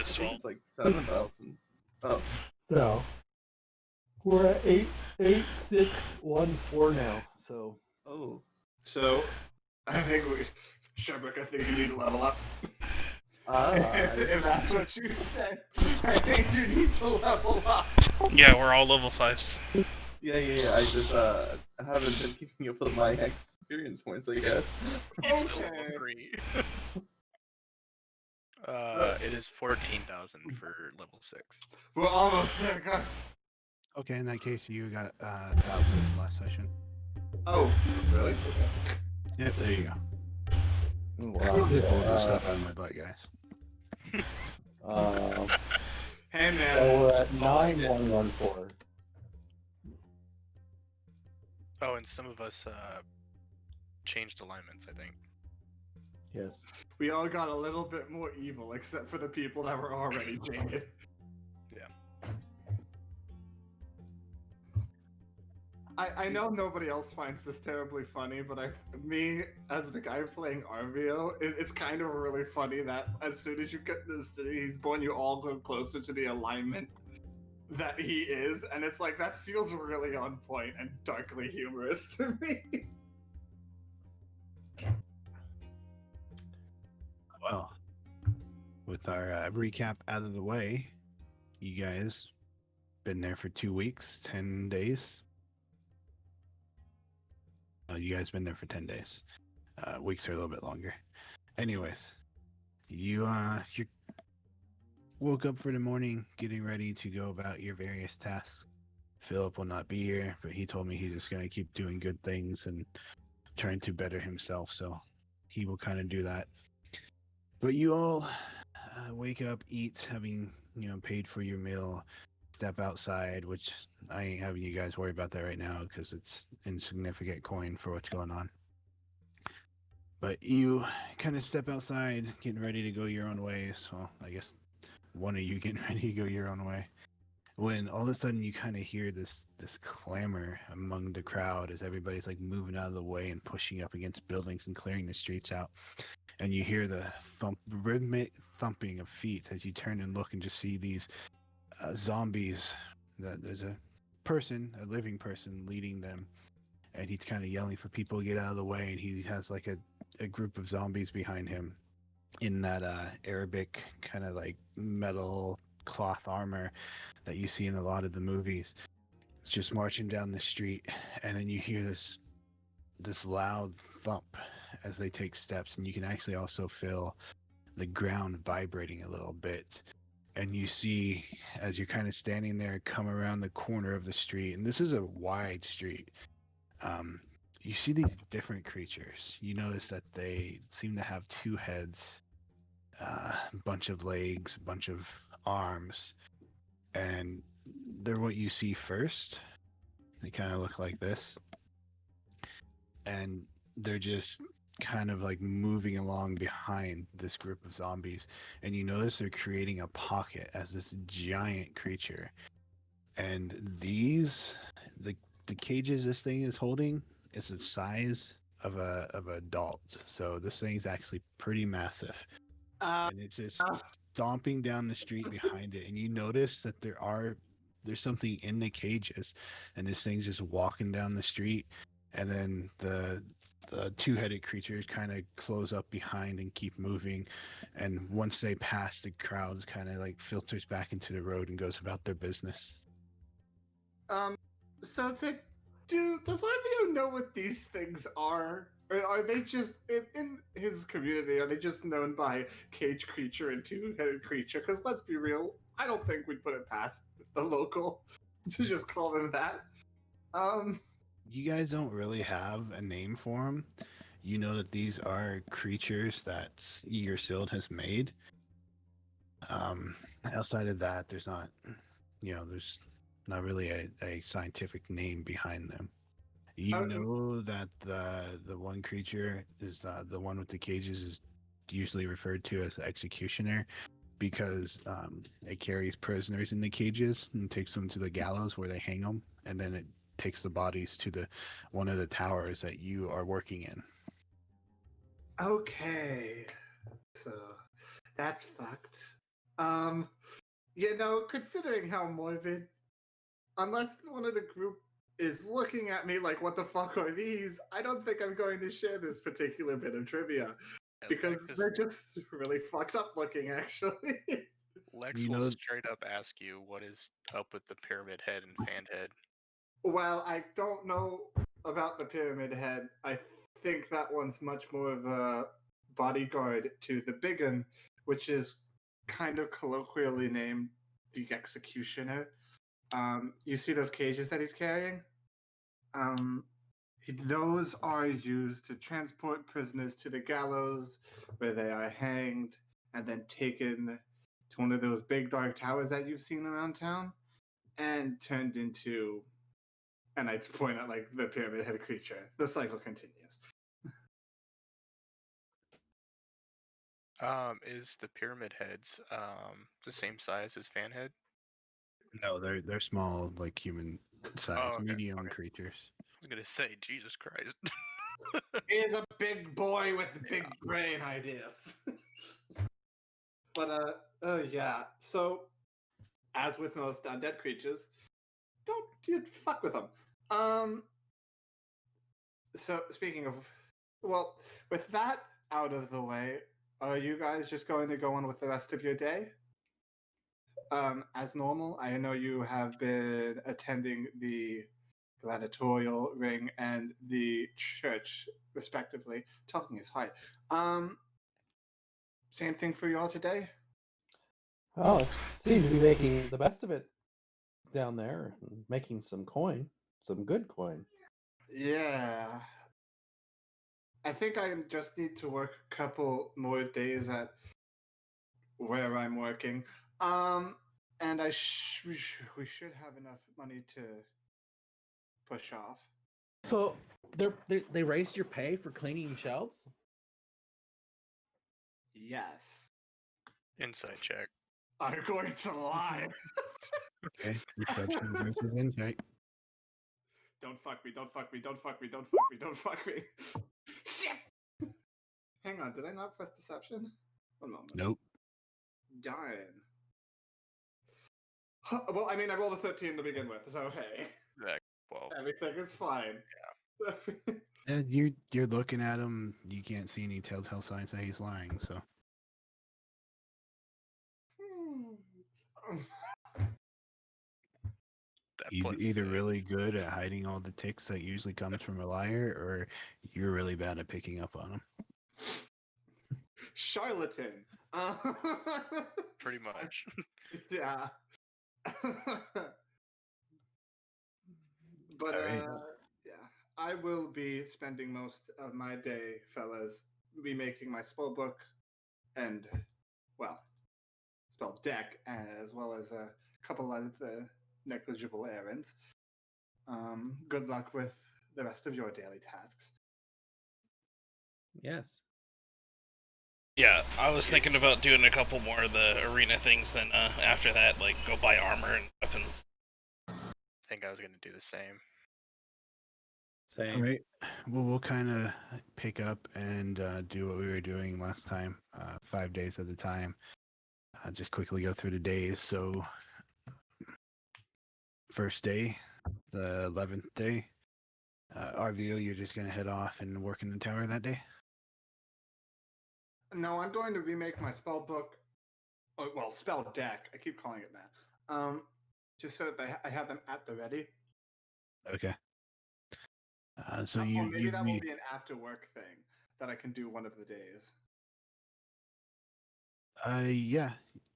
is 12. It's like 7,000. Oh, No. We're at 8,614 now, so. oh. So, I think Shebrik, I think you need to level up. If that's what you said, I think you need to level up. Yeah, we're all level 5s. Yeah. I just haven't been keeping up with my experience points, I guess. Okay. 3. It is 14,000 for level 6. We're almost there, guys. Okay, in that case, you got 1,000 last session. Oh, really? Okay. Yep, there you go. Wow. Just pulled the stuff out of my butt, guys. Hey, man. So we're at 9,114. Oh, and some of us changed alignments, I think. Yes. We all got a little bit more evil, except for the people that were already jaded. Yeah. I know nobody else finds this terribly funny, but me, as the guy playing Arvio, it's kind of really funny that as soon as you get to the city, he's born, you all go closer to the alignment that he is, and it's like, that feels really on point and darkly humorous to me. Well, with our recap out of the way, you guys been there for 2 weeks, 10 days. You guys been there for 10 days. Weeks are a little bit longer. Anyways, you woke up for the morning, getting ready to go about your various tasks. Philip will not be here, but he told me he's just going to keep doing good things and trying to better himself, so he will kind of do that. But you all wake up, eat, having paid for your meal, step outside, which I ain't having you guys worry about that right now because it's insignificant coin for what's going on. But you kind of step outside, getting ready to go your own ways. Well, I guess one of you getting ready to go your own way. When all of a sudden you kind of hear this clamor among the crowd as everybody's like moving out of the way and pushing up against buildings and clearing the streets out. And you hear the rhythmic thumping of feet as you turn and look and just see these zombies. There's a living person leading them, and he's kind of yelling for people to get out of the way, and he has like a group of zombies behind him in that Arabic kind of like metal cloth armor that you see in a lot of the movies. It's just marching down the street, and then you hear this loud thump as they take steps, and you can actually also feel the ground vibrating a little bit. And you see, as you're kind of standing there, come around the corner of the street, and this is a wide street. You see these different creatures. You notice that they seem to have 2 heads, a bunch of legs, a bunch of arms, and they're what you see first. They kind of look like this, and they're just kind of like moving along behind this group of zombies, and you notice they're creating a pocket as this giant creature. And the cages this thing is holding is the size of a adult, so this thing's actually pretty massive. And it's just stomping down the street behind it, and you notice that there's something in the cages, and this thing's just walking down the street, and then the 2-headed creatures kind of close up behind and keep moving, and once they pass, the crowd kind of like filters back into the road and goes about their business. So does Arvio know what these things are? Or are they just, in his community, are they just known by cage creature and 2-headed creature? Because let's be real, I don't think we'd put it past the local to just call them that. You guys don't really have a name for them. You know that these are creatures that Sild has made. Outside of that, there's not really a scientific name behind them. You know that the one creature is the one with the cages is usually referred to as the executioner because it carries prisoners in the cages and takes them to the gallows where they hang them, and then it takes the bodies to one of the towers that you are working in. Okay, so that's fucked. Considering how morbid, unless one of the group is looking at me like, what the fuck are these? I don't think I'm going to share this particular bit of trivia. Because they're just really fucked up looking, actually. Lex You will know- straight up ask you what is up with the pyramid head and fan head. Well, I don't know about the pyramid head. I think that one's much more of a bodyguard to the big one, which is kind of colloquially named the executioner. You see those cages that he's carrying? Those are used to transport prisoners to the gallows, where they are hanged and then taken to one of those big dark towers that you've seen around town and turned into, and I point at like the pyramid head creature. The cycle continues. Is the pyramid heads the same size as fan head? No, they're small, like human size, Oh, okay, medium okay. creatures. I was gonna say, Jesus Christ. He is a big boy with big brain ideas. But yeah. So, as with most undead creatures, don't you fuck with them. So speaking of, well, with that out of the way, are you guys just going to go on with the rest of your day? As normal, I know you have been attending the gladiatorial ring and the church, respectively. Talking is hard. Same thing for you all today? Oh, seem to be making the best of it down there, and making some coin, some good coin. Yeah. I think I just need to work a couple more days at where I'm working. And we should have enough money to push off. So they raised your pay for cleaning shelves? Yes. Insight check. I'm going to lie. Okay, perception versus insight. Don't fuck me, don't fuck me, don't fuck me, don't fuck me, don't fuck me. Shit! Hang on, did I not press deception? One moment. Nope. Darn. Well, I mean, I rolled a 13 to begin with, so hey. Well, Everything is fine. Yeah. And you're looking at him. You can't see any telltale signs that he's lying. So that he's plus either 6. really good at hiding all the ticks that usually comes from a liar, or you're really bad at picking up on them. Charlatan. Pretty much. Yeah. But Alright. yeah, I will be spending most of my day, fellas, remaking my spell book and, well, spell deck, as well as a couple of negligible errands. Good luck with the rest of your daily tasks. Yes. Yeah, I was thinking about doing a couple more of the arena things. Then after that, like go buy armor and weapons. I think I was gonna do the same. Same. All right. Well, we'll kind of pick up and do what we were doing last time, 5 days at a time. Just quickly go through the days. So, first day, the 11th day. RVO, you're just going to head off and work in the tower that day? No, I'm going to remake my spell book. Well, spell deck. I keep calling it that. Just so that I have them at the ready. Okay. So Or you maybe you that re- will be an after work thing that I can do one of the days. yeah.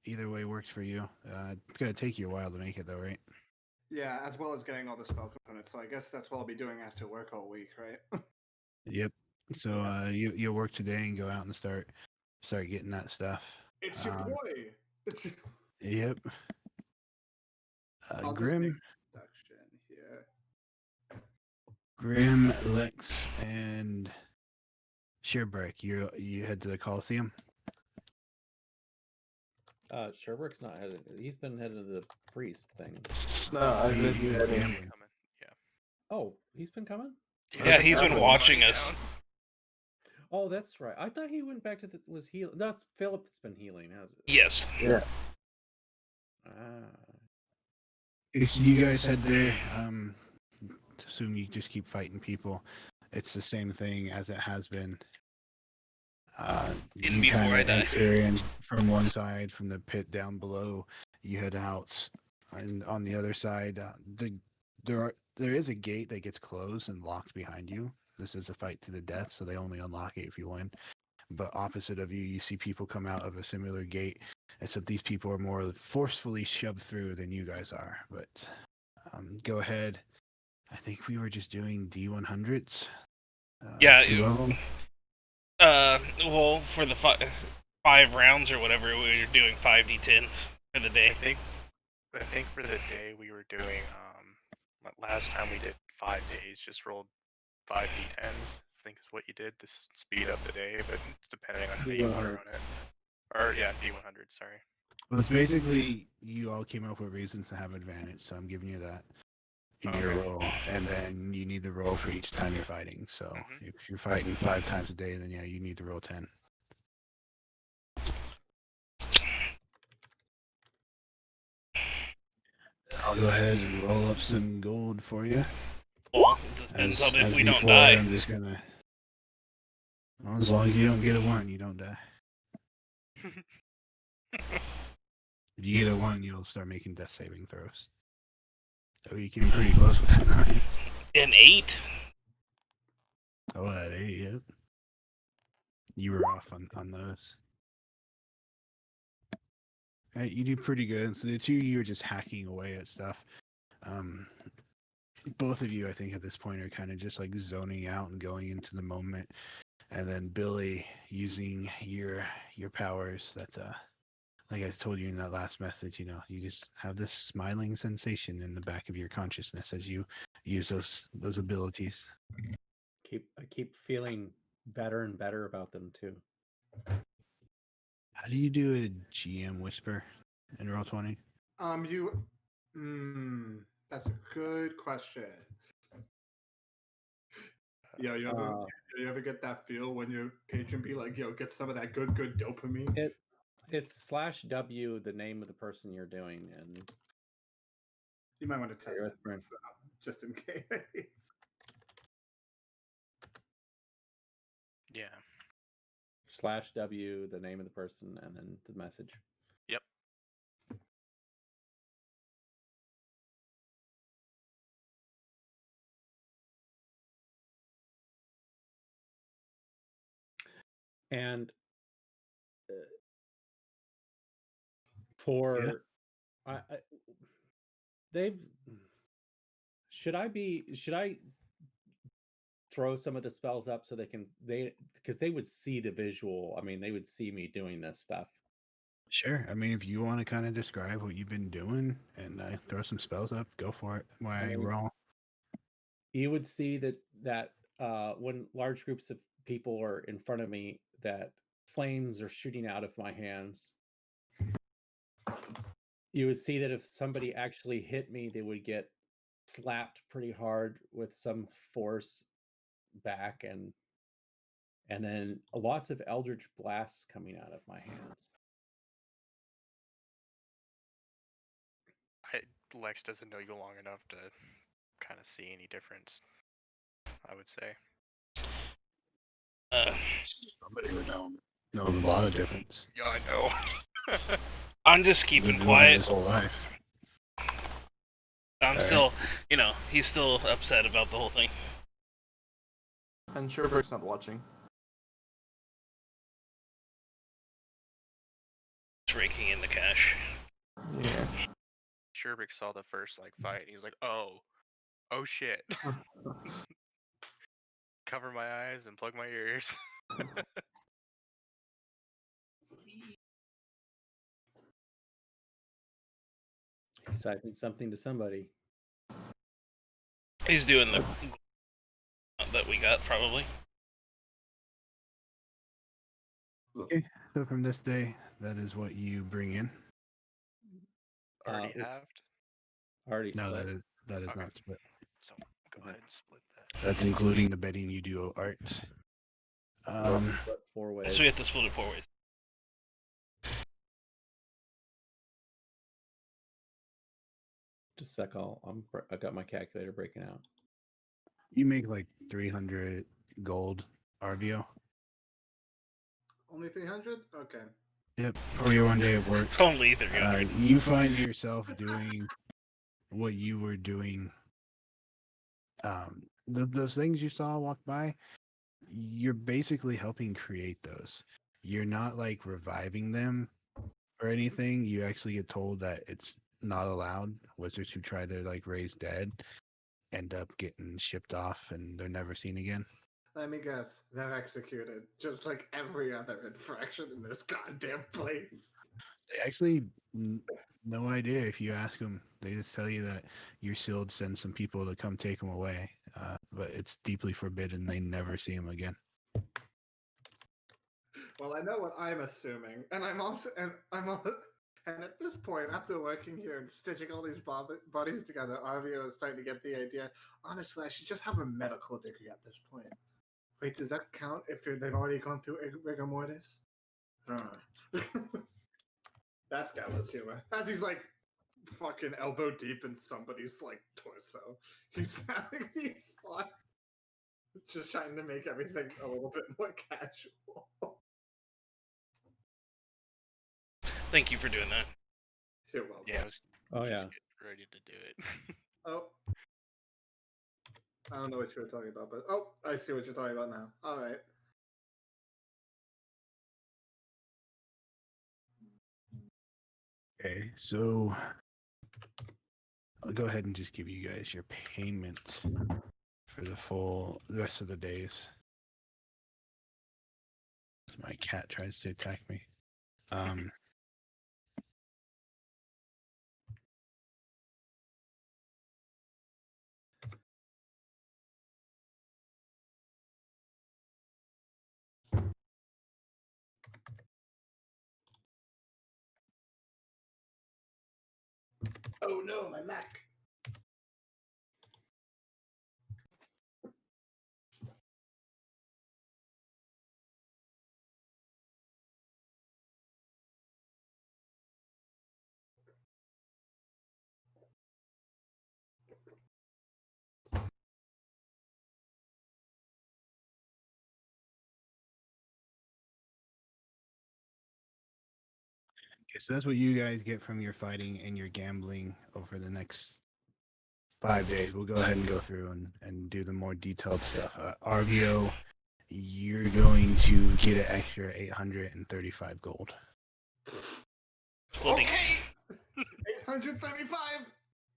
Either way works for you. It's gonna take you a while to make it though, right? Yeah, as well as getting all the spell components. So I guess that's what I'll be doing after work all week, right? Yep. So you'll work today and go out and start getting that stuff. It's your boy. It's Yep. I'll just Grim, make introduction here. Grim, Lex, and Sheerbrick. You head to the Coliseum. Sherbrooke's not headed. He's been headed to the priest thing. No, I've been He- heading. yeah. Coming. Oh, he's been coming? Yeah, he's been I've been watching running us. down. Oh, that's right. I thought he went back to was heal. That's Philip's been healing, has it? Yes. Yeah. So you guys head there. Assume you just keep fighting people. It's the same thing as it has been. In You before kind I of die. enter in from one side, from the pit down below. You head out, and on the other side, there is a gate that gets closed and locked behind you. This is a fight to the death, so they only unlock it if you win. But opposite of you, you see people come out of a similar gate, except these people are more forcefully shoved through than you guys are. But go ahead. I think we were just doing D100s. Yeah, 2 of them. well, for the 5 rounds or whatever, we were doing 5d10s for the day. I think for the day we were doing last time we did 5 days, just rolled 5d10s. I think is what you did to speed up the day, but it's depending on how you want to run it. Or yeah, D100. Sorry. Well, it's basically you all came up with reasons to have advantage, so I'm giving you that in your Okay. roll, and then you need to roll for each time you're fighting. So Mhm. if you're fighting 5 times a day, then yeah, you need to roll 10. I'll go ahead and roll up some gold for you. Well, it depends on if As we don't before, die. I'm just gonna. Well, as long as you don't get a 1, you don't die. If you get a 1, you'll start making death saving throws. So you came pretty close with that 9. An 8? Oh, that 8, yep. You were off on those. Right, you do pretty good. So the two of you are just hacking away at stuff. Both of you, I think, at this point are kind of just like zoning out and going into the moment. And then Billy using your powers that, like I told you in that last message, you know, you just have this smiling sensation in the back of your consciousness as you use those abilities. I keep feeling better and better about them too. How do you do a GM whisper in Roll20? That's a good question. Yo, you ever get that feel when your patron be like, yo, get some of that good dopamine? It's /W, the name of the person you're doing, and You might want to test You're it whispering. just in case. Yeah. /W, the name of the person, and then the message. Yep. And for they've should I throw some of the spells up so because they would see the visual. I mean, they would see me doing this stuff. Sure. I mean, if you want to kind of describe what you've been doing and throw some spells up, go for it. Why I mean, roll? You would see that when large groups of people are in front of me, that flames are shooting out of my hands. You would see that if somebody actually hit me, they would get slapped pretty hard with some force back, and then lots of eldritch blasts coming out of my hands. Lex doesn't know you long enough to kind of see any difference, I would say. Somebody would know a lot of difference. Yeah, I know. I'm just keeping Lived quiet. his whole life. I'm still, he's still upset about the whole thing. And Sherbert's not watching. It's raking in the cash. Yeah. Sherbik saw the first fight. And he was like, "Oh shit!" Cover my eyes and plug my ears. He's typing something to somebody. He's doing the that we got, probably. Okay, so from this day, that is what you bring in. Already halved. Already No, split. that is Okay. not split. So go ahead and split that. That's including the betting you do art. Split 4 ways. So we have to split it 4 ways. Just a sec. I got my calculator breaking out. You make like 300 gold RVO. Only 300? Okay. Yep, for your one day of work. Only 300. You find yourself doing what you were doing. Those things you saw walk by, you're basically helping create those. You're not like reviving them or anything. You actually get told that it's not allowed. Wizards who try to like raise dead end up getting shipped off and they're never seen again. Let me guess. They're executed, just like every other infraction in this goddamn place. They actually no idea if you ask them. They just tell you that your sealed send some people to come take them away, but it's deeply forbidden. They never see them again. Well, I know what I'm assuming, and and at this point, after working here and stitching all these bodies together, Arvio is starting to get the idea. Honestly, I should just have a medical degree at this point. Wait, does that count if they've already gone through rigor mortis? That's Gallows humor. As he's like fucking elbow deep in somebody's like torso, he's having these thoughts, just trying to make everything a little bit more casual. Thank you for doing that. You're welcome. Yeah, I was Oh just yeah. getting ready to do it. Oh. I don't know what you were talking about, but oh, I see what you're talking about now. All right. Okay, so I'll go ahead and just give you guys your payment for the rest of the days. My cat tries to attack me. Oh no, my Mac. Okay, so that's what you guys get from your fighting and your gambling over the next 5 days. We'll go ahead and go through and do the more detailed stuff. RVO, you're going to get an extra 835 gold. Splitting. Okay. 835.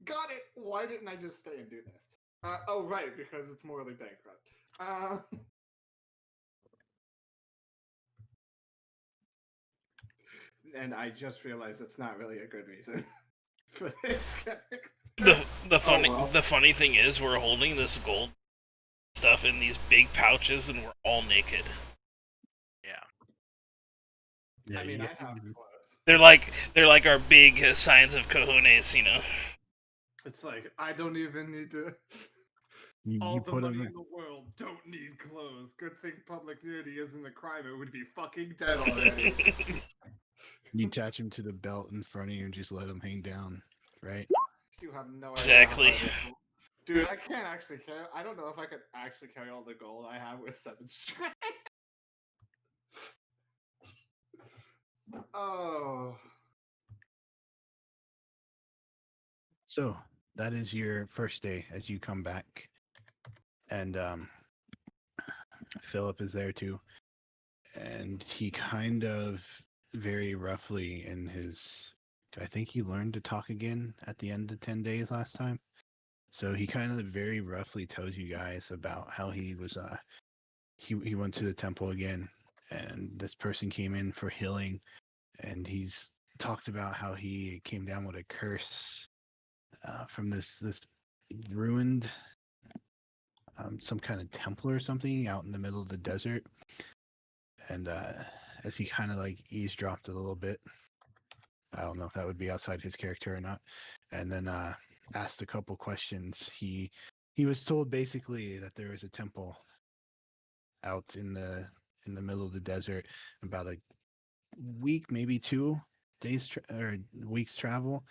Got it. Why didn't I just stay and do this? Oh right, because it's morally bankrupt. And I just realized that's not really a good reason for this character. The funny thing is we're holding this gold stuff in these big pouches and we're all naked. Yeah. I mean, you I get- have clothes. They're like our big signs of cojones, you know. It's like I don't even need to. you All the put money them in the world don't need clothes. Good thing public nudity isn't a crime. It would be fucking dead already. you attach them to the belt in front of you and just let them hang down, right? You have no idea. Exactly. How hard this will- Dude, I can't actually carry. I don't know if I could actually carry all the gold I have with 7 strength. Oh. So that is your first day as you come back, and Philip is there too, and he kind of very roughly in his, I think he learned to talk again at the end of 10 days last time. So he kind of very roughly tells you guys about how he was he went to the temple again, and this person came in for healing, and he's talked about how he came down with a curse from this ruined some kind of temple or something out in the middle of the desert. And as he kind of like eavesdropped a little bit, I don't know if that would be outside his character or not, and then asked a couple questions. He was told basically that there was a temple out in the middle of the desert, about a week, maybe 2 days or weeks travel,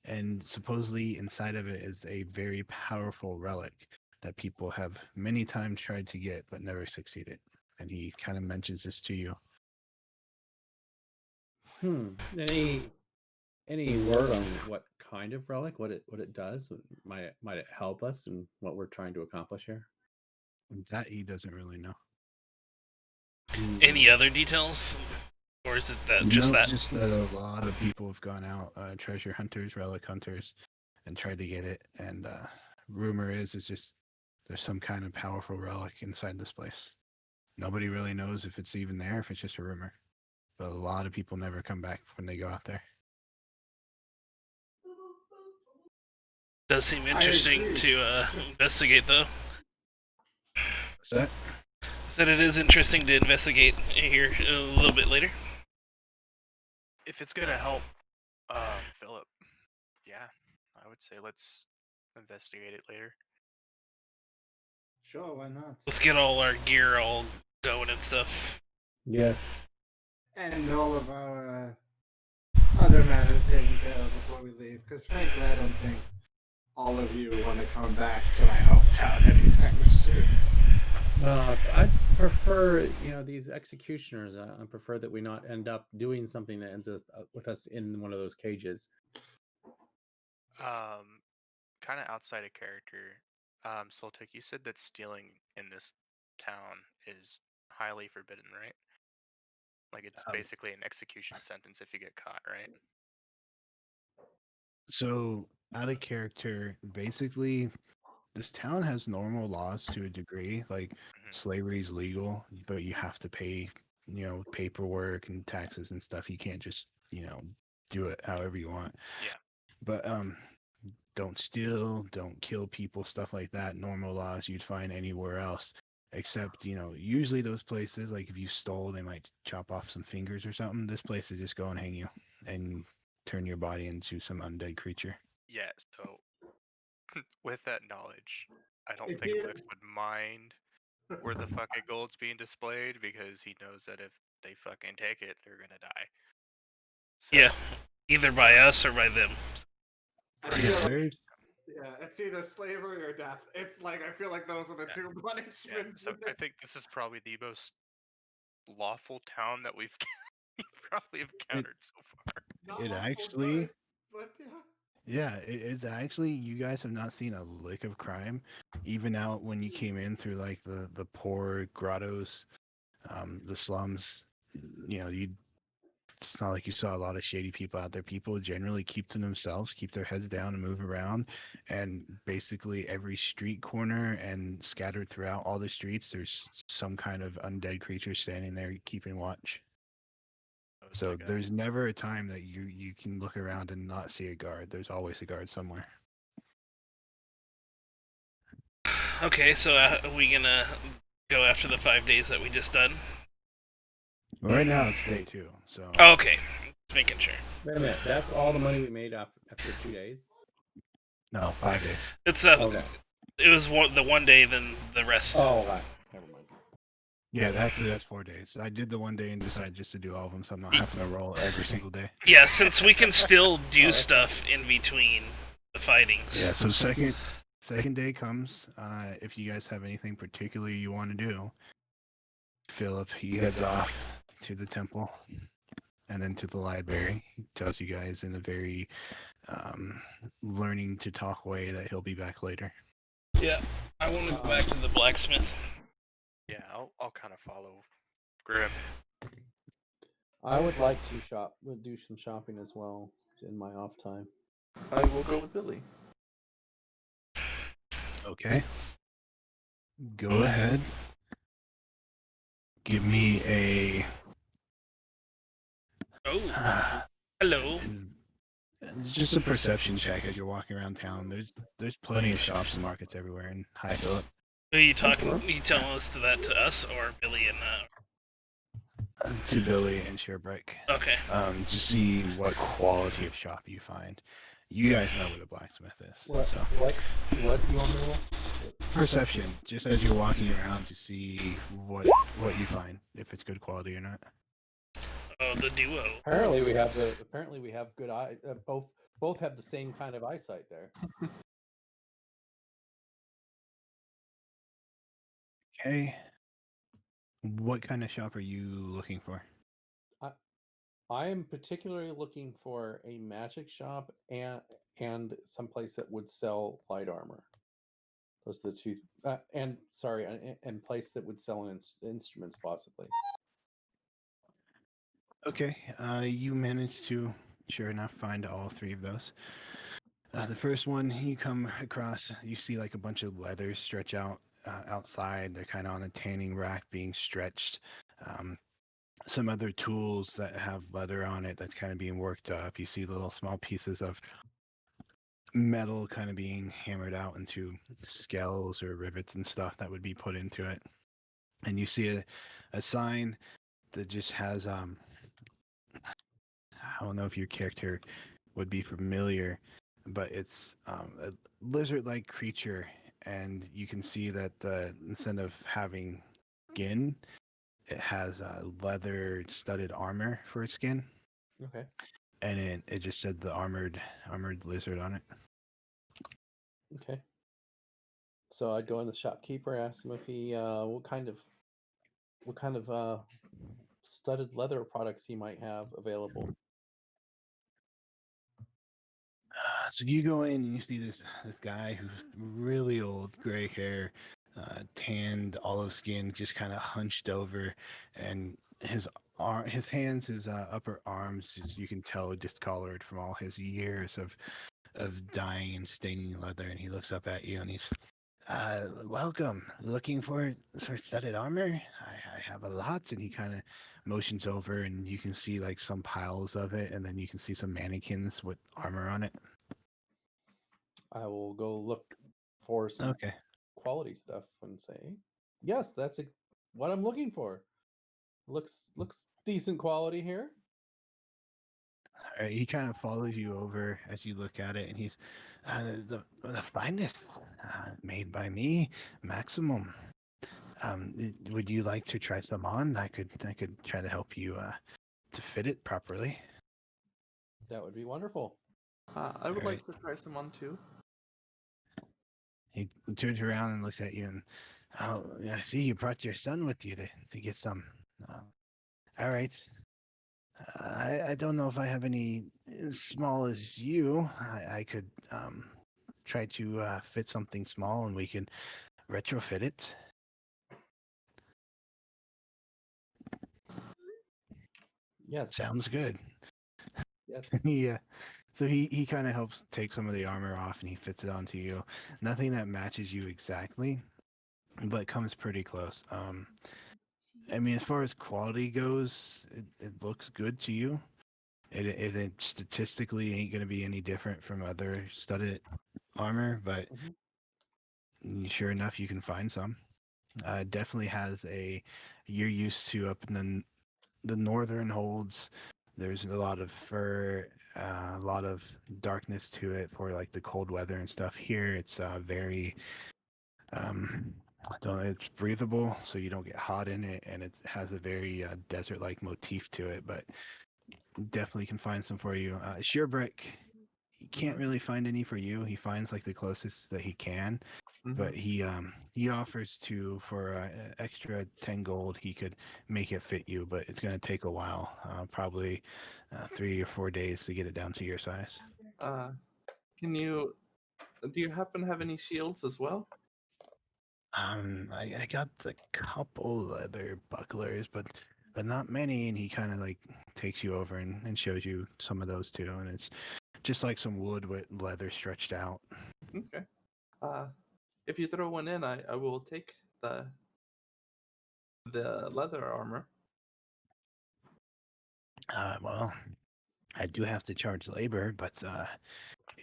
and supposedly inside of it is a very powerful relic that people have many times tried to get but never succeeded. And he kind of mentions this to you. Any word on what kind of relic, what it does? Might it help us in what we're trying to accomplish here? That he doesn't really know. Any other details? Or is it that just No, that? just that a lot of people have gone out, treasure hunters, relic hunters, and tried to get it. And rumor is it's just there's some kind of powerful relic inside this place. Nobody really knows if it's even there, if it's just a rumor. But a lot of people never come back when they go out there. Does seem I interesting agree. to investigate, though. What's that? Said it is interesting to investigate here a little bit later. If it's gonna help, Philip, yeah, I would say let's investigate it later. Sure, why not? Let's get all our gear all going and stuff. Yes. And all of our other matters taken care of before we leave, because frankly, I don't think all of you want to come back to my hometown anytime soon. I prefer, these executioners. I prefer that we not end up doing something that ends up with us in one of those cages. Kind of outside of character. Soltic, you said that stealing in this town is highly forbidden, right? Like it's basically an execution sentence if you get caught, right? So, out of character, basically, this town has normal laws to a degree. Like, slavery is legal, but you have to pay, paperwork and taxes and stuff. You can't just, do it however you want. Yeah. But don't steal, don't kill people, stuff like that. Normal laws you'd find anywhere else. Except, usually those places, like if you stole, they might chop off some fingers or something. This place is just go and hang you and turn your body into some undead creature. Yeah, so with that knowledge, I don't It think did. Blix would mind where the fucking gold's being displayed because he knows that if they fucking take it, they're gonna die. So, Yeah, either by us or by them. I feel like, There's it's either slavery or death. It's like, I feel like those are the two punishments. yeah, so I think this is probably the most lawful town that we've probably encountered so far. Not it lawful actually good, but yeah. Yeah, it's actually, you guys have not seen a lick of crime, even out when you came in through like the poor grottos, the slums. It's not like you saw a lot of shady people out there. People generally keep to themselves, keep their heads down, and move around. And basically, every street corner and scattered throughout all the streets, there's some kind of undead creature standing there keeping watch. So there's never a time that you can look around and not see a guard. There's always a guard somewhere. Okay, so are we gonna go after the 5 days that we just done? Right now it's day 2, so. Oh, okay, just making sure. Wait a minute. That's all the money we made after 2 days? No, 5 days. It's Okay. It was the 1 day, then the rest. Oh, okay. Never mind. Yeah, that's 4 days. I did the 1 day and decided just to do all of them, so I'm not having to roll every single day. Yeah, since we can still do stuff in between the fightings. Yeah, so second day comes. If you guys have anything particularly you want to do, Philip, he heads off to the temple and then to the library. He tells you guys in a very learning to talk way that he'll be back later. Yeah, I want to go back to the blacksmith. Yeah, I'll kind of follow Grim. I would like to do some shopping as well in my off time. I will go with Billy. Okay. Go ahead. Give me a. Oh, hello. Just a perception check as you're walking around town. There's plenty of shops and markets everywhere in High Phillip. Are you talking? Are you telling us to us or Billy and? To Billy and Sherbreak. Okay. To see what quality of shop you find. You guys know what a blacksmith is. What So. what do you want me to roll? Perception, just as you're walking around to see what you find, if it's good quality or not. Oh, the duo. Apparently we have good eye. Both have the same kind of eyesight there. Okay. What kind of shop are you looking for? I am particularly looking for a magic shop and someplace that would sell light armor. Those are the two. And place that would sell instruments possibly. Okay. You managed to, sure enough, find all three of those. The first one you come across, you see like a bunch of leathers stretch out outside. They're kind of on a tanning rack being stretched. Some other tools that have leather on it that's kind of being worked up. You see little small pieces of metal kind of being hammered out into scales or rivets and stuff that would be put into it. And you see a sign that just has I don't know if your character would be familiar, but it's a lizard-like creature, and you can see that instead of having skin, it has leather studded armor for its skin, Okay. and it just said the armored lizard on it. Okay. So I'd go in the shopkeeper, ask him if he what kind of studded leather products he might have available. So you go in and you see this guy who's really old, gray hair, tanned olive skin, just kind of hunched over, and his hands, his upper arms, as you can tell, discolored from all his years of dyeing and staining leather. And he looks up at you and he's, welcome. Looking for studded armor? I have a lot. And he kind of motions over, and you can see like some piles of it, and then you can see some mannequins with armor on it. I will go look for some Okay. quality stuff and say, yes, that's what I'm looking for. Looks decent quality here. All right, he kind of follows you over as you look at it, and he's the finest, made by me, maximum. Would you like to try some on? I could try to help you to fit it properly. That would be wonderful. I would Alright. like to try some on too. He turns around and looks at you, and oh, I see you brought your son with you to get some. All right. I don't know if I have any as small as you. I could try to fit something small, and we could retrofit it. Yes. Sounds good. Yes. Yeah. So he kind of helps take some of the armor off, and he fits it onto you. Nothing that matches you exactly, but comes pretty close. I mean, as far as quality goes, it looks good to you. It statistically ain't gonna be any different from other studded armor, but sure enough, you can find some. Definitely has you're used to up in the northern holds. There's a lot of fur, a lot of darkness to it for like the cold weather and stuff. Here, it's very, I don't know, it's breathable, so you don't get hot in it, and it has a very desert-like motif to it. But definitely can find some for you. Sheer brick, he can't really find any for you. He finds like the closest that he can, but he offers to for extra 10 gold. He could make it fit you, but it's going to take a while, probably 3 or 4 days to get it down to your size. Do you happen to have any shields as well? I got a couple leather bucklers, but not many. And he kind of like takes you over and shows you some of those too. And it's just like some wood with leather stretched out. Okay. If you throw one in, I will take the leather armor. Well, I do have to charge labor, but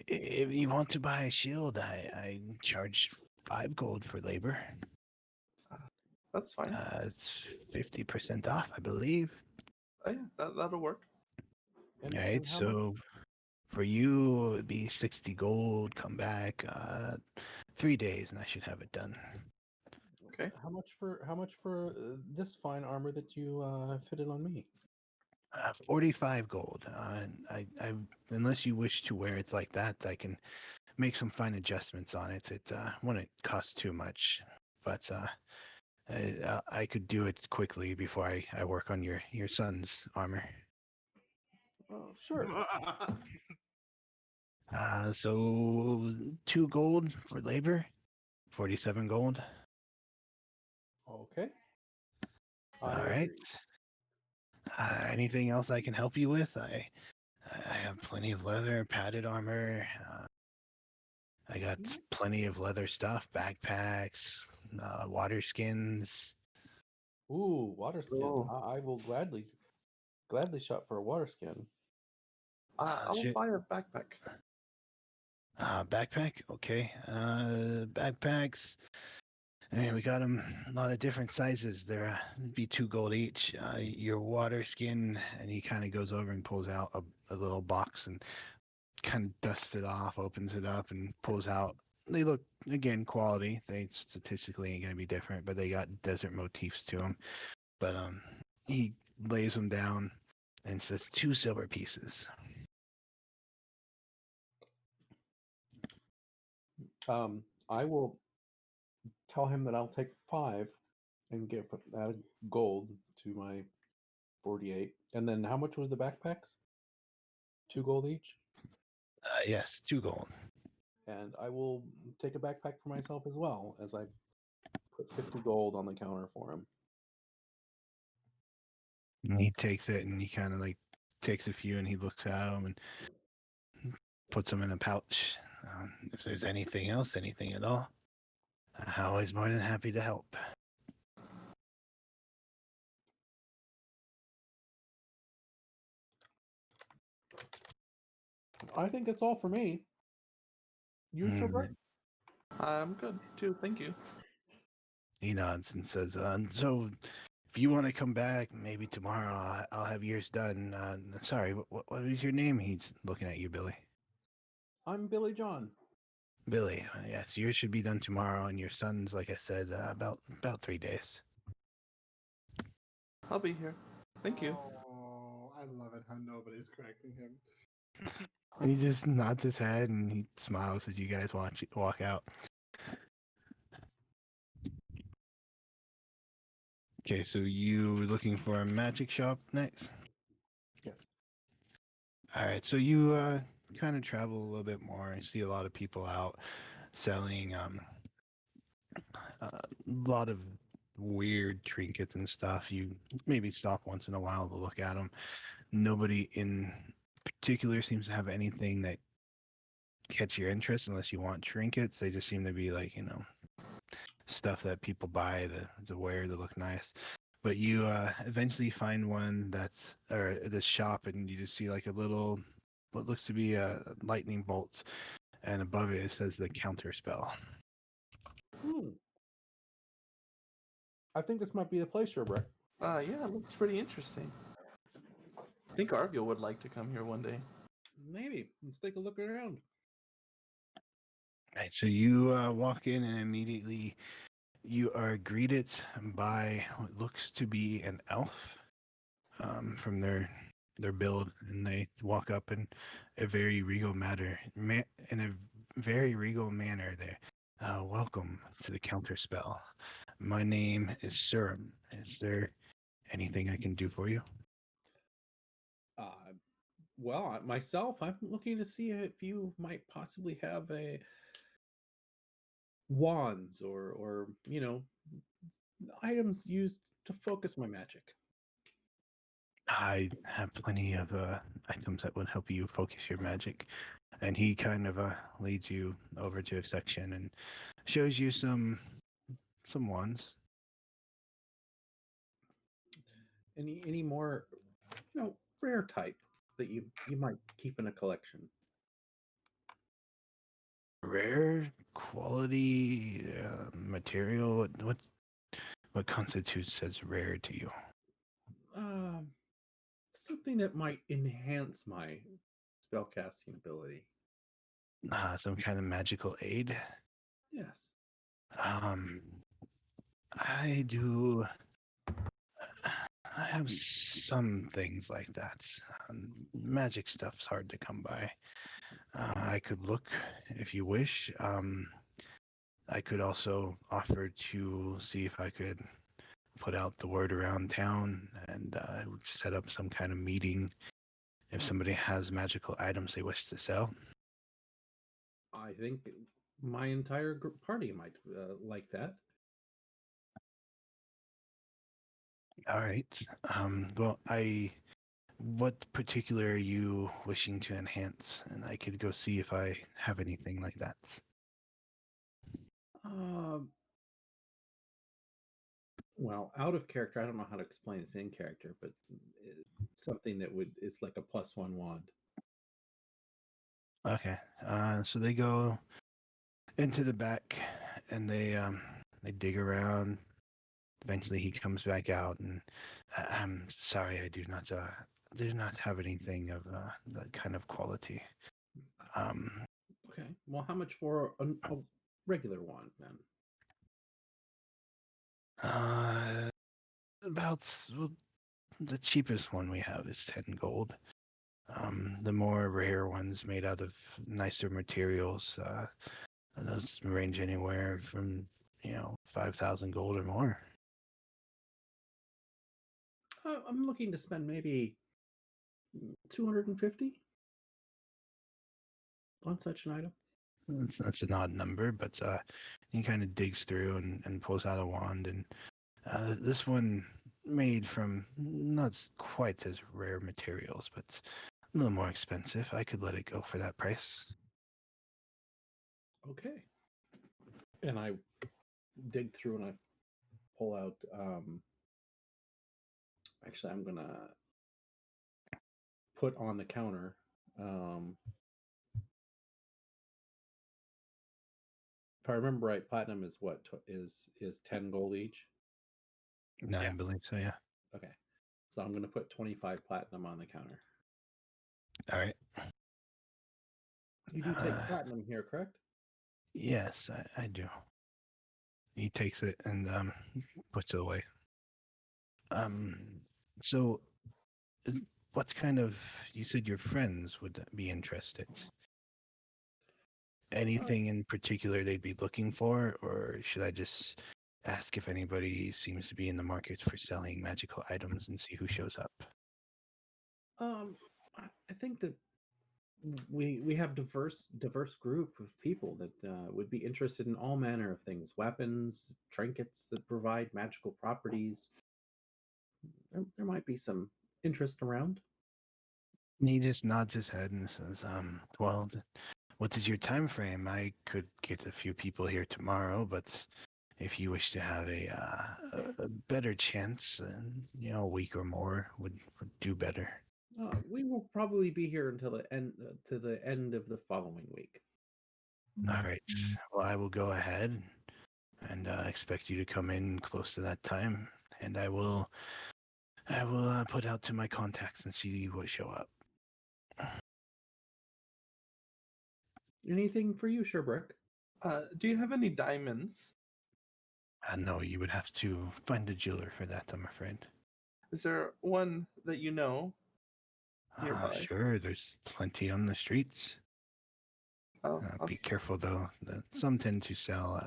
if you want to buy a shield, I charge 5 gold for labor. That's fine. It's 50% off, I believe. Oh, yeah, that'll work. And, All right, and how so for you, it'd be 60 gold. Come back 3 days, and I should have it done. Okay. How much for this fine armor that you fitted on me? 45 gold. I unless you wish to wear it like that, I can make some fine adjustments on it. It wouldn't cost too much, but I could do it quickly before I work on your son's armor. Oh, sure. So 2 gold for labor, 47 gold. Okay. All I right. agree. Anything else I can help you with? I have plenty of leather, padded armor. I got plenty of leather stuff, backpacks, water skins. Ooh, water skin. Cool. I will gladly shop for a water skin. I'll Shit. buy a backpack. Backpack, okay. Backpacks. I mean, we got them a lot of different sizes. They're be 2 gold each. Your water skin, and he kind of goes over and pulls out a little box and kind of dusts it off, opens it up, and pulls out. They look again quality. They statistically ain't gonna be different, but they got desert motifs to them. But he lays them down and says 2 silver pieces. I will tell him that I'll take 5 and give that gold to my 48. And then how much was the backpacks? 2 gold each. Yes, 2 gold. And I will take a backpack for myself as well, as I put 50 gold on the counter for him. And he takes it and he kind of like takes a few and he looks at them and puts them in a pouch. If there's anything else, anything at all, I'm always more than happy to help. I think that's all for me. You sure, Mm, Brett? I'm good too, thank you. He nods and says, so if you want to come back, maybe tomorrow I'll have yours done. I'm sorry, what is your name? He's looking at you, Billy. I'm Billy John. Billy, yes, yours should be done tomorrow, and your son's, like I said, about 3 days. I'll be here. Thank you. Oh, I love it how nobody's correcting him. He just nods his head and he smiles as you guys walk out. Okay, so you looking for a magic shop next? Yes. All right, so you kind of travel a little bit more. You see a lot of people out selling a lot of weird trinkets and stuff. You maybe stop once in a while to look at them. Nobody in particular seems to have anything that catch your interest unless you want trinkets. They just seem to be like, stuff that people buy to wear to look nice. But you eventually find one or this shop, and you just see like a little, what looks to be a lightning bolt, and above it says the counter spell. I think this might be the place, Brett. Yeah, it looks pretty interesting. I think Arvio would like to come here one day. Maybe. Let's take a look around. Right, so you walk in, and immediately you are greeted by what looks to be an elf from their build, and they walk up in a very regal manner. There, welcome to the counter spell. My name is Surum. Is there anything I can do for you? Well, myself, I'm looking to see if you might possibly have a wands or items used to focus my magic. I have plenty of items that would help you focus your magic. And he kind of leads you over to a section and shows you some wands. Any more, rare type that you might keep in a collection? Rare quality material. What constitutes as rare to you? Something that might enhance my spellcasting ability. Some kind of magical aid. Yes. I do. I have some things like that. Magic stuff's hard to come by. I could look if you wish. I could also offer to see if I could put out the word around town and set up some kind of meeting if somebody has magical items they wish to sell. I think my entire party might like that. All right. What particular are you wishing to enhance? And I could go see if I have anything like that. Um, well, out of character, I don't know how to explain this in character, but something that it's like a +1 wand. Okay. So they go into the back and they dig around. Eventually, he comes back out, and I'm sorry, I do not have anything of that kind of quality. Um, Okay. Well, how much for a regular wand then? About well, the cheapest one we have is 10 gold. The more rare ones made out of nicer materials, those range anywhere from 5,000 gold or more. I'm looking to spend maybe 250 on such an item. That's an odd number, but he kind of digs through and pulls out a wand. And this one made from not quite as rare materials, but a little more expensive. I could let it go for that price. Okay. And I dig through and I pull out. Actually, I'm gonna put on the counter. If I remember right, platinum is what is 10 gold each. No, I believe so. Yeah. Okay, so I'm gonna put 25 platinum on the counter. All right. You do take platinum here, correct? Yes, I do. He takes it and puts it away. So what kind of, you said your friends would be interested. Anything in particular they'd be looking for, or should I just ask if anybody seems to be in the market for selling magical items and see who shows up? I think that we have diverse group of people that would be interested in all manner of things: weapons, trinkets that provide magical properties. There might be some interest around. And he just nods his head and says, well, what is your time frame? I could get a few people here tomorrow, but if you wish to have a better chance, a week or more would do better. We will probably be here until the end to the end of the following week. All right. Well, I will go ahead and expect you to come in close to that time, and I will put out to my contacts and see what show up. Anything for you, Sherbrick? Do you have any diamonds? No, you would have to find a jeweler for that, I'm afraid. Is there one that you know nearby? Sure, there's plenty on the streets. Oh, Be careful though. Some tend to sell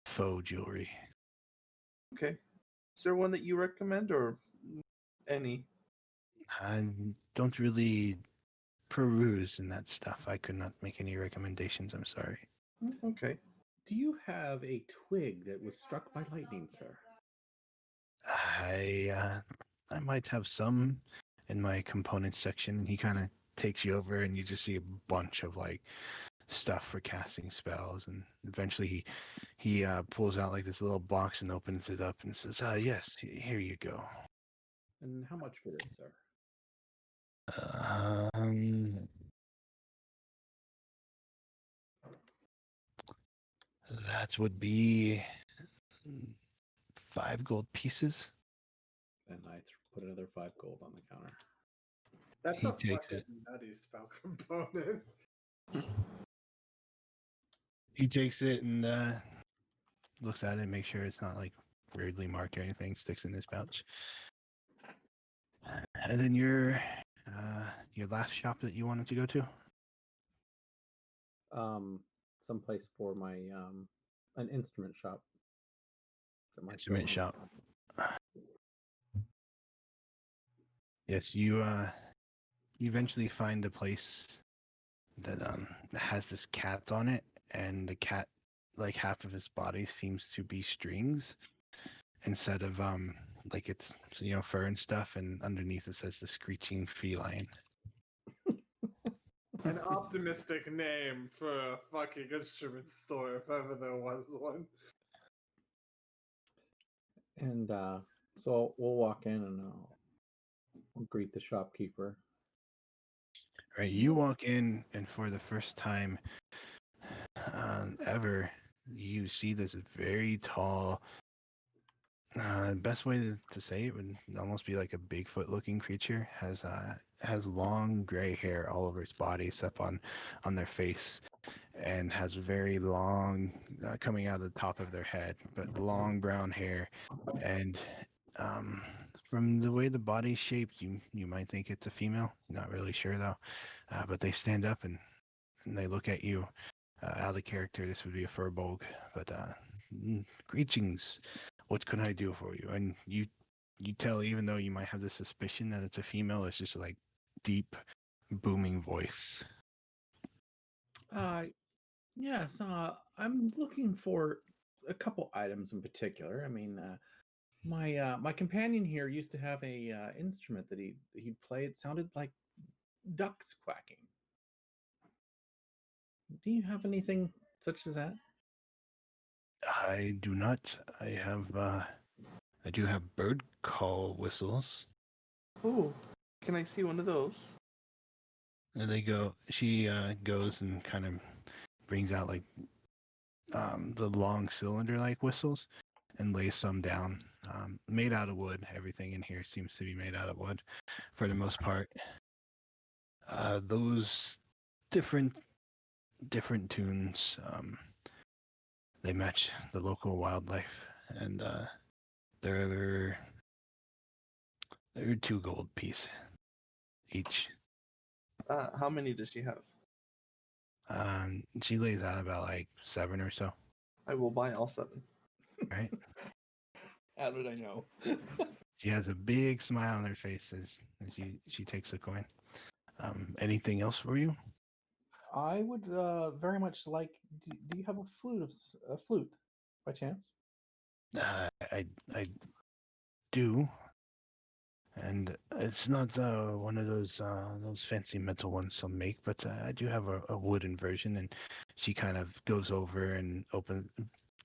faux jewelry. okay. Is there one that you recommend, or any? I don't really peruse in that stuff. I could not make any recommendations. I'm sorry. Okay. Do you have a twig that was struck by lightning, sir? I might have some in my components section. He kind of takes you over, and you just see a bunch of like stuff for casting spells, and eventually he pulls out like this little box and opens it up and says, yes, here you go. And how much for this, sir? That would be 5 gold pieces. And I put another 5 gold on the counter. That's He a takes fucking it. nutty spell component. He takes it and looks at it, make sure it's not like weirdly marked or anything, sticks in his pouch. And then your last shop that you wanted to go to? Someplace for my an instrument shop. That my Instrument girlfriend- shop. Yes, you eventually find a place that has this cat on it, and the cat, like half of his body seems to be strings instead of like it's fur and stuff, and underneath it says the screeching feline. An optimistic name for a fucking instrument store, if ever there was one. And so we'll walk in and I'll greet the shopkeeper. Right, you walk in, and for the first time ever, you see this very tall. Best way to say it would almost be like a Bigfoot-looking creature. Has long gray hair all over its body, except on their face, and has very long, coming out of the top of their head, but long brown hair. And from the way the body's shaped, you might think it's a female. Not really sure though. But they stand up and they look at you. Out of character, this would be a furbolg, but greetings. What can I do for you? And you tell, even though you might have the suspicion that it's a female, it's just like deep, booming voice. Yes, I'm looking for a couple items in particular. I mean, my companion here used to have a instrument that he played. It sounded like ducks quacking. Do you have anything such as that? I do not. I do have bird call whistles. Oh, can I see one of those? And she goes and kind of brings out like the long cylinder like whistles and lays some down. Made out of wood. Everything in here seems to be made out of wood for the most part. Those different tunes, they match the local wildlife, and they're 2 gold piece each. How many does she have? She lays out about like 7 or so. I will buy all 7. Right? How did I know? She has a big smile on her face as she takes the coin. Anything else for you? I would very much like. Do you have a flute by chance? I do, and it's not one of those fancy metal ones some make, but I do have a wooden version. And she kind of goes over and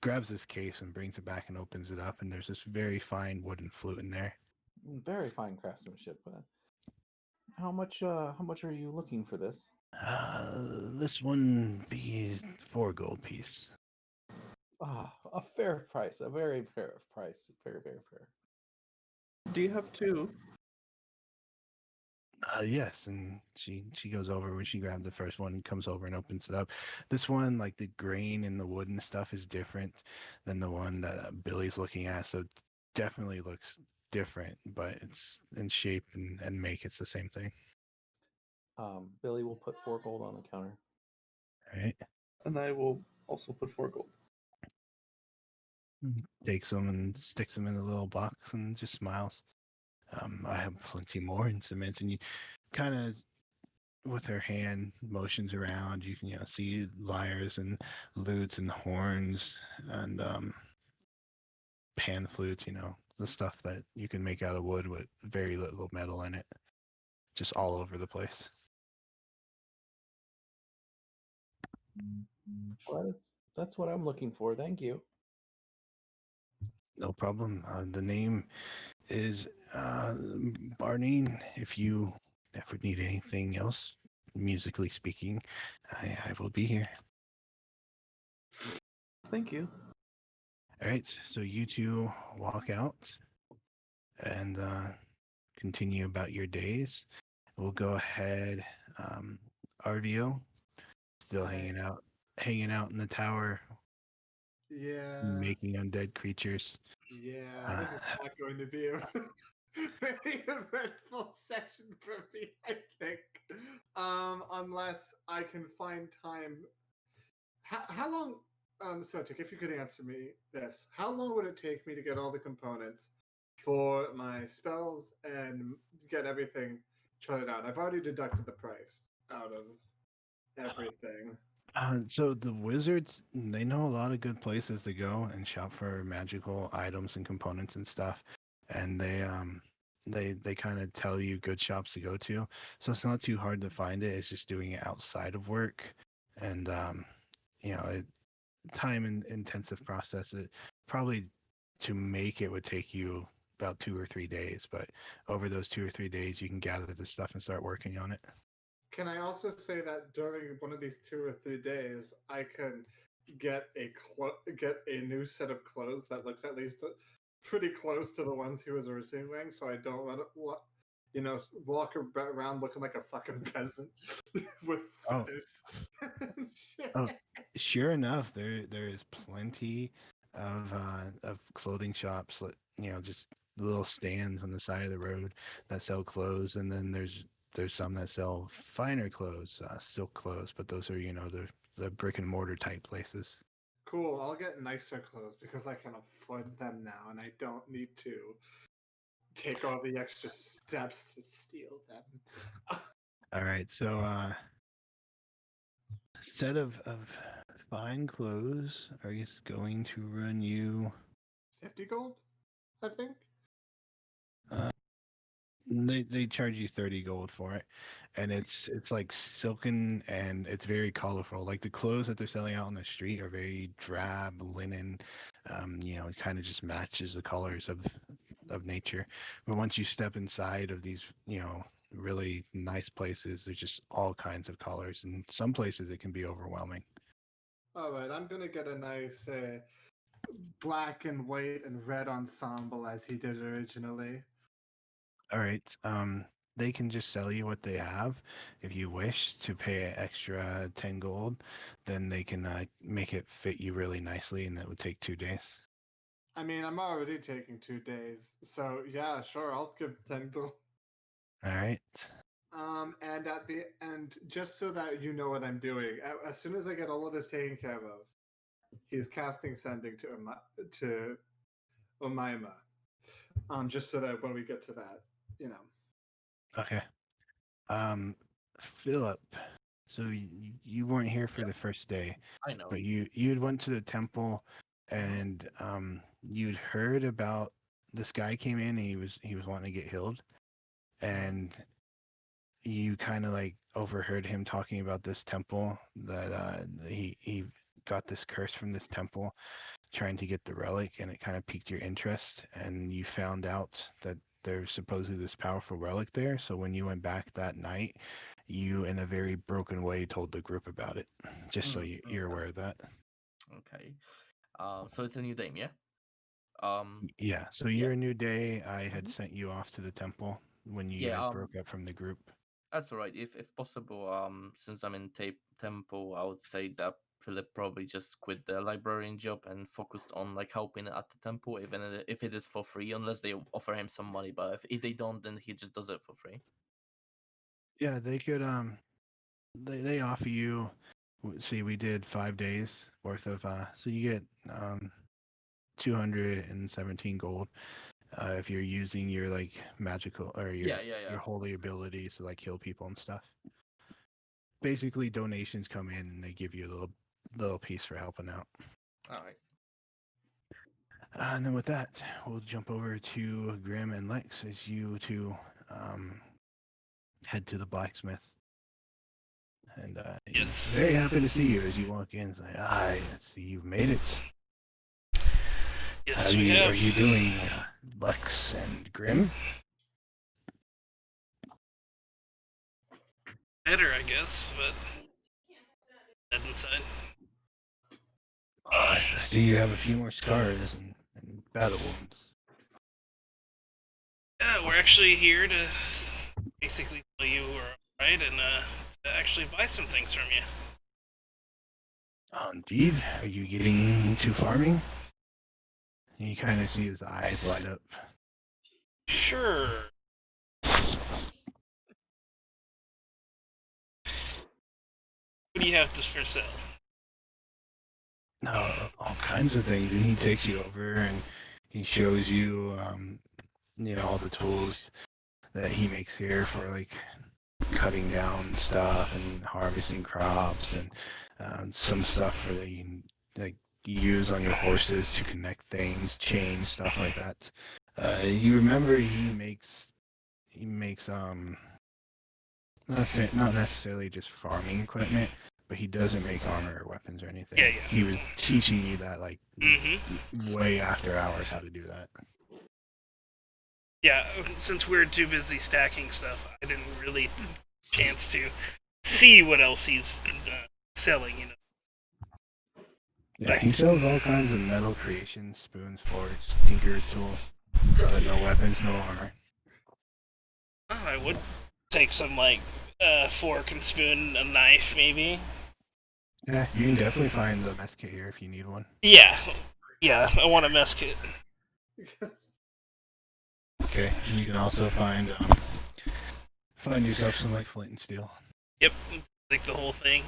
grabs this case and brings it back and opens it up, and there's this very fine wooden flute in there. Very fine craftsmanship. How much are you looking for this? This one be 4 gold piece. A fair price. A very fair price. Very, very fair. Do you have 2? Yes, and she goes over when she grabbed the first one and comes over and opens it up. This one, like the grain and the wood and stuff, is different than the one that Billy's looking at, so it definitely looks different, but it's in shape and make it's the same thing. Billy will put 4 gold on the counter. All right. And I will also put 4 gold. Takes them and sticks them in a little box and just smiles. I have plenty more instruments, and you kind of, with her hand motions around, you can see lyres and lutes and horns and pan flutes, the stuff that you can make out of wood with very little metal in it, just all over the place. Well, that's what I'm looking for. Thank you. No problem. The name is Barnine. If you ever need anything else, musically speaking, I will be here. Thank you. All right, so you two walk out and continue about your days. We'll go ahead. RVO still hanging out in the tower, Yeah. making undead creatures. Yeah, this is not going to be very eventful session for me, I think. Unless I can find time. How long, Sotik, if you could answer me this, how long would it take me to get all the components for my spells and get everything charted out? I've already deducted the price out of everything. So the wizards, they know a lot of good places to go and shop for magical items and components and stuff, and they kind of tell you good shops to go to. So it's not too hard to find it. It's just doing it outside of work, and time and intensive process. It probably to make it would take you about 2 or 3 days, but over those 2 or 3 days, you can gather the stuff and start working on it. Can I also say that during one of these 2 or 3 days, I can get get a new set of clothes that looks at least pretty close to the ones he was originally wearing, so I don't walk around looking like a fucking peasant with Oh. feathers. Oh, sure enough, there is plenty of clothing shops, just little stands on the side of the road that sell clothes, and then there's some that sell finer clothes, silk clothes, but those are the brick and mortar type places. Cool, I'll get nicer clothes because I can afford them now, and I don't need to take all the extra steps to steal them. All right, so set of fine clothes are just going to run you 50 gold, I think. They charge you 30 gold for it, and it's like silken and it's very colorful. Like the clothes that they're selling out on the street are very drab linen. It kind of just matches the colors of nature. But once you step inside of these, really nice places, there's just all kinds of colors, and some places it can be overwhelming. All right, I'm gonna get a nice black and white and red ensemble as he did originally. All right. They can just sell you what they have. If you wish to pay an extra 10 gold, then they can make it fit you really nicely, and that would take 2 days. I mean, I'm already taking 2 days, so yeah, sure, I'll give 10 gold. All right. And at the end, just so that you know what I'm doing, as soon as I get all of this taken care of, he's casting sending to Umaima. Just so that when we get to that, Okay. Philip. So you weren't here for the first day, I know. but you had went to the temple, and you'd heard about this guy came in. And he was wanting to get healed, and you kind of like overheard him talking about this temple that he got this curse from this temple trying to get the relic, and it kind of piqued your interest, and you found out that there's supposedly this powerful relic there. So when you went back that night, you in a very broken way told the group about it, just so you're aware of that. Okay. So it's a new name, yeah? Yeah, so Yeah. you're a new day. I had sent you off to the temple when you Yeah, guys broke up from the group. That's all right. If possible, since I'm in temple, I would say that Philip probably just quit the librarian job and focused on like helping at the temple, even if it is for free, unless they offer him some money. But if they don't, then he just does it for free. Yeah, they could they offer you. See, we did 5 days worth of so you get 217 gold if you're using your like magical or your holy abilities to like heal people and stuff. Basically, donations come in and they give you a little piece for helping out. All right. And then with that, we'll jump over to Grim and Lex as you two head to the blacksmith. And Yes. very happy to see you as you walk in. It's like, I see you've made it. Yes, we have. Are you doing Lex and Grim? Better, I guess, but dead inside. I see you have a few more scars and battle wounds. Yeah, we're actually here to basically tell you we're alright and to actually buy some things from you. Oh, indeed. Are you getting into farming? And you kind of see his eyes light up. Sure. What do you have this for sale? All kinds of things, and he takes you over and he shows you, all the tools that he makes here for like cutting down stuff and harvesting crops, and some stuff for that you can like use on your horses to connect things, chains, stuff like that. You remember he makes not necessarily just farming equipment, but he doesn't make armor or weapons or anything. Yeah. He was teaching you that like Mm-hmm. way after hours how to do that. Yeah, since we were too busy stacking stuff, I didn't really chance to see what else he's selling, Yeah, he sells all kinds of metal creations, spoons, forks, tinker's tools, but no weapons, no armor. Oh, I would take some, like, fork and spoon, a knife, maybe. Yeah, you can definitely find the mess kit here if you need one. Yeah, I want a mess kit. Okay, and you can also find yourself some like flint and steel. Yep, like the whole thing.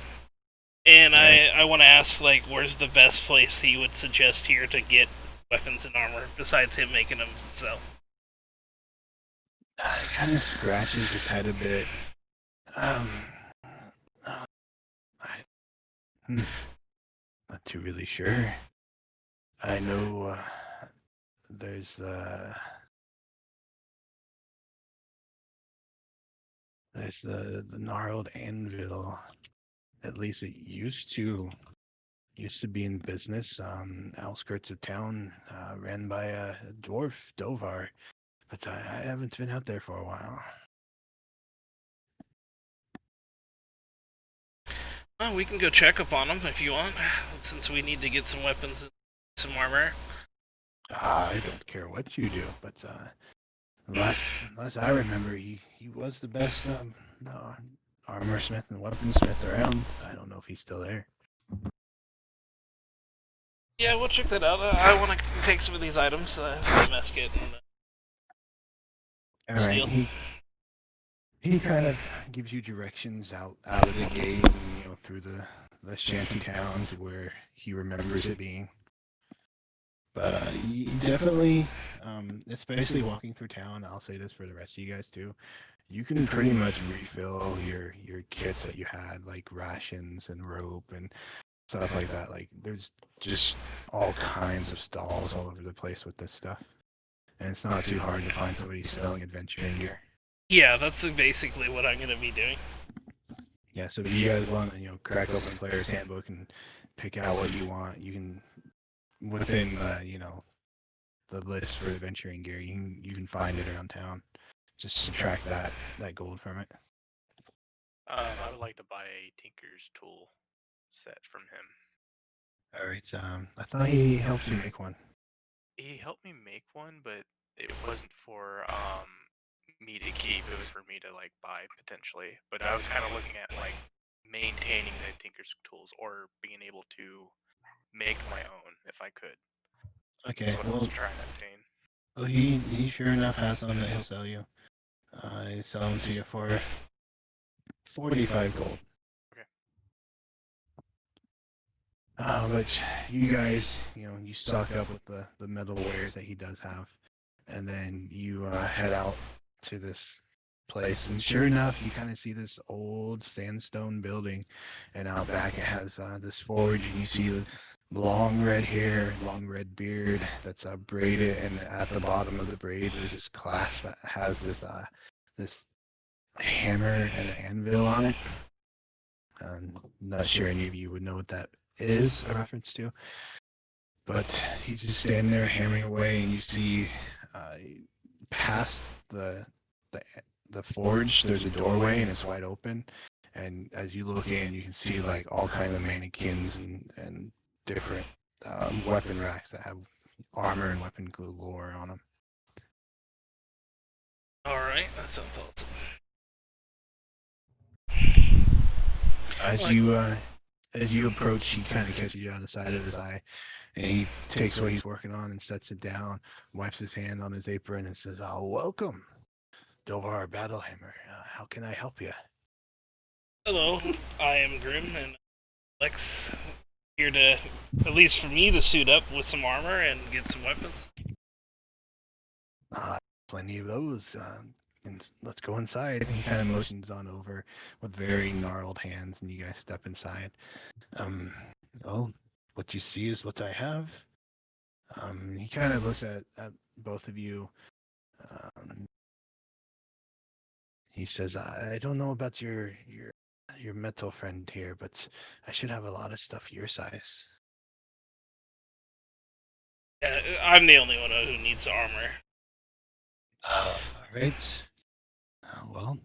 And I want to ask, like, where's the best place he would suggest here to get weapons and armor, besides him making them sell? He kind of scratches his head a bit. Not too really sure. I know there's the gnarled anvil. At least it used to be in business. Outskirts of town, ran by a dwarf, Dovar. But I haven't been out there for a while. Well, we can go check up on him if you want, since we need to get some weapons and some armor. I don't care what you do, but last I remember, he was the best armor smith and weaponsmith around. I don't know if he's still there. Yeah, we'll check that out. I want to take some of these items, the mess kit and All steel. right, he kind of gives you directions out of the gate, and through the shanty town to where he remembers it being. But you definitely, especially walking through town, I'll say this for the rest of you guys too, you can pretty much refill your kits that you had, like rations and rope and stuff like that. Like there's just all kinds of stalls all over the place with this stuff. And it's not too hard to find somebody selling adventuring gear. Yeah, that's basically what I'm going to be doing. Yeah, so if you guys want to, crack open Player's Handbook and pick out what you want, you can, within the list for adventuring gear, you can find it around town. Just subtract that gold from it. I would like to buy a Tinker's tool set from him. All right. I thought he helped you make one. He helped me make one, but it wasn't for me to keep. It was for me to like buy potentially. But I was kind of looking at like maintaining the Tinker's tools or being able to make my own if I could. Okay. That's what I was trying to obtain. Well, he sure enough has some that he'll sell you. He'll sell them to you for 45 gold. Okay. But you guys, you stock up with the metal wares that he does have, and then you head out to this place, and sure enough, you kind of see this old sandstone building, and out back it has this forge, and you see the long red hair, long red beard that's braided, and at the bottom of the braid there's this clasp that has this hammer and an anvil on it. I'm not sure any of you would know what that is a reference to, but he's just standing there hammering away, and you see past the forge there's a doorway, and it's wide open, and as you look in you can see like all kinds of mannequins and different weapon racks that have armor and weapon galore on them. Alright, that sounds awesome. as you approach, he kind of catches you on the side of his eye, and he takes what he's working on and sets it down, wipes his hand on his apron, and says, "Oh, welcome, Dovar Battlehammer. How can I help you?" Hello, I am Grim, and Lex here to, at least for me, to suit up with some armor and get some weapons. Plenty of those. And let's go inside. And he kind of motions on over with very gnarled hands, and you guys step inside. Well, what you see is what I have. He kind of looks at both of you. He says, I don't know about your metal friend here, but I should have a lot of stuff your size. Yeah, I'm the only one who needs armor. All right. Well,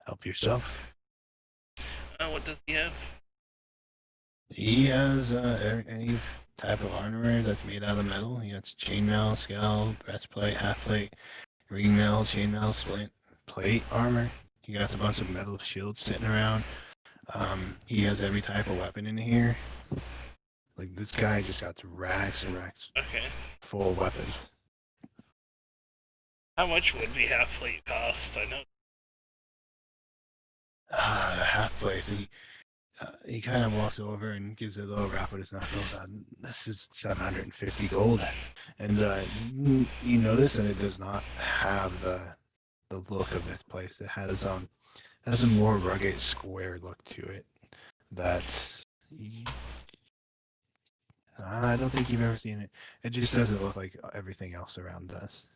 help yourself. What does he have? He has any type of armor that's made out of metal. He has chainmail, scale, breastplate, half plate, ringmail, chainmail, splint, plate armor. He got a bunch of metal shields sitting around. He has every type of weapon in here. Like, this guy just got racks and racks Okay. full of weapons. How much would the half plate cost? I know. The half plate. So he kind of walks over and gives it a little rap with his knuckles. This is 750 gold, and you notice that it does not have the look of this place. It has a more rugged, square look to it. That's I don't think you've ever seen it. It just doesn't look like everything else around us.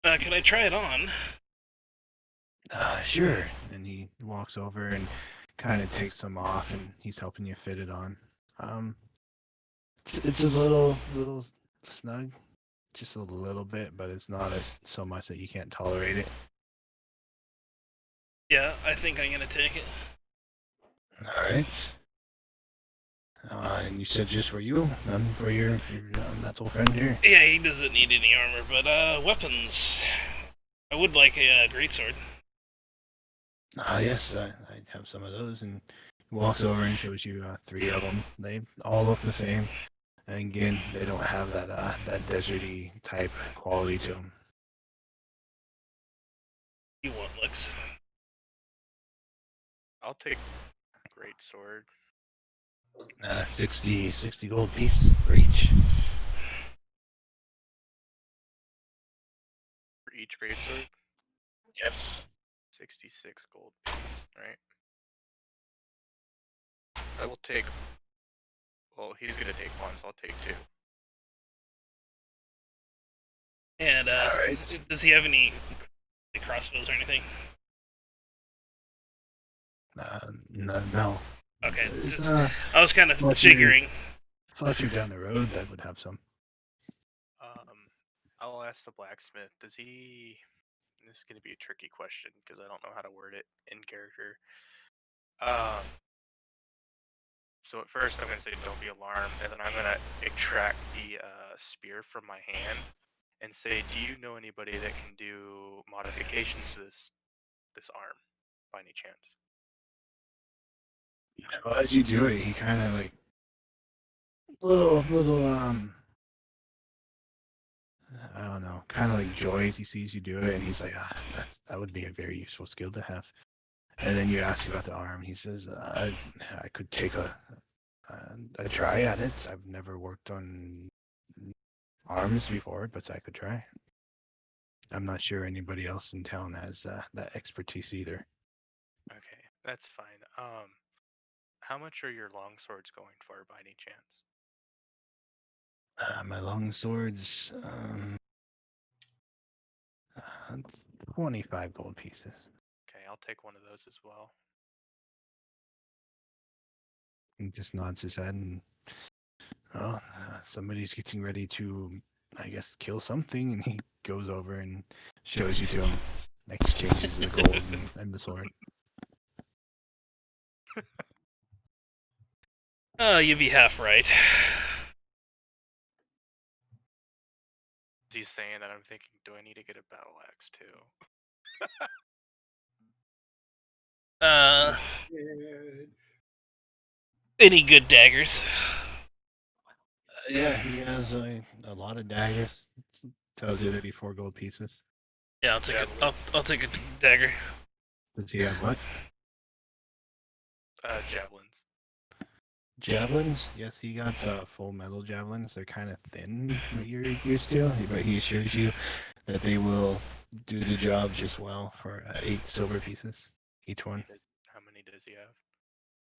Can I try it on? Sure. And he walks over and kind of takes some off, and he's helping you fit it on. It's a little snug, just a little bit, but it's not so much that you can't tolerate it. Yeah, I think I'm gonna take it. All right. And you said just for you, none for your metal friend here. Yeah, he doesn't need any armor, but weapons. I would like a greatsword. Yes, I have some of those, and he walks over and shows you 3 of them. They all look the same, and again, they don't have that deserty type quality to them. You want Lex? I'll take great sword. 60 gold piece for each. For each great sword? Yep. 66 gold piece, right? I will take. Well, he's gonna take one, so I'll take 2. And Alright. does he have any crossbows or anything? No. Okay, It's, just, I was kind of flushing- figuring. Fletcher down the road that would have some. I'll ask the blacksmith. Does he? This is gonna be a tricky question because I don't know how to word it in character. So at first I'm gonna say don't be alarmed, and then I'm gonna extract the spear from my hand and say, do you know anybody that can do modifications to this arm by any chance? Well, as you do it, he kind of like little I don't know, kind of like joys. He sees you do it, and he's like, that would be a very useful skill to have. And then you ask about the arm. He says, I could take a try at it. I've never worked on arms before, but I could try. I'm not sure anybody else in town has that expertise either. Okay, that's fine. How much are your long swords going for by any chance? My long swords, 25 gold pieces. Okay, I'll take one of those as well. He just nods his head and, well, somebody's getting ready to, I guess, kill something, and he goes over and shows you to him, exchanges the gold and the sword. You'd be half right. He's saying that I'm thinking, do I need to get a battle axe too? Any good daggers? Yeah, he has a lot of daggers. Tells you that he 4 gold pieces. Yeah, I'll take it. I'll take a dagger. Does he have what? Javelins. Javelins? Yes, he got full metal javelins. They're kind of thin, what you're used to, but he assures you that they will do the job just well for 8 silver pieces each one. How many does he have?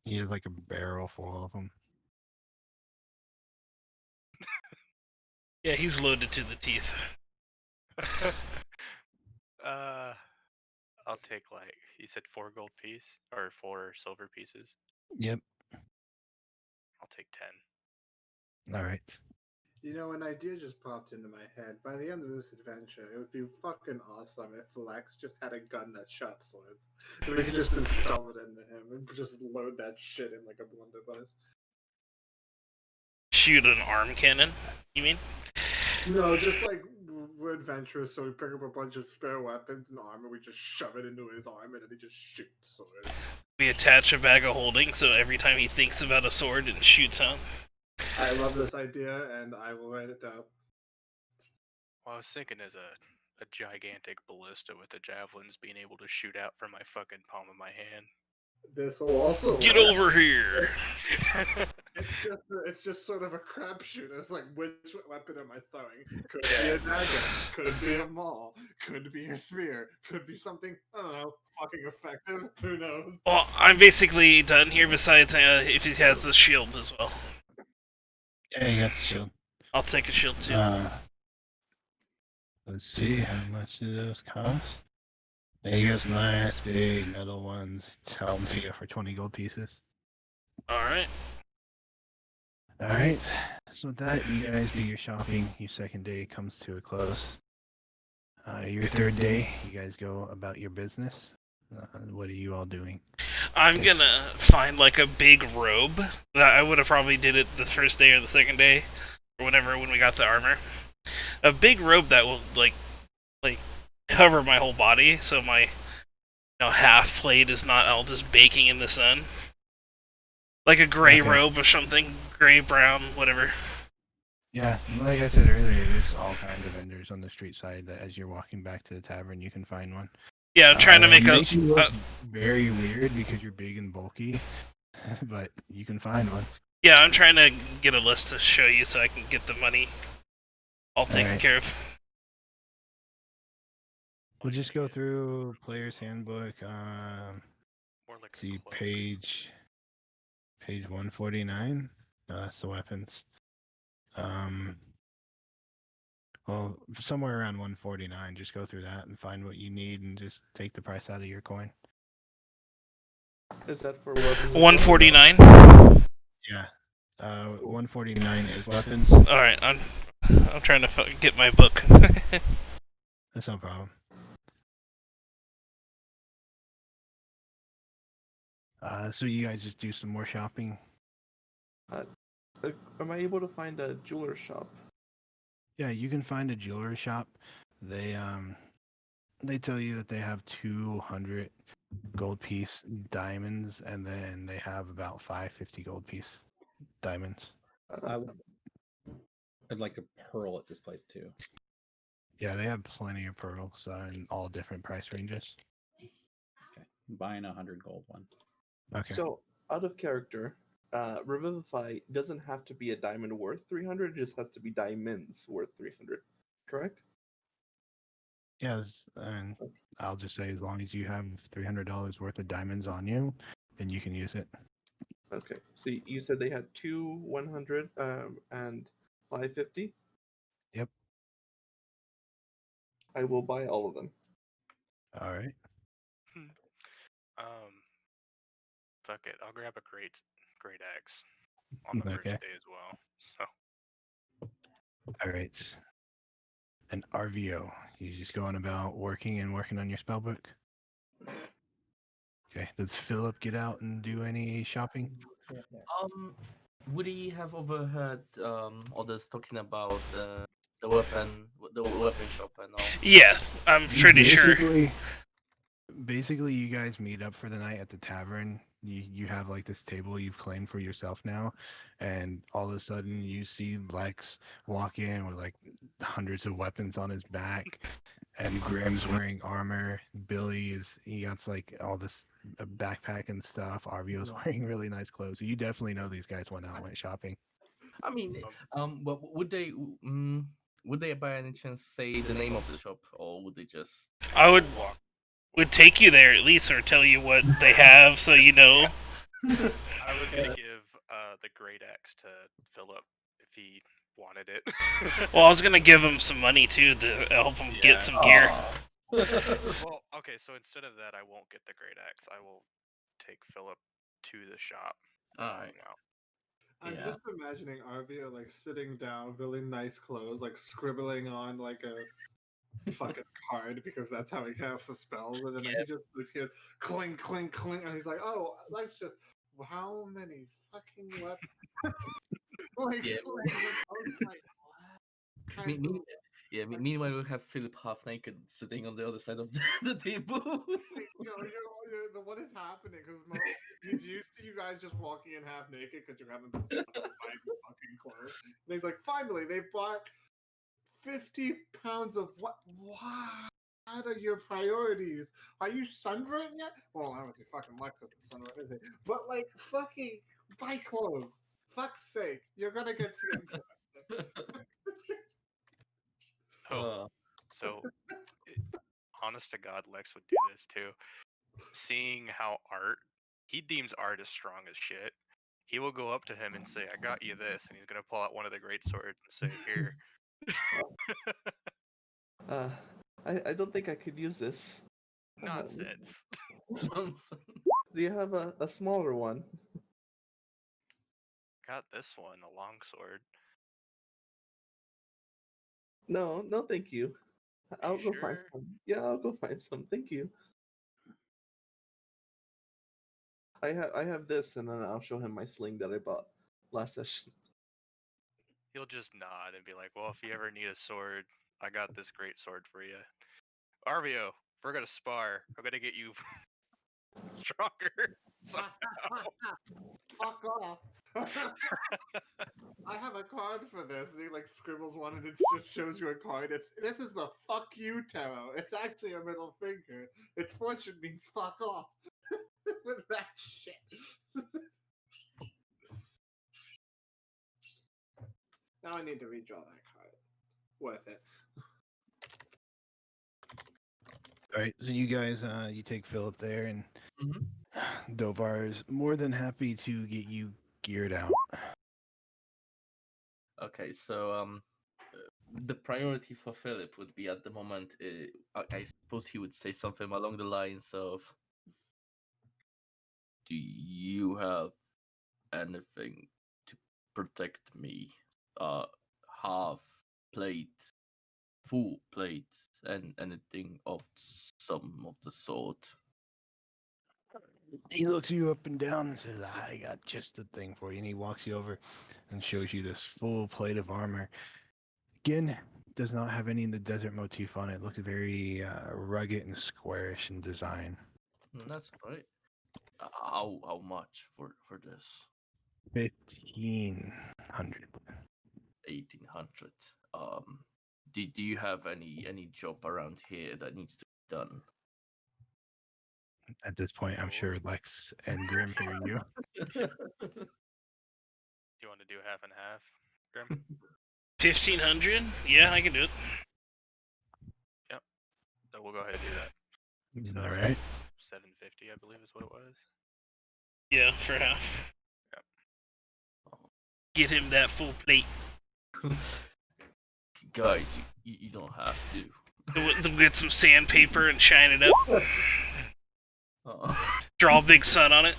He has like a barrel full of them. Yeah, he's loaded to the teeth. I'll take like you said 4 gold piece or 4 silver pieces. Yep. I'll take 10. All right. You know, an idea just popped into my head. By the end of this adventure, it would be fucking awesome if Lex just had a gun that shot swords. And we could just install it into him and just load that shit in like a blunderbuss. Shoot an arm cannon, you mean? No, just like we're adventurous, so we pick up a bunch of spare weapons and armor, we just shove it into his arm, and then he just shoots swords. We attach a bag of holding, so every time he thinks about a sword, it shoots out. I love this idea, and I will write it down. Well, I was thinking as a gigantic ballista with the javelins being able to shoot out from my fucking palm of my hand. This will also Get work. over here! It's just sort of a crapshoot. It's like, which weapon am I throwing? Could be a dagger, could be a maul, could be a spear, could be something, I don't know, fucking effective. Who knows? Well, I'm basically done here, besides if he has the shield as well. Yeah, he got the shield. I'll take a shield too. Let's see, how much do those cost? He has nice big metal ones. Sell them to you for 20 gold pieces. Alright. Alright, so with that, you guys do your shopping. Your second day comes to a close. Your third day, you guys go about your business. What are you all doing? I'm gonna find like a big robe. That I would have probably did it the first day or the second day, or whatever, when we got the armor. A big robe that will like cover my whole body, so my half plate is not all just baking in the sun. Like a gray robe or something, gray, brown, whatever. Yeah, like I said earlier, there's all kinds of vendors on the street side that as you're walking back to the tavern, you can find one. Yeah, I'm trying to make it makes you look very weird because you're big and bulky, but you can find one. Yeah, I'm trying to get a list to show you so I can get the money all taken care of. We'll just go through Player's Handbook. More like see, page 149. No, that's the weapons. Well, somewhere around 149. Just go through that and find what you need, and just take the price out of your coin. Is that for weapons? 149. Yeah. 149 is weapons. All right, I'm trying to get my book. That's no problem. So you guys just do some more shopping? Am I able to find a jeweler shop? Yeah, you can find a jeweler shop. They tell you that they have 200 gold piece diamonds, and then they have about 550 gold piece diamonds. I'd like a pearl at this place too. Yeah, they have plenty of pearls in all different price ranges. Okay, I'm buying 100 gold one. Okay. So, out of character, Revivify doesn't have to be a diamond worth 300, it just has to be diamonds worth 300, correct? Yes, and I'll just say as long as you have $300 worth of diamonds on you, then you can use it. Okay, so you said they had 2 100 and 550? Yep. I will buy all of them. All right. Fuck it. I'll grab a great axe on the first day as well. So. All right. An RVO. You just going about working on your spell book? Okay. Does Philip get out and do any shopping? Would he have overheard others talking about the weapon shop and all? Yeah, I'm pretty sure. basically, you guys meet up for the night at the tavern. You have like this table you've claimed for yourself now, and all of a sudden you see Lex walk in with like hundreds of weapons on his back, and Grim's wearing armor. He got like all this backpack and stuff. Arvio's wearing really nice clothes. So you definitely know these guys went shopping. I mean, but would they by any chance say the name of the shop, or would they just? I would take you there at least, or tell you what they have, so you know. I was gonna give the great axe to Philip if he wanted it. Well, I was gonna give him some money too to help him get some gear. Well, okay, so instead of that, I won't get the great axe. I will take Philip to the shop. Alright. Now. I'm Yeah. just imagining Arvio like sitting down, really nice clothes, like scribbling on like a fucking card because that's how he casts the spells, and then he just hears clink, clink, clink, and he's like, "Oh, that's just how many fucking weapons?" like, Yeah. I was like, what? Kind of- Meanwhile, we have Philip half naked sitting on the other side of the table. What is happening? Because he's used to you guys just walking in half naked because you haven't been buying fucking clothes. And he's like, finally, they bought 50 pounds of what? What are your priorities? Are you sunburned yet? Well, I don't think fucking Lex isn't sunburned, is he? But like, fucking buy clothes. Fuck's sake, you're gonna get skin cancer. So, honest to God, Lex would do this too. Seeing how he deems art as strong as shit. He will go up to him and say, "I got you this," and he's gonna pull out one of the great swords and say, "Here." I don't think I could use this. Nonsense. Do you have a smaller one? Got this one, a long sword. No, thank you. I'll You go find sure? some. Yeah, I'll go find some. Thank you. I have this, and then I'll show him my sling that I bought last session. He'll just nod and be like, "Well, if you ever need a sword, I got this great sword for you." Arvio, if we're gonna spar, I'm gonna get you stronger. Fuck off. I have a card for this. And he like scribbles one and it just shows you a card. This is the fuck you tarot. It's actually a middle finger. Its fortune means fuck off. With that shit. Now I need to redraw that card. Worth it. All right, so you guys, you take Philip there, and Dovar is more than happy to get you geared out. Okay, so the priority for Philip would be at the moment. I suppose he would say something along the lines of, "Do you have anything to protect me? Half plate, full plate, and anything of some of the sort." He looks you up and down and says, "I got just the thing for you." And he walks you over and shows you this full plate of armor. Again, does not have any of the desert motif on it. It looks very rugged and squarish in design. That's great. How much for this? 1,500. 1,800. Do you have any job around here that needs to be done? At this point, I'm sure Lex and Grim hear you. Do you want to do half and half, Grim? 1,500? Yeah, I can do it. Yep. So we'll go ahead and do that. All right. 750, I believe, is what it was. Yeah, for half. Yep. Get him that full plate. Guys, you don't have to. We'll get some sandpaper and shine it up. Draw a big sun on it.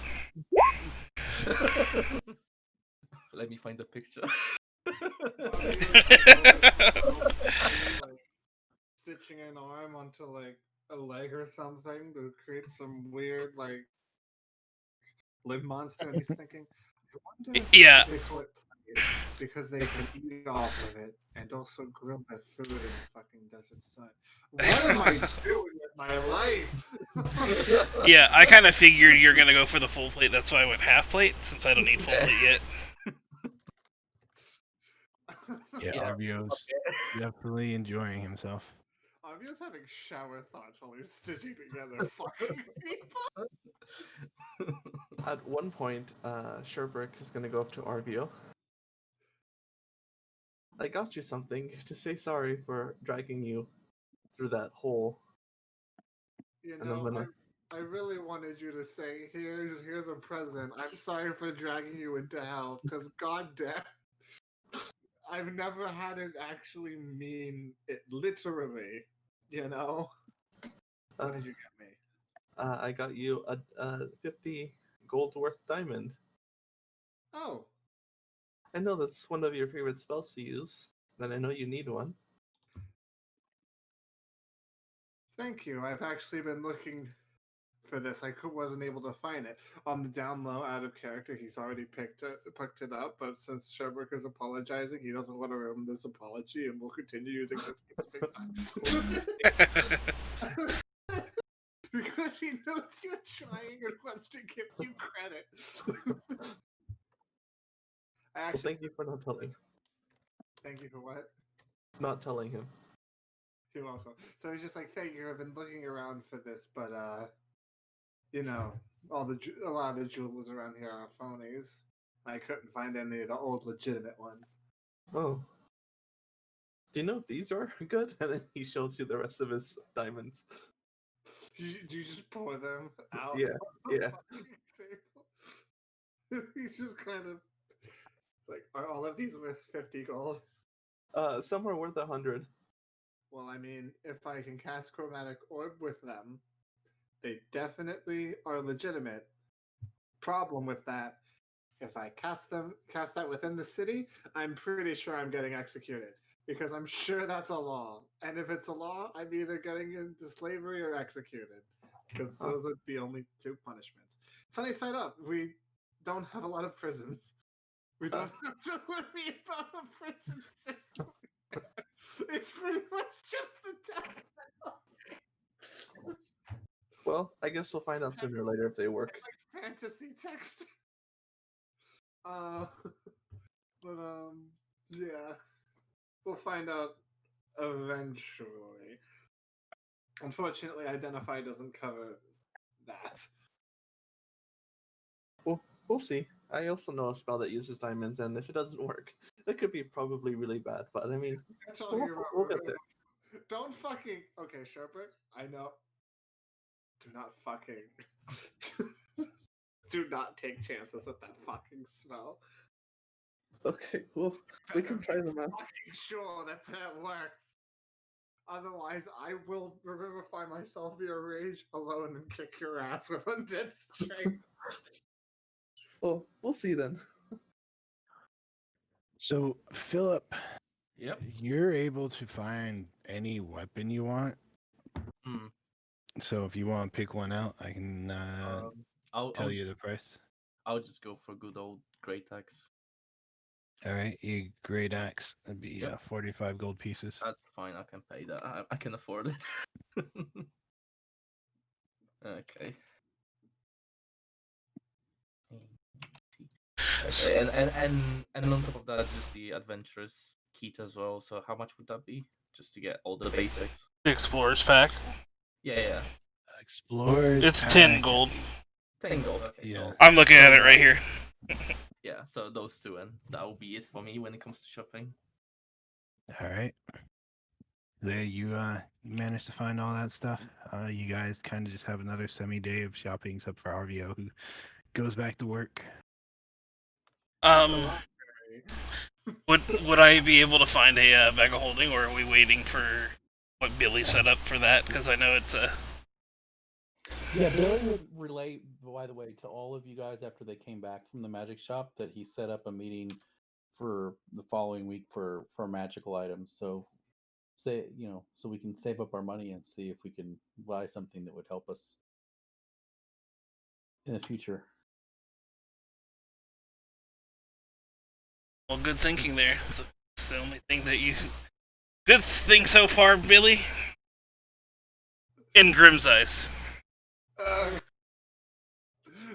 Let me find the picture. Like, stitching an arm onto like a leg or something to create some weird like limb monster, and he's thinking, I wonder if Yeah. they call it because they can eat off of it and also grill their food in the fucking desert sun. What am I doing with my life? Yeah, I kind of figured you're gonna go for the full plate. That's why I went half plate, since I don't need full plate yet. Yeah, Yeah, RBO's definitely enjoying himself. Obviously having shower thoughts while he's stitching together fucking people. At one point, Sherbrick is going to go up to Arvio. I got you something to say sorry for dragging you through that hole. You And I'm know, gonna. I really wanted you to say, here's a present. I'm sorry for dragging you into hell, because goddamn, I've never had it actually mean it literally. You know, what did you get me? I got you a 50 gold worth diamond. Oh, I know that's one of your favorite spells to use. Then I know you need one. thank you. I've actually been looking for this. Wasn't able to find it on the down low. Out of character, he's already picked it up. But since Sherbrooke is apologizing, he doesn't want to ruin this apology, and will continue using this specific time. Because he knows you're trying and wants to give you credit. Well, thank you for not telling. Thank you for what? Not telling him. You're welcome. So he's just like, thank you. I've been looking around for this, but you know, a lot of the jewelers around here are phonies. I couldn't find any of the old legitimate ones. Oh. Do you know if these are good? And then he shows you the rest of his diamonds. Do you just pour them out? Yeah, yeah. He's just kind of like, are all of these worth 50 gold? Some are worth 100. Well, I mean, if I can cast Chromatic Orb with them, they definitely are legitimate. Problem with that, if I cast that within the city, I'm pretty sure I'm getting executed. Because I'm sure that's a law. And if it's a law, I'm either getting into slavery or executed. Because those are the only two punishments. Sunny side up, we don't have a lot of prisons. We don't have to worry about a prison system. It's pretty much just the death penalty. Well, I guess we'll find out sooner or later if they work. Like fantasy text. Yeah. We'll find out eventually. Unfortunately, Identify doesn't cover that. We'll see. I also know a spell that uses diamonds, and if it doesn't work, it could be probably really bad. But I mean, we'll get there. Don't fucking. Okay, Sherbrooke, I know. Do not fucking. Do not take chances with that fucking spell. Okay, well, we can try them out. Fucking sure that works. Otherwise, I will revivify myself via rage alone and kick your ass with undead strength. Well, we'll see then. So, Philip, Yep. you're able to find any weapon you want. Hmm. So, if you want to pick one out, I can tell you the price. I'll just go for good old Great Axe. All right, you great axe. That'd be Yep. 45 gold pieces. That's fine. I can pay that. I can afford it. Okay. Okay, and on top of that, just the adventurous kit as well. So how much would that be, just to get all the basics? The Explorer's pack. Yeah. Explorers. It's pack. 10 gold. 10 gold. Okay, Yeah. so I'm looking at it right here. yeah, so those two, and that will be it for me when it comes to shopping. All right. There you managed to find all that stuff. You guys kind of just have another semi-day of shopping, except for RVO, who goes back to work. Would I be able to find a bag of holding, or are we waiting for what Billy set up for that? Because I know it's a. Yeah, Billy would relate, by the way, to all of you guys after they came back from the magic shop that he set up a meeting for the following week for magical items. So so we can save up our money and see if we can buy something that would help us in the future. Well, good thinking there. It's the only thing that you. Good thing so far, Billy. In Grimm's eyes.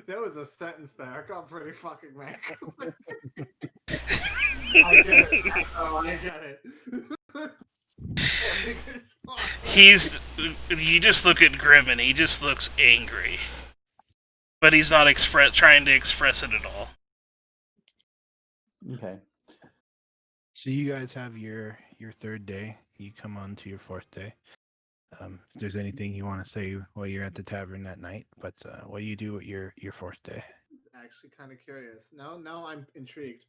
There was a sentence there. I got pretty fucking mad. I get it. Oh, I get it. He's. You just look at Grimm and he just looks angry. But he's not trying to express it at all. Okay. So you guys have your third day. You come on to your fourth day. If there's anything you want to say while you're at the tavern that night, but what do you do at your fourth day? Actually, kind of curious. Now I'm intrigued.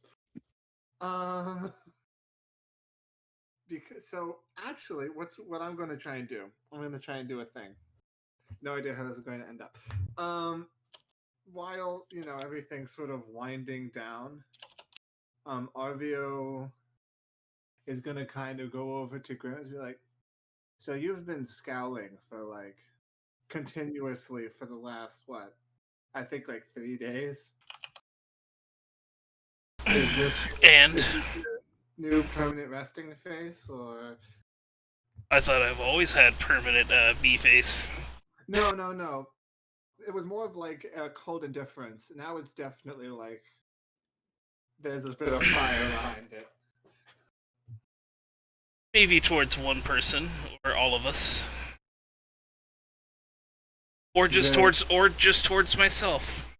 Because actually, what I'm going to try and do? I'm going to try and do a thing. No idea how this is going to end up. While everything's sort of winding down, Arvio is going to kind of go over to Grim and be like, "So you've been scowling for like continuously for the last what? I think like 3 days. Is this And your new permanent resting face, or I thought I've always had permanent bee face. no? It was more of like a cold indifference. Now it's definitely like there's a bit of fire behind it. Maybe towards one person or all of us, or just towards myself.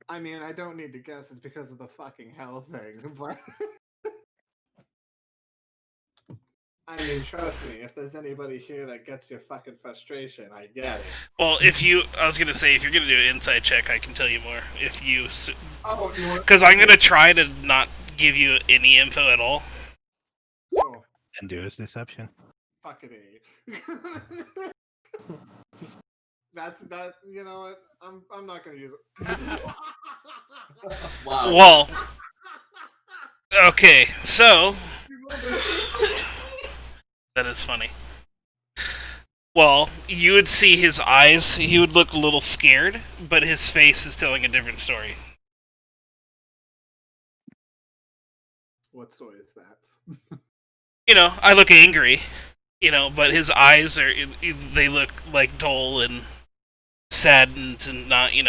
I mean, I don't need to guess it's because of the fucking hell thing, but I mean, trust me, if there's anybody here that gets your fucking frustration, I get it. Well, I was gonna say, if you're gonna do an inside check, I can tell you more. If you, Oh, you want? because I'm gonna try to not give you any info at all. Oh, And do his deception. fucking A. That's that. You know what? I'm not gonna use it. Wow. Well, okay, so that is funny. Well, you would see his eyes. He would look a little scared, but his face is telling a different story. What story is that? I look angry, but his eyes they look like dull and saddened and not, he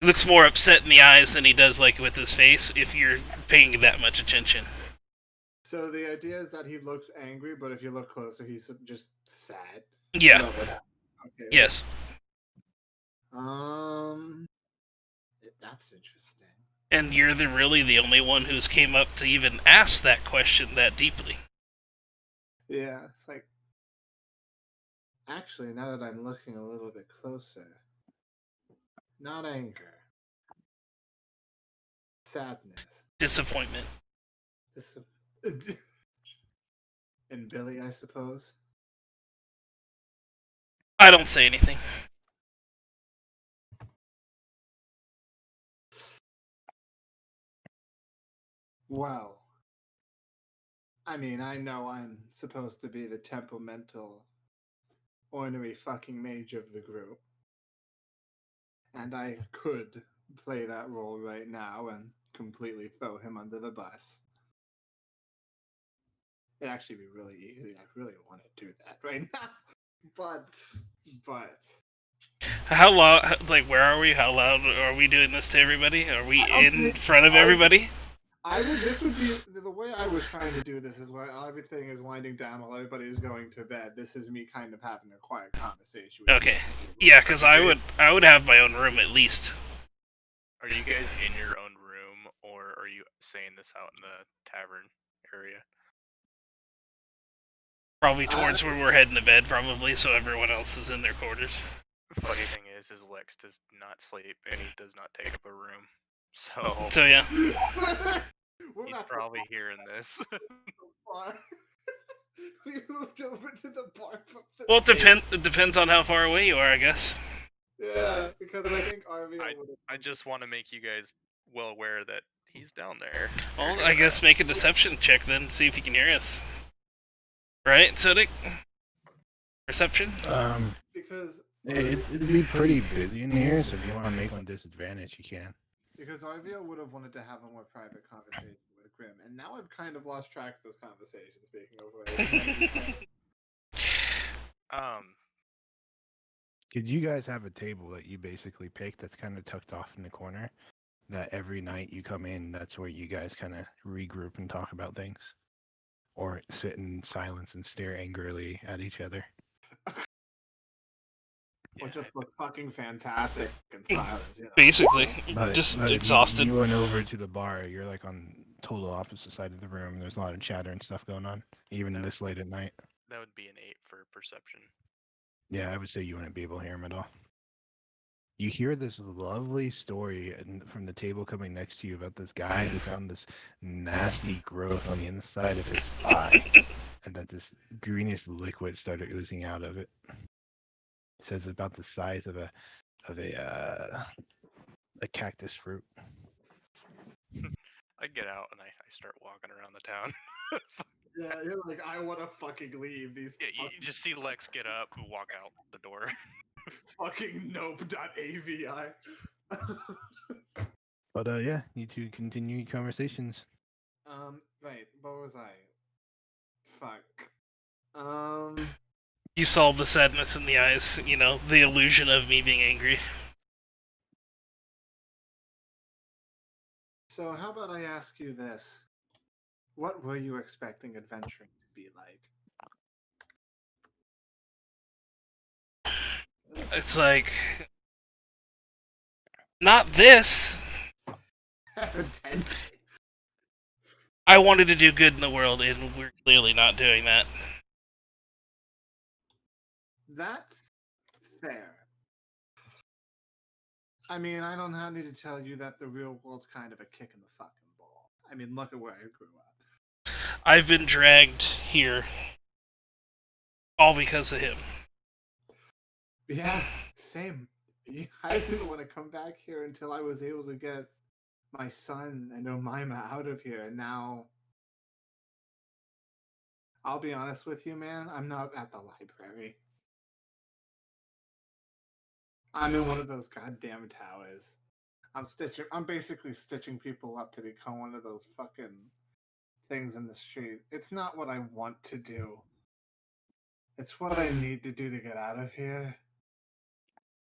looks more upset in the eyes than he does like with his face if you're paying that much attention. So the idea is that he looks angry, but if you look closer, he's just sad. Yeah. Okay. Yes. That's interesting. And you're really the only one who's came up to even ask that question that deeply. Yeah, it's like actually now that I'm looking a little bit closer, not anger, sadness, Disappointment. and Billy, I suppose. I don't say anything. Well, I mean, I know I'm supposed to be the temperamental, ornery fucking mage of the group. And I could play that role right now and completely throw him under the bus. It'd actually be really easy. I really want to do that right now. But How loud? Like, where are we? How loud are we doing this to everybody? Are we in front of everybody? this would be the way I was trying to do this is where everything is winding down while everybody's going to bed. This is me kind of having a quiet conversation. With Okay. Yeah, because I would have my own room at least. Are you guys in your own room, or are you saying this out in the tavern area? Probably towards where we're heading to bed, probably, so everyone else is in their quarters. Funny thing is Lex does not sleep, and he does not take up a room. So So yeah. We're he's not probably hearing this. far. We moved over to the bar from the Well, it depends on how far away you are, I guess. Yeah, because I think RV would have. I just want to make you guys well aware that he's down there. Well, I guess make a deception check then, see if he can hear us. Right, Sudik? Perception? Because It'd be pretty busy in here, so if you want to make one disadvantage, you can. Because Arvio would have wanted to have a more private conversation with Grim, and now I've kind of lost track of this conversation. Speaking of which, Could you guys have a table that you basically pick that's kind of tucked off in the corner? That every night you come in, that's where you guys kind of regroup and talk about things, or sit in silence and stare angrily at each other. which just look fucking fantastic in silence. You know? Basically, just But if exhausted. You went over to the bar. You're like on total opposite side of the room. There's a lot of chatter and stuff going on, even No. this late at night. That would be an 8 for perception. Yeah, I would say you wouldn't be able to hear him at all. You hear this lovely story from the table coming next to you about this guy who found this nasty growth on the inside of his thigh, and that this greenish liquid started oozing out of it. It says about the size of a cactus fruit. I get out and I start walking around the town. Yeah, you're like, I want to fucking leave these. Yeah, you just see Lex get up and walk out the door. Fucking nope.avi. But yeah, you two continue your conversations. Wait, what was I? Fuck. You solve the sadness in the eyes, you know, the illusion of me being angry. So how about I ask you this? What were you expecting adventuring to be like? It's like, not this. I wanted to do good in the world, and we're clearly not doing that. That's fair. I mean, I don't need to tell you that the real world's kind of a kick in the fucking ball. I mean, look at where I grew up. I've been dragged here all because of him. Yeah, same. I didn't want to come back here until I was able to get my son and Omaima out of here, and now I'll be honest with you, man, I'm not at the library. I'm in one of those goddamn towers. I'm basically stitching people up to become one of those fucking things in the street. It's not what I want to do. It's what I need to do to get out of here.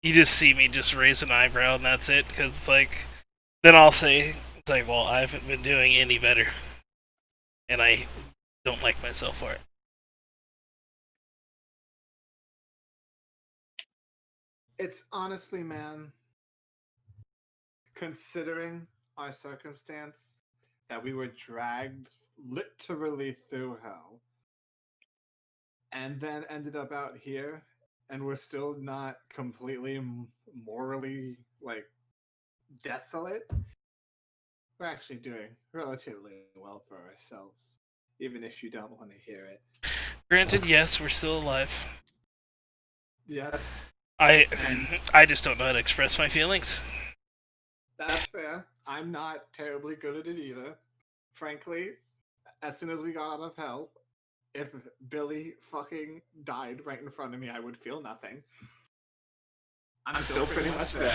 You just see me just raise an eyebrow, and that's it, because it's like, then I'll say, it's like, well, I haven't been doing any better. And I don't like myself for it. It's honestly, man, considering our circumstance, that we were dragged literally through hell and then ended up out here, and we're still not completely morally, like, desolate. We're actually doing relatively well for ourselves, even if you don't want to hear it. Granted, yes, we're still alive. Yes. I just don't know how to express my feelings. That's fair. I'm not terribly good at it either. Frankly, as soon as we got out of hell, if Billy fucking died right in front of me, I would feel nothing. I'm still pretty much there.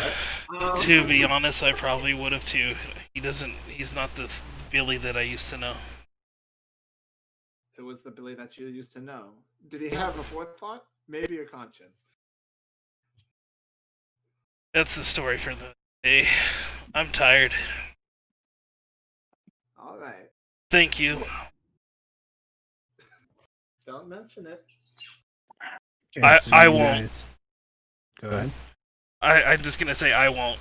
To be honest, I probably would have too. He's not the Billy that I used to know. Who was the Billy that you used to know? Did he have a forethought? Maybe a conscience. That's the story for the day. I'm tired. Alright. Thank you. Don't mention it. Okay, I you won't. guys- Go ahead. I'm just gonna say I won't.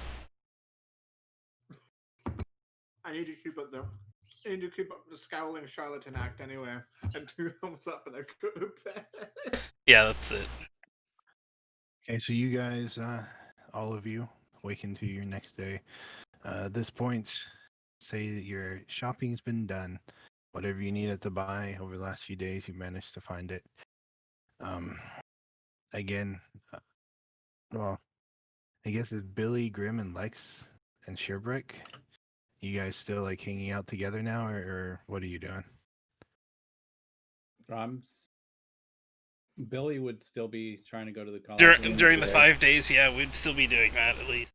I need to keep up the scowling charlatan act anyway, and 2 thumbs up and I go to bed. Yeah, that's it. Okay, so you guys, all of you, awaken to your next day. At this point, say that your shopping's been done. Whatever you needed to buy over the last few days, you managed to find it. Again, well, I guess it's Billy, Grim, and Lex and Sherbrick. You guys still like hanging out together now, or what are you doing? Billy would still be trying to go to the college During the 5 days, yeah, we'd still be doing that at least.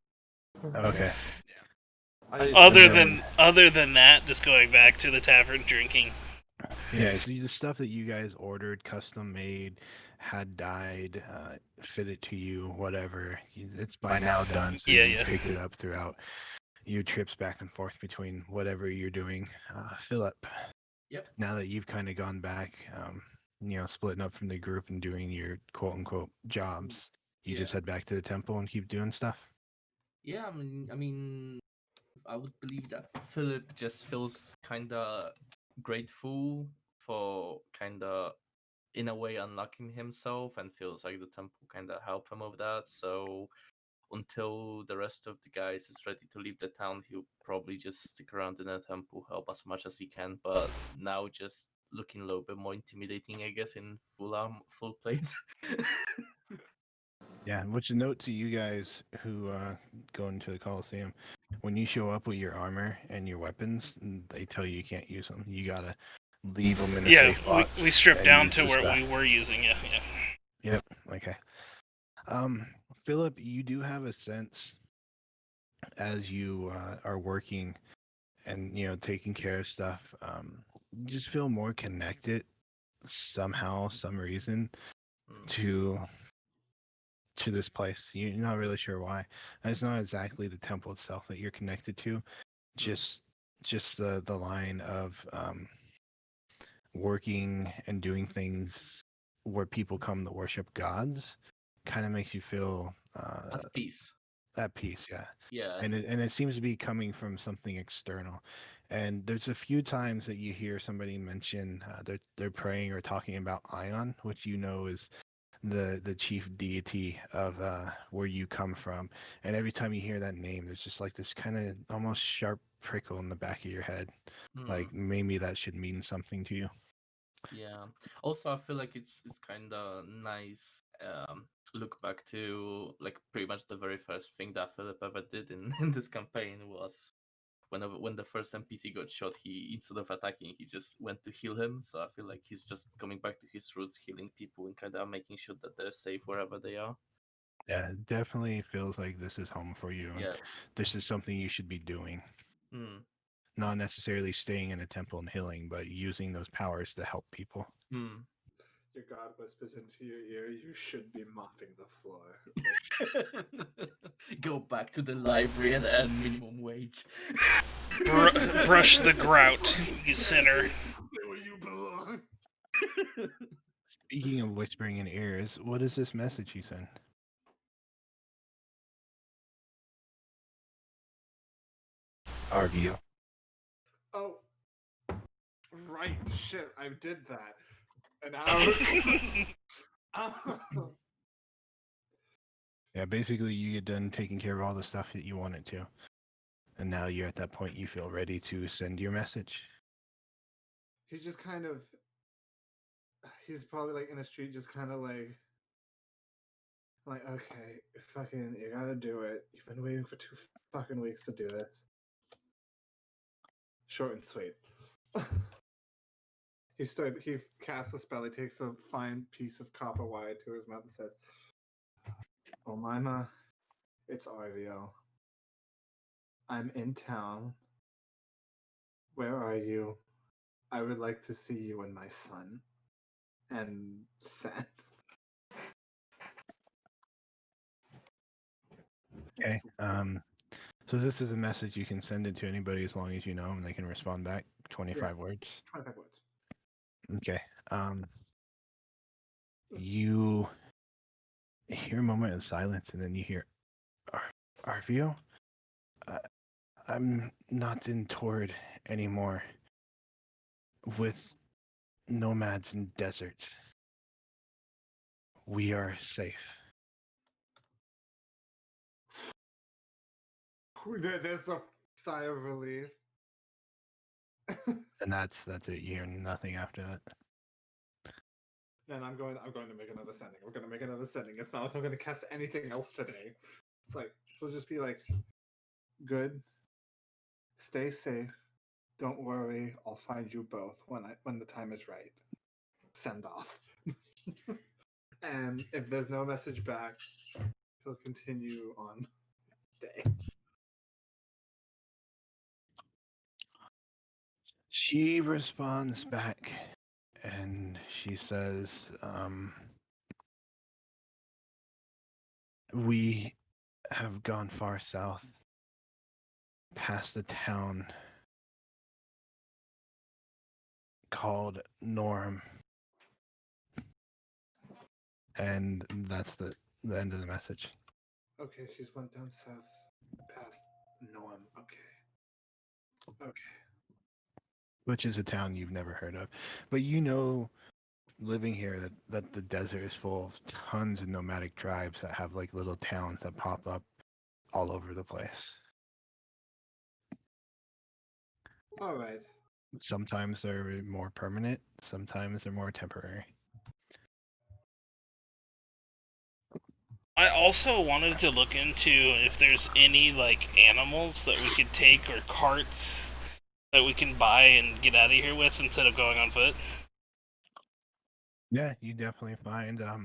Okay. Other than that, just going back to the tavern drinking. Yeah, so the stuff that you guys ordered, custom made, had dyed, fitted to you, whatever, it's by now done. So you picked it up throughout your trips back and forth between whatever you're doing. Philip, Yep. now that you've kind of gone back, splitting up from the group and doing your quote unquote jobs, you just head back to the temple and keep doing stuff? Yeah, I mean, I would believe that Philip just feels kind of grateful for kind of, in a way, unlocking himself, and feels like the temple kind of helped him with that. So until the rest of the guys is ready to leave the town, he'll probably just stick around in the temple, help as much as he can. But now just looking a little bit more intimidating, I guess, in full arm, full plate. Yeah, which a note to you guys who go into the Coliseum. When you show up with your armor and your weapons, they tell you can't use them. You gotta leave them in a safe box. We stripped down use to the where stuff. we were using it. Yeah. Yep. Okay. Philip, you do have a sense as you are working and taking care of stuff. You just feel more connected somehow, some reason to this place. You're not really sure why. And it's not exactly the temple itself that you're connected to, just the line of working and doing things where people come to worship gods kind of makes you feel At peace. At peace, yeah. Yeah. And it seems to be coming from something external. And there's a few times that you hear somebody mention they're praying or talking about Ion, which is the chief deity of where you come from. And every time you hear that name, there's just like this kind of almost sharp prickle in the back of your head. Like maybe that should mean something to you. Yeah. Also, I feel like it's kind of nice. Look back to like pretty much the very first thing that Philip ever did in this campaign was when the first NPC got shot. He, instead of attacking, he just went to heal him. So I feel like he's just coming back to his roots, healing people and kind of making sure that they're safe wherever they are. Yeah, it definitely feels like this is home for you, and this is something you should be doing. Not necessarily staying in a temple and healing, but using those powers to help people. Your god whispers into your ear, you should be mopping the floor. Go back to the library and earn minimum wage. Brush the grout, you sinner. Stay where you belong. Speaking of whispering in ears, what is this message you sent? RVO. Oh, right. Shit, I did that. And now. Yeah, basically you get done taking care of all the stuff that you wanted to. And now you're at that point you feel ready to send your message. He's just kind of. He's probably like in the street, just kind of like, okay, fucking, you gotta do it. You've been waiting for 2 fucking weeks to do this. Short and sweet. He casts a spell. He takes a fine piece of copper wire to his mouth and says, "Oh, Mima, it's RVO. I'm in town. Where are you? I would like to see you and my son." And send. Okay. So this is a message you can send it to anybody as long as you know, and they can respond back. 25 words. 25 words. Okay. You hear a moment of silence, and then you hear, Arvio? I'm not in Torrid anymore. With nomads in deserts. We are safe. There's a sigh of relief. And that's it. You hear nothing after that. Then I'm going to make another sending. We're going to make another sending. It's not like I'm going to cast anything else today. It's like, it'll just be like, good. Stay safe. Don't worry. I'll find you both when the time is right. Send off. And if there's no message back, he'll continue on his day. She responds back and she says, we have gone far south past the town called Norm. And that's the end of the message. Okay, she's went down south past Norm. Okay. Which is a town you've never heard of. But you know, living here, that the desert is full of tons of nomadic tribes that have like little towns that pop up all over the place. All right. Sometimes they're more permanent, sometimes they're more temporary. I also wanted to look into if there's any like animals that we could take or carts that we can buy and get out of here with instead of going on foot. Yeah, you definitely find a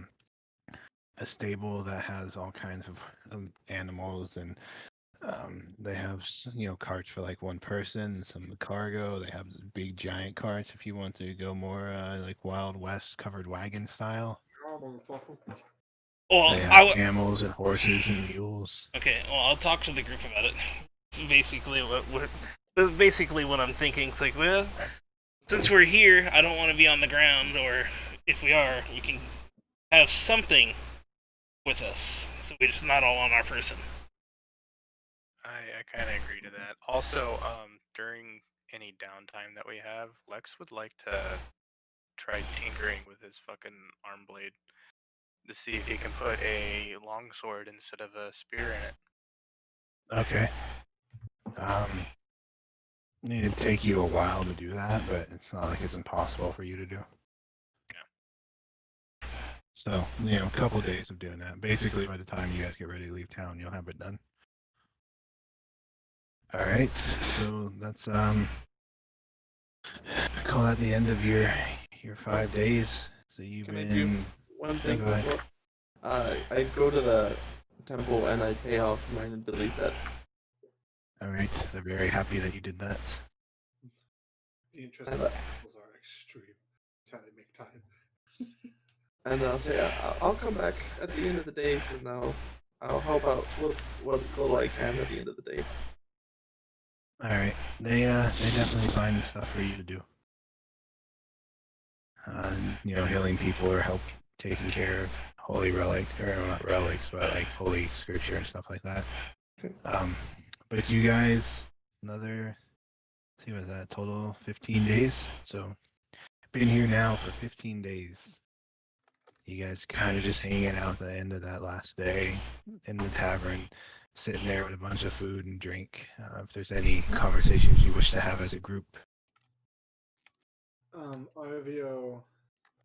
stable that has all kinds of animals, and they have carts for like one person, some cargo. They have big giant carts if you want to go more like Wild West covered wagon style. Well, They have camels and horses and mules. Okay, well, I'll talk to the group about it. It's basically what I'm thinking. It's like, well, since we're here, I don't want to be on the ground, or if we are, we can have something with us, so we're just not all on our person. I kind of agree to that. Also, during any downtime that we have, Lex would like to try tinkering with his fucking arm blade to see if he can put a longsword instead of a spear in it. Okay. It'd take you a while to do that, but it's not like it's impossible for you to do. Yeah. So, a couple days of doing that. Basically, by the time you guys get ready to leave town, you'll have it done. All right. So that's call that the end of your 5 days. So you've Can I been do one thing go ahead. before? I go to the temple and I pay off my Billy's debt. All right. They're very happy that you did that. The interest levels are extreme. That's how they make time. And I'll say I'll come back at the end of the days, and I'll help out with what little I can at the end of the day. All right. They definitely find stuff for you to do. Healing people or help taking care of holy relics, or not relics, but like holy scripture and stuff like that. Okay. But you guys, another, see, was that total 15 days? So, been here now for 15 days. You guys kind of just hanging out at the end of that last day in the tavern, sitting there with a bunch of food and drink. If there's any conversations you wish to have as a group. Arvio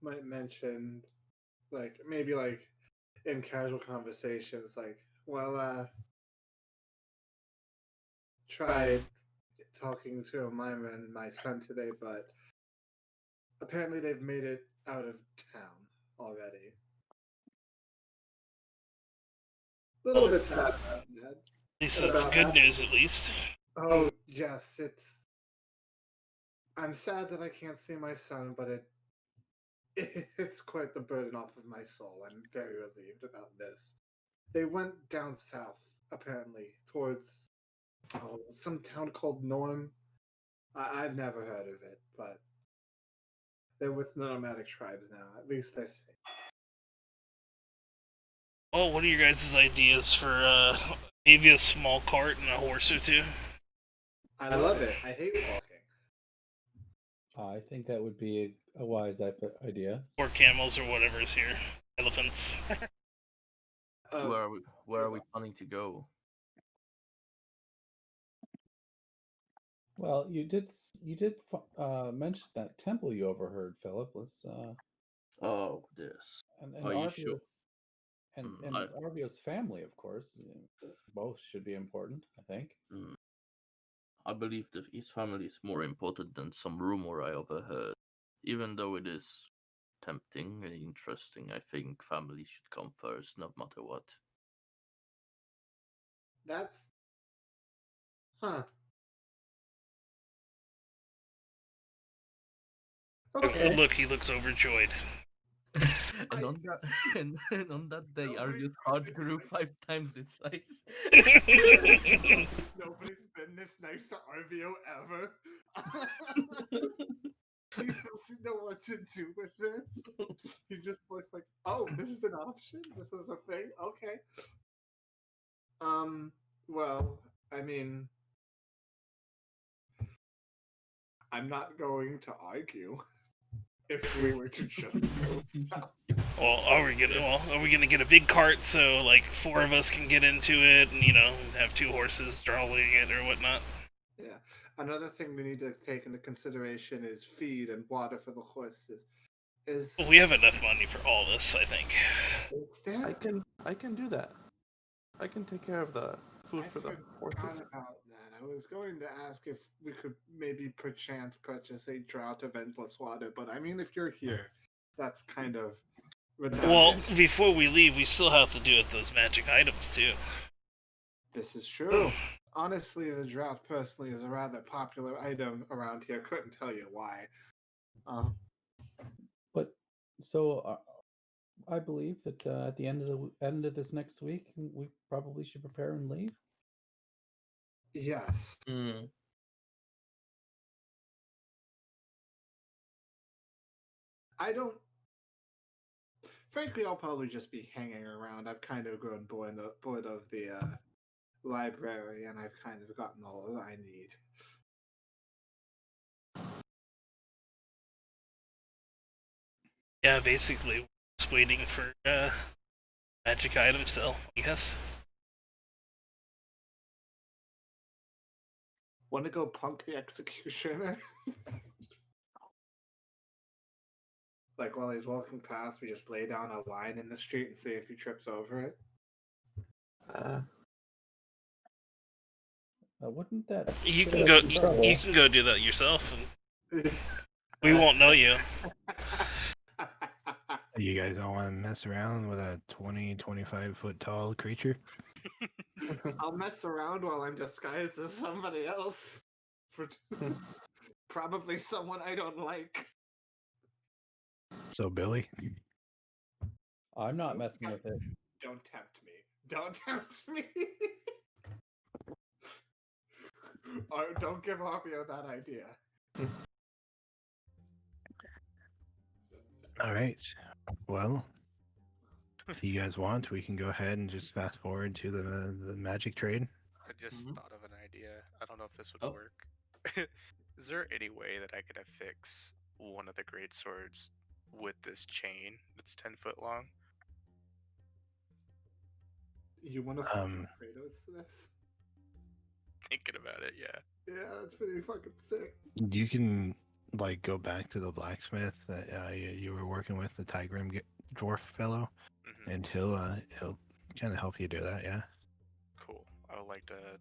might mention, maybe in casual conversations, tried talking to Mima and my son today, but apparently they've made it out of town already. A little bit sad about that. At least that's good news, at least. Oh, yes, I'm sad that I can't see my son, but it's quite the burden off of my soul. I'm very relieved about this. They went down south, apparently, towards some town called Norm. I've never heard of it, but they're with the nomadic tribes now. At least they're safe. Well, what are your guys' ideas for maybe a small cart and a horse or two? I love it. I hate walking. I think that would be a wise idea. Or camels or whatever is here. Elephants. Where are we planning to go? Well, you did mention that temple you overheard, Philip. Let's Oh, this. and Are you sure? Arvio's and Arvio's family, of course. Both should be important, I think. I believe that his family is more important than some rumor I overheard, even though it is tempting and interesting. I think family should come first, no matter what. That's huh. Okay. Look, he looks overjoyed. And on that and on that day, Arvius heart grew 5 times its size. Nobody's been this nice to Arvio ever. He doesn't know what to do with this. He just looks like, oh, this is an option. This is a thing. Okay. Well, I mean, I'm not going to argue if we were to just do stuff. Well, are we gonna get a big cart so like 4 of us can get into it and have 2 horses drawing it or whatnot? Yeah. Another thing we need to take into consideration is feed and water for the horses. We have enough money for all this, I think. Is there? I can do that. I can take care of the food I for the forgot horses. about that. I was going to ask if we could maybe perchance purchase a drought of endless water, but I mean, if you're here, that's kind of redundant. Well, before we leave, we still have to do those magic items too. This is true. Honestly, the drought personally is a rather popular item around here. Couldn't tell you why. But so I believe that at the end of this next week, we probably should prepare and leave. Yes. I don't. Frankly, I'll probably just be hanging around. I've kind of grown bored of the library, and I've kind of gotten all that I need. Yeah, basically, just waiting for magic item sale, I guess. Want to go punk the executioner? Like while he's walking past, we just lay down a line in the street and see if he trips over it. Wouldn't that You get can us go. in trouble? You can go do that yourself, and we won't know you. You guys don't want to mess around with a 25 foot tall creature? I'll mess around while I'm disguised as somebody else. Probably someone I don't like. So, Billy? I'm not messing with it. Don't tempt me. Don't tempt me. Or don't give Arvio that idea. Alright. Well, if you guys want, we can go ahead and just fast forward to the magic trade. I just thought of an idea. I don't know if this would Oh. work. Is there any way that I could affix one of the great swords with this chain that's 10 foot long? You want to fucking Kratos this? Thinking about it, yeah. Yeah, that's pretty fucking sick. You can like go back to the blacksmith that you were working with, the Tigrim dwarf fellow, Mhm. and he'll kind of help you do that. Yeah. Cool. I would like to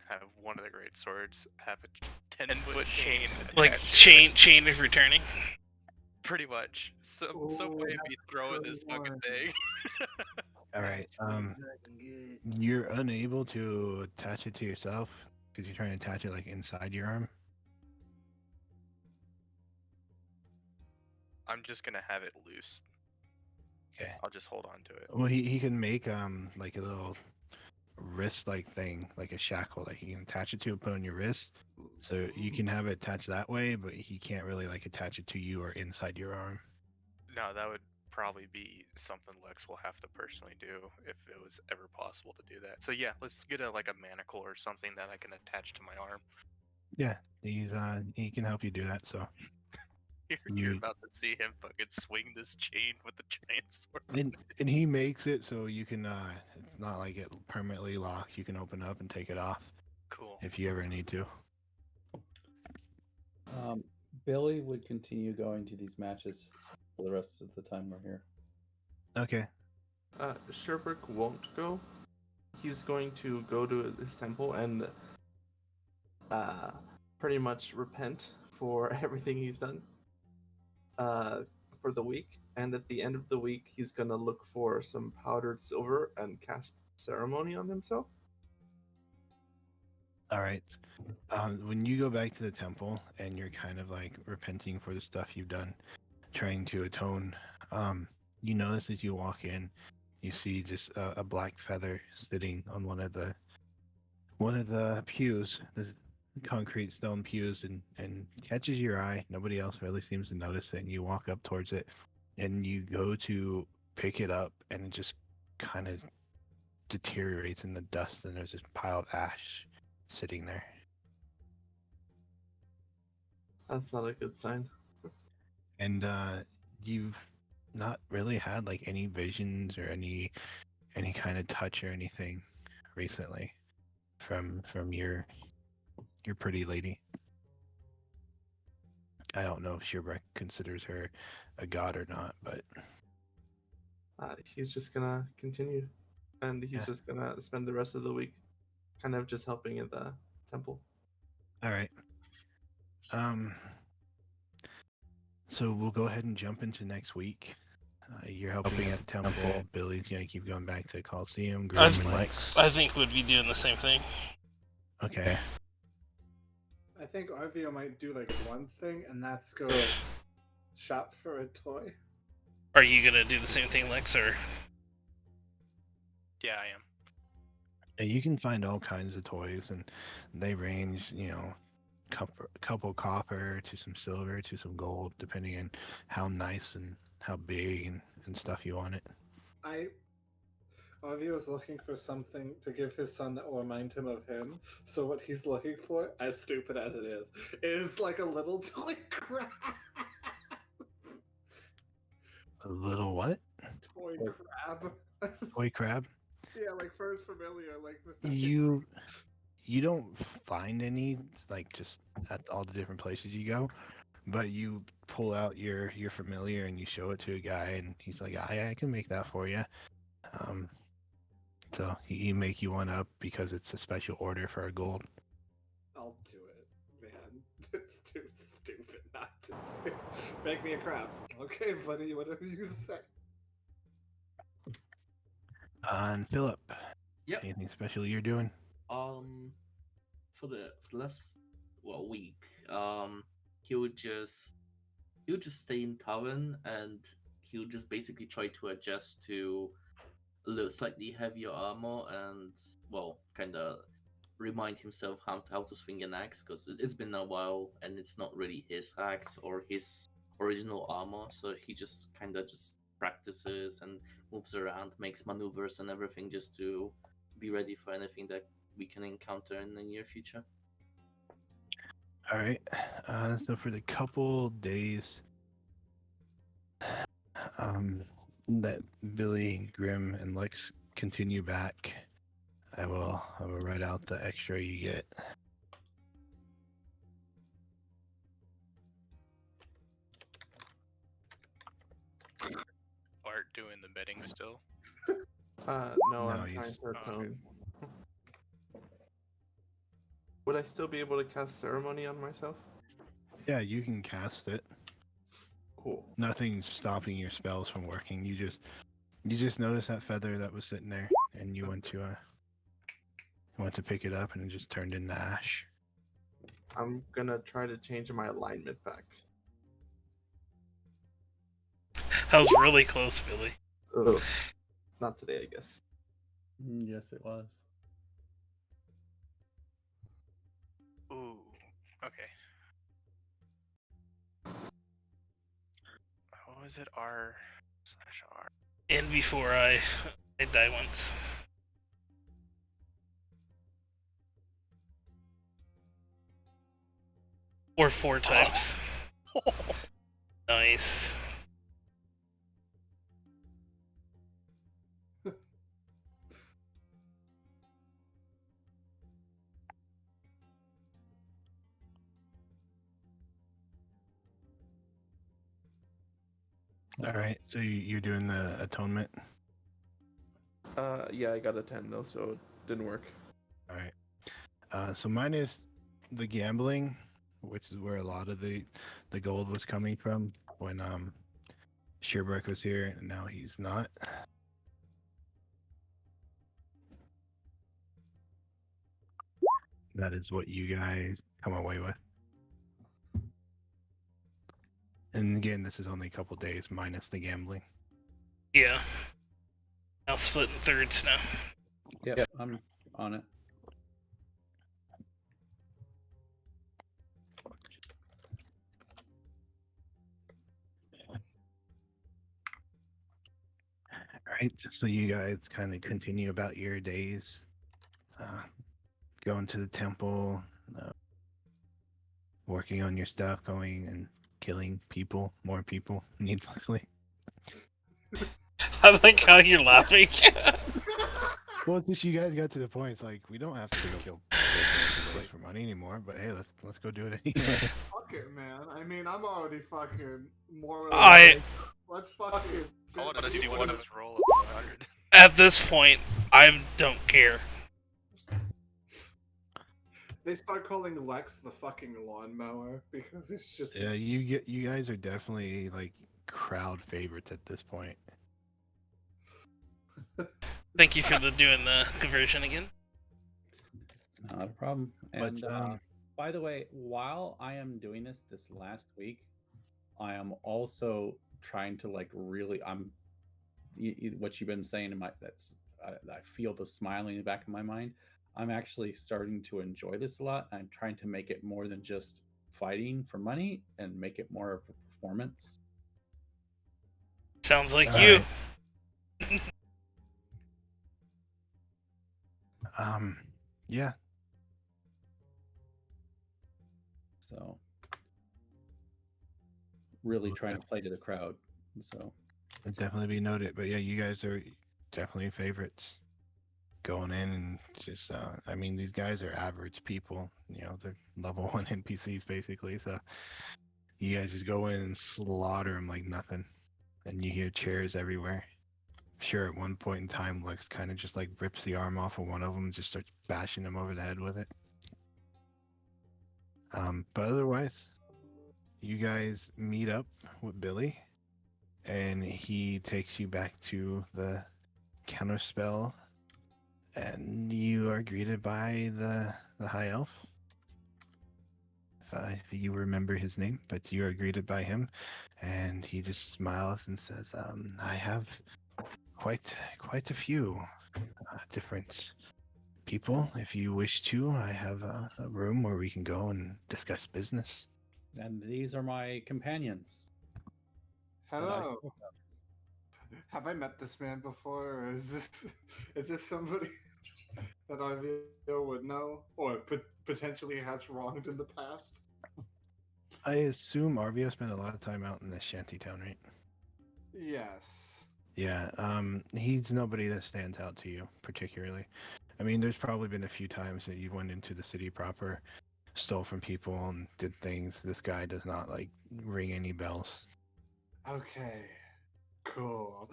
have one of the great swords have a 10-foot chain. Like attached to it. chain of returning. Pretty much. Some way of me throwing this fucking thing. All right. You're unable to attach it to yourself because you're trying to attach it like inside your arm. I'm just gonna have it loose. Okay. I'll just hold on to it. Well, he can make like a little wrist like thing, like a shackle that he can attach it to and put on your wrist. So you can have it attached that way, but he can't really like attach it to you or inside your arm. No, that would probably be something Lex will have to personally do if it was ever possible to do that. So yeah, let's get a manacle or something that I can attach to my arm. Yeah, he can help you do that. So You're about to see him fucking swing this chain with the giant sword. and he makes it so you can it's not like it permanently locked. You can open up and take it off. Cool. If you ever need to. Billy would continue going to these matches for the rest of the time we're here. Okay. Sherbrooke won't go. He's going to go to his temple and pretty much repent for everything he's done. for the week, and at the end of the week, he's gonna look for some powdered silver and cast ceremony on himself. All right. When you go back to the temple and you're kind of like repenting for the stuff you've done, trying to atone, you notice as you walk in, you see just a black feather sitting on one of the pews, the concrete stone pews, and catches your eye. Nobody else really seems to notice it. And you walk up towards it, and you go to pick it up, and it just kind of deteriorates in the dust, and there's this pile of ash sitting there. That's not a good sign. And you've not really had like any visions or any kind of touch or anything recently from your pretty lady. I don't know if Sheerbeck considers her a god or not, but He's just gonna continue, and he's Yeah. just gonna spend the rest of the week kind of just helping at the temple. all right. So we'll go ahead and jump into next week. You're helping at the temple. Billy's gonna keep going back to Coliseum. Grim and Lex. I think we'd be doing the same thing. Okay. I think Arvio might do like one thing, and that's go shop for a toy. Are you gonna do the same thing, Lex, or? Yeah, I am. You can find all kinds of toys, and they range, couple copper to some silver to some gold, depending on how nice and how big and stuff you want it. Arvio is looking for something to give his son that will remind him of him. So what he's looking for, as stupid as it is like a little toy crab. A little what? Toy crab. Toy crab? Yeah, like for his familiar, like Mr. You don't find any like just at all the different places you go, but you pull out your familiar and you show it to a guy, and he's like, I can make that for you. So he make you one up because it's a special order for a gold. I'll do it, man. It's too stupid not to do. Make me a crab. Okay, buddy, whatever you say. And Philip, Yep. anything special you're doing? For the last week, he would just stay in tavern, and he would just basically try to adjust to a little slightly heavier armor, and kind of remind himself how to swing an axe, because it's been a while and it's not really his axe or his original armor, so he just kind of just practices and moves around, makes maneuvers and everything, just to be ready for anything that we can encounter in the near future. All right. So for the couple days that Billy, Grim, and Lex continue back, I will write out the extra you get. Art doing the betting still. No, No, I'm he's- trying to okay. atone. Would I still be able to cast ceremony on myself? Yeah, you can cast it. Cool. Nothing's stopping your spells from working. You just noticed that feather that was sitting there, and you went to pick it up, and it just turned into ash. I'm gonna try to change my alignment back. That was really close, Billy. Ugh. Not today, I guess. Yes, it was. Ooh. Okay. What was it? R/R. And before I die once. Or 4 times. Nice. All right, so you're doing the atonement. Yeah, I got a 10 though, so it didn't work. All right. So mine is the gambling, which is where a lot of the gold was coming from when Sherbrook was here, and now he's not. That is what you guys come away with. And again, this is only a couple days minus the gambling. Yeah. I'll split in thirds now. Yep, I'm on it. Alright, so you guys kind of continue about your days. Going to the temple, working on your stuff, going and killing people, more people, needlessly. I like how you're laughing. Well, it's just you guys got to the point. It's like we don't have to go kill prisoners for money anymore. But hey, let's go do it anyways. Fuck it, man. I mean, I'm already fucking more. Let's fucking. I want to see one of us roll a 100. At this point, I don't care. They start calling Lex the fucking lawnmower because it's just. Yeah, you guys are definitely like crowd favorites at this point. Thank you for doing the conversion again. Not a problem. But, And by the way, while I am doing this last week, I am also trying to like really. What you've been saying in my I feel the smiling in the back of my mind. I'm actually starting to enjoy this a lot. I'm trying to make it more than just fighting for money and make it more of a performance. Sounds like you. Yeah. So really Well, trying to play to the crowd. So It'd definitely be noted. But yeah, you guys are definitely favorites. Going in and just, I mean, these guys are average people. You know, they're level 1 NPCs basically. So you guys just go in and slaughter them like nothing. And you hear chairs everywhere. Sure, at one point in time, Lex kind of just like rips the arm off of one of them and just starts bashing him over the head with it. But otherwise, you guys meet up with Billy, and he takes you back to the counterspell, and you are greeted by the high elf. If you remember his name, but you are greeted by him, and he just smiles and says, "I have quite a few different people. If you wish to, I have a room where we can go and discuss business." and these are my companions. that I Hello. spoke of. Have I met this man before, or is this somebody that I would know, or potentially has wronged in the past? I assume Arvio spent a lot of time out in the shantytown, right? Yes. Yeah, he's nobody that stands out to you particularly. I mean, there's probably been a few times that you went into the city proper, stole from people, and did things. This guy does not like ring any bells. Okay. Cool.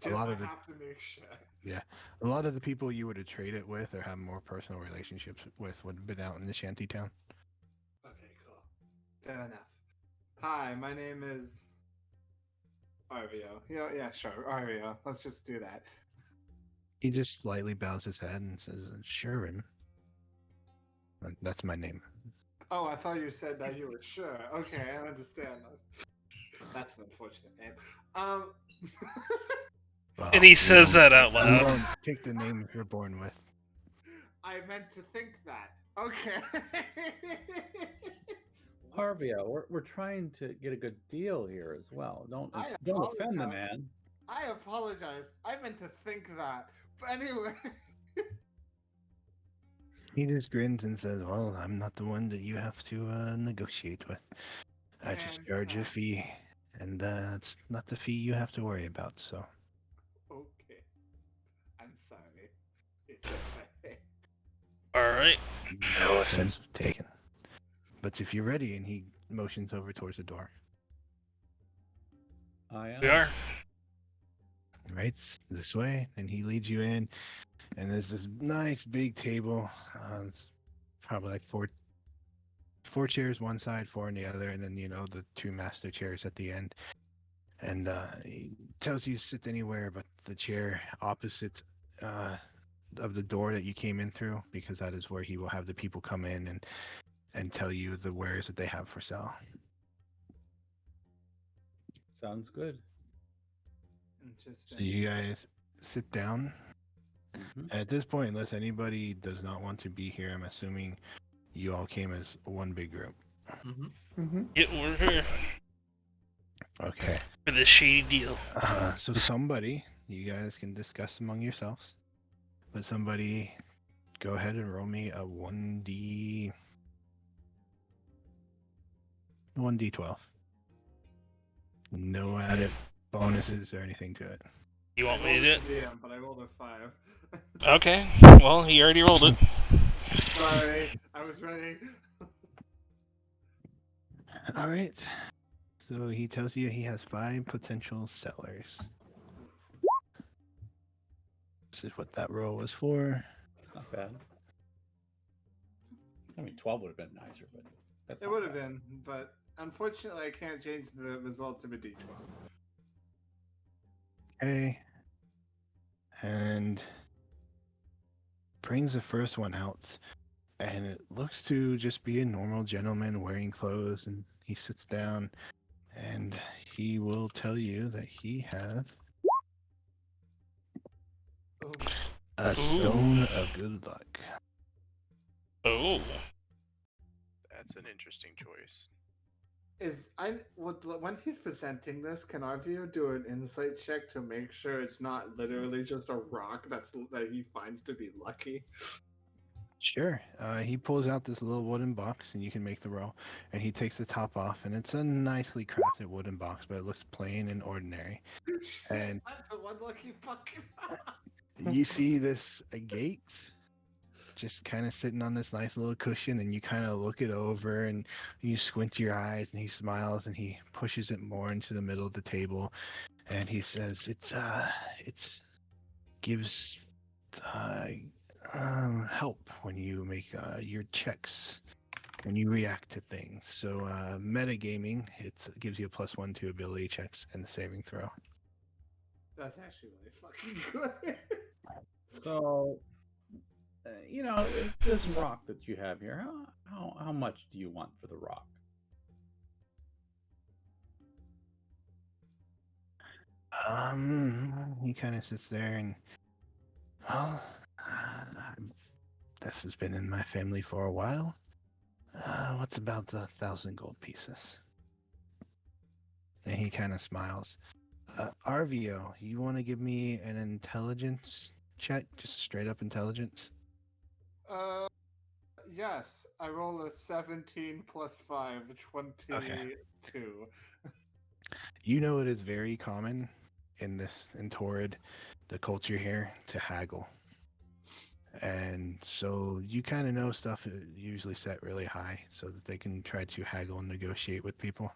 A lot I of the- have to make sure. Yeah, a lot of the people you would have traded with or have more personal relationships with would have been out in the shantytown. Okay, cool. Fair enough. Hi, my name is Arvio. Yeah, sure, Arvio. Let's just do that. He just slightly bows his head and says, "Shurin." That's my name. Oh, I thought you said that you were sure. Okay, I understand. That's an unfortunate name. Well, And he you says don't- that out you loud. don't take the name you're born with. I meant to think that. Okay. Arvio, we're trying to get a good deal here as well. Don't I offend the apologize. man. I apologize. I meant to think that. But anyway. He just grins and says, "Well, I'm not the one that you have to negotiate with. I just charge a fee, and it's not the fee you have to worry about." So Okay. I'm sorry. It's okay. Alright. no offense taken. But if you're ready, and he motions over towards the door. I am. We are. Right this way, and he leads you in, and there's this nice big table. It's probably like four chairs one side, four on the other, and then the two master chairs at the end. and he tells you to sit anywhere but the chair opposite of the door that you came in through, because that is where he will have the people come in and tell you the wares that they have for sale. Sounds good. Interesting. So you guys sit down. Mhm. At this point, unless anybody does not want to be here, I'm assuming you all came as one big group. Mm-hmm. Yeah, we're here Okay. for this shady deal. So somebody, you guys can discuss among yourselves, but somebody go ahead and roll me a 1d12. No added bonuses or anything to it. You want I me to do rolled it? a DM, but I rolled a 5. Okay. Well, he already rolled it. Sorry, I was ready. All right. So he tells you he has 5 potential sellers. This is what that roll was for. It's not bad. I mean, 12 would have been nicer, but that's It not would have bad. been, but unfortunately, I can't change the result of a D12. Okay. And brings the first one out. And it looks to just be a normal gentleman wearing clothes. And he sits down and he will tell you that he has Oh. a stone of good luck. Oh. That's an interesting choice. When he's presenting this, can Arvio do an insight check to make sure it's not literally just a rock that he finds to be lucky? Sure. He pulls out this little wooden box, and you can make the roll. And he takes the top off, and it's a nicely crafted wooden box, but it looks plain and ordinary. And That's a one lucky fucking. you see this a gate just kind of sitting on this nice little cushion, and you kind of look it over and you squint your eyes, and he smiles and he pushes it more into the middle of the table, and he says it's gives help when you make your checks, when you react to things. So metagaming, it gives you a +1 to ability checks and the saving throw. That's actually really fucking good. So, it's this rock that you have here. How much do you want for the rock? He kind of sits there and, well, this has been in my family for a while. What's about 1,000 gold pieces? And he kind of smiles. Arvio, you want to give me an intelligence check? Just straight up intelligence? Yes, I roll a 17 plus 5, 22. Okay. You know it is very common in Torrid, the culture here, to haggle. And so you kind of know stuff is usually set really high so that they can try to haggle and negotiate with people.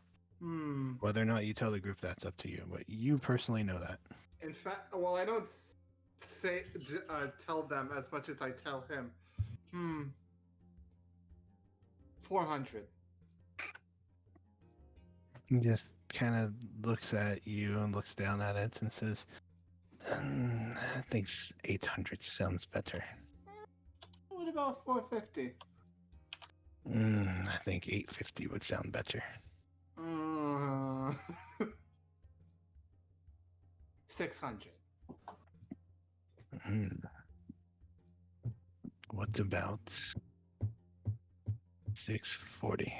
Whether or not you tell the group, that's up to you, but you personally know that. In fact, well, I don't tell them as much as I tell him. 400. He just kind of looks at you and looks down at it and says, I think 800 sounds better. What about 450? I think 850 would sound better. 600. What about 640?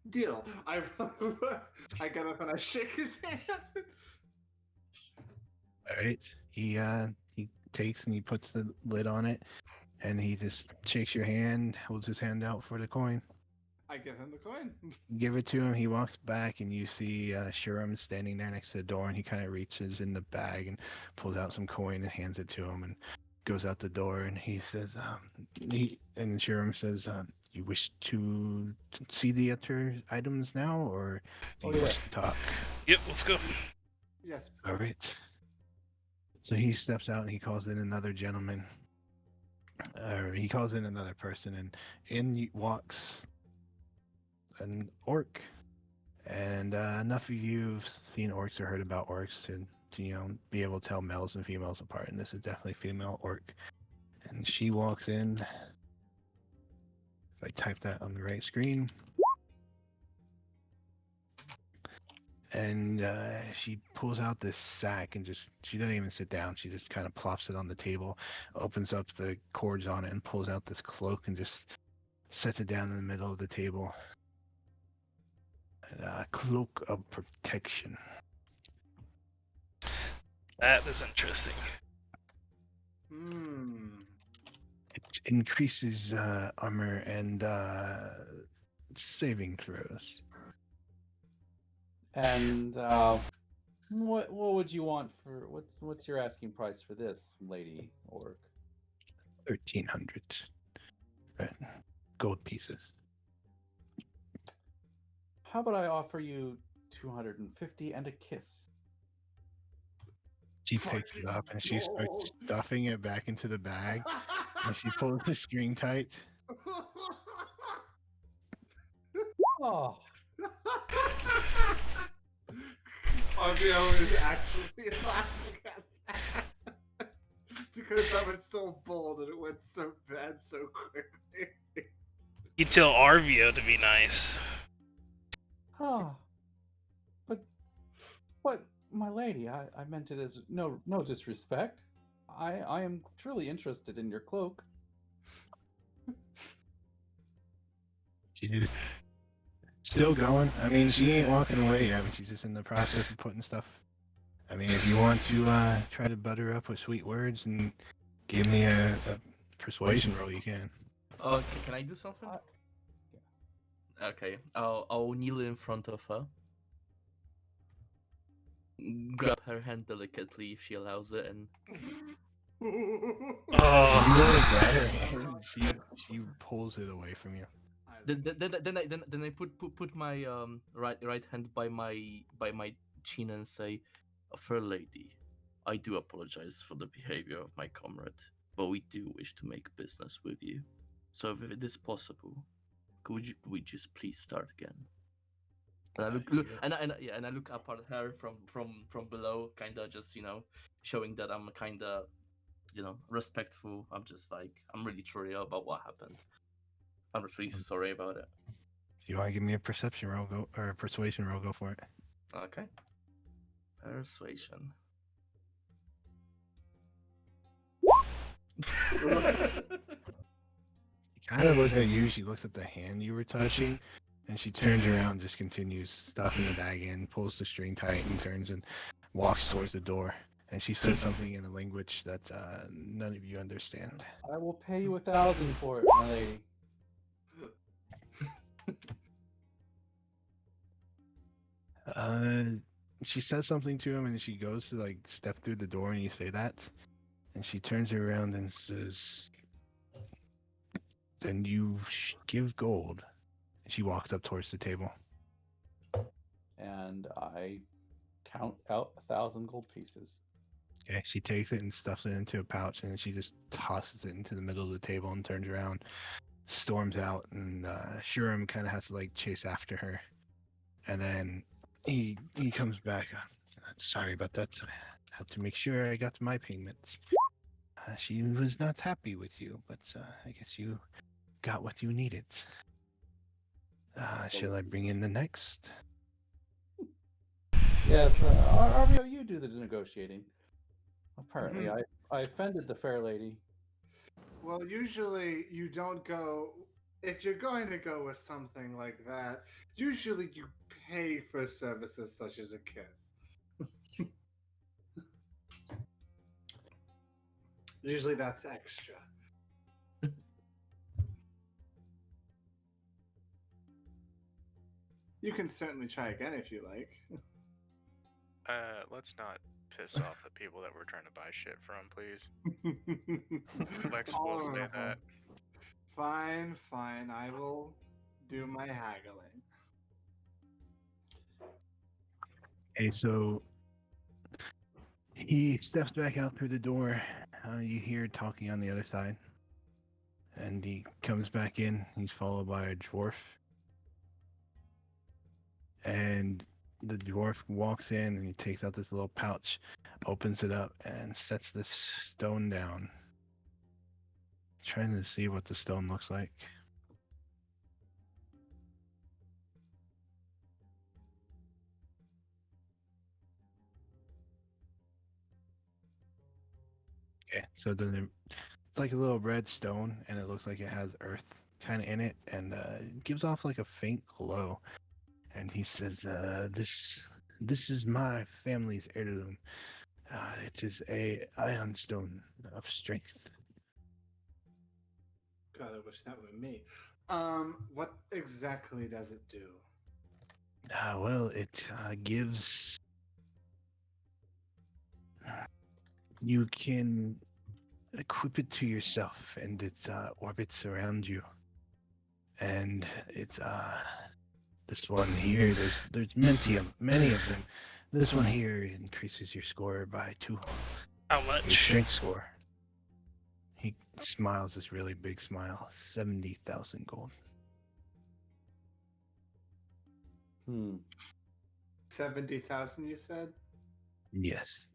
Deal. I get up and I shake his hand. All right. He takes and he puts the lid on it, and he just shakes your hand, holds his hand out for the coin. I give him the coin. Give it to him. He walks back, and you see Shuram standing there next to the door, and he kind of reaches in the bag and pulls out some coin and hands it to him, and goes out the door. And he says, and Shuram says, "You wish to see the other items now, or do you wish to talk?" Yep, let's go. Yes. All right. So he steps out and he calls in another gentleman. He calls in another person, and in walks an orc, And enough of you've seen orcs or heard about orcs to be able to tell males and females apart. And this is definitely female orc. And she walks in. If I type that on the right screen. And she pulls out this sack and she doesn't even sit down. She just kind of plops it on the table, opens up the cords on it, and pulls out this cloak and just sets it down in the middle of the table. A cloak of protection. That is interesting. It increases armor and saving throws. And what would you want for what's your asking price for this, lady orc? 1,300 gold pieces. How about I offer you 250 and a kiss? She picks it up and she starts Gold. stuffing it back into the bag. And she pulls the string tight. Oh, Arvio is actually laughing at that because that was so bold and it went so bad so quickly. You tell Arvio to be nice. but my lady, I meant it as no disrespect. I am truly interested in your cloak. She's still going. I mean, she ain't walking away yet, but she's just in the process of putting stuff. I mean, if you want to try to butter her up with sweet words and give me a persuasion roll, you can. Oh, can I do something? Okay, I'll kneel in front of her, grab her hand delicately if she allows it, and Oh, She pulls it away from you. then I put my right hand by my chin and say, "Fair lady, I do apologize for the behavior of my comrade, but we do wish to make business with you. So if it is possible, could we just please start again?" And I I look up at her from below, kind of just showing that I'm kind of respectful. I'm just like, I'm really sorry about what happened. I'm just really sorry about it. If you want to give me a perception roll, or a persuasion roll, go for it. Okay. Persuasion. She kind of looks at you. She looks at the hand you were touching, and she turns around and just continues stuffing the bag in, pulls the string tight, and turns and walks towards the door. And she says something in a language that none of you understand. I will pay you 1,000 for it, my lady. She says something to him, and she goes to like step through the door, and you say that, and she turns around and says, "Then you give gold." And she walks up towards the table. And I count out 1,000 gold pieces. Okay, she takes it and stuffs it into a pouch, and she just tosses it into the middle of the table and turns around, storms out, and Shuram kind of has to like chase after her, and then he comes back. Sorry about that. I had to make sure I got my payments. She was not happy with you, but I guess you got what you needed. Shall I bring in the next? Yes, Arvio, you do the negotiating. Apparently, I offended the fair lady. Well, usually you don't go. If you're going to go with something like that, usually you pay for services such as a kiss. Usually that's extra. You can certainly try again if you like. Let's not piss off the people that we're trying to buy shit from, please. Lex will say Tolerable. that. Fine, fine. I will do my haggling. Okay, so he steps back out through the door. You hear talking on the other side. And he comes back in. He's followed by a dwarf. And the dwarf walks in and he takes out this little pouch, opens it up, and sets this stone down. Trying to see what the stone looks like. Okay, so then it's like a little red stone, and it looks like it has earth kind of in it, and it gives off like a faint glow. And he says, "This is my family's heirloom. It is a iron stone of strength." God, I wish that were me. What exactly does it do? Well, it gives. You can equip it to yourself, and it orbits around you. And it's this one here. There's many of them. This one here increases your score by 2. How Your much? strength score. He smiles this really big smile. 70,000 gold. 70,000, you said? Yes.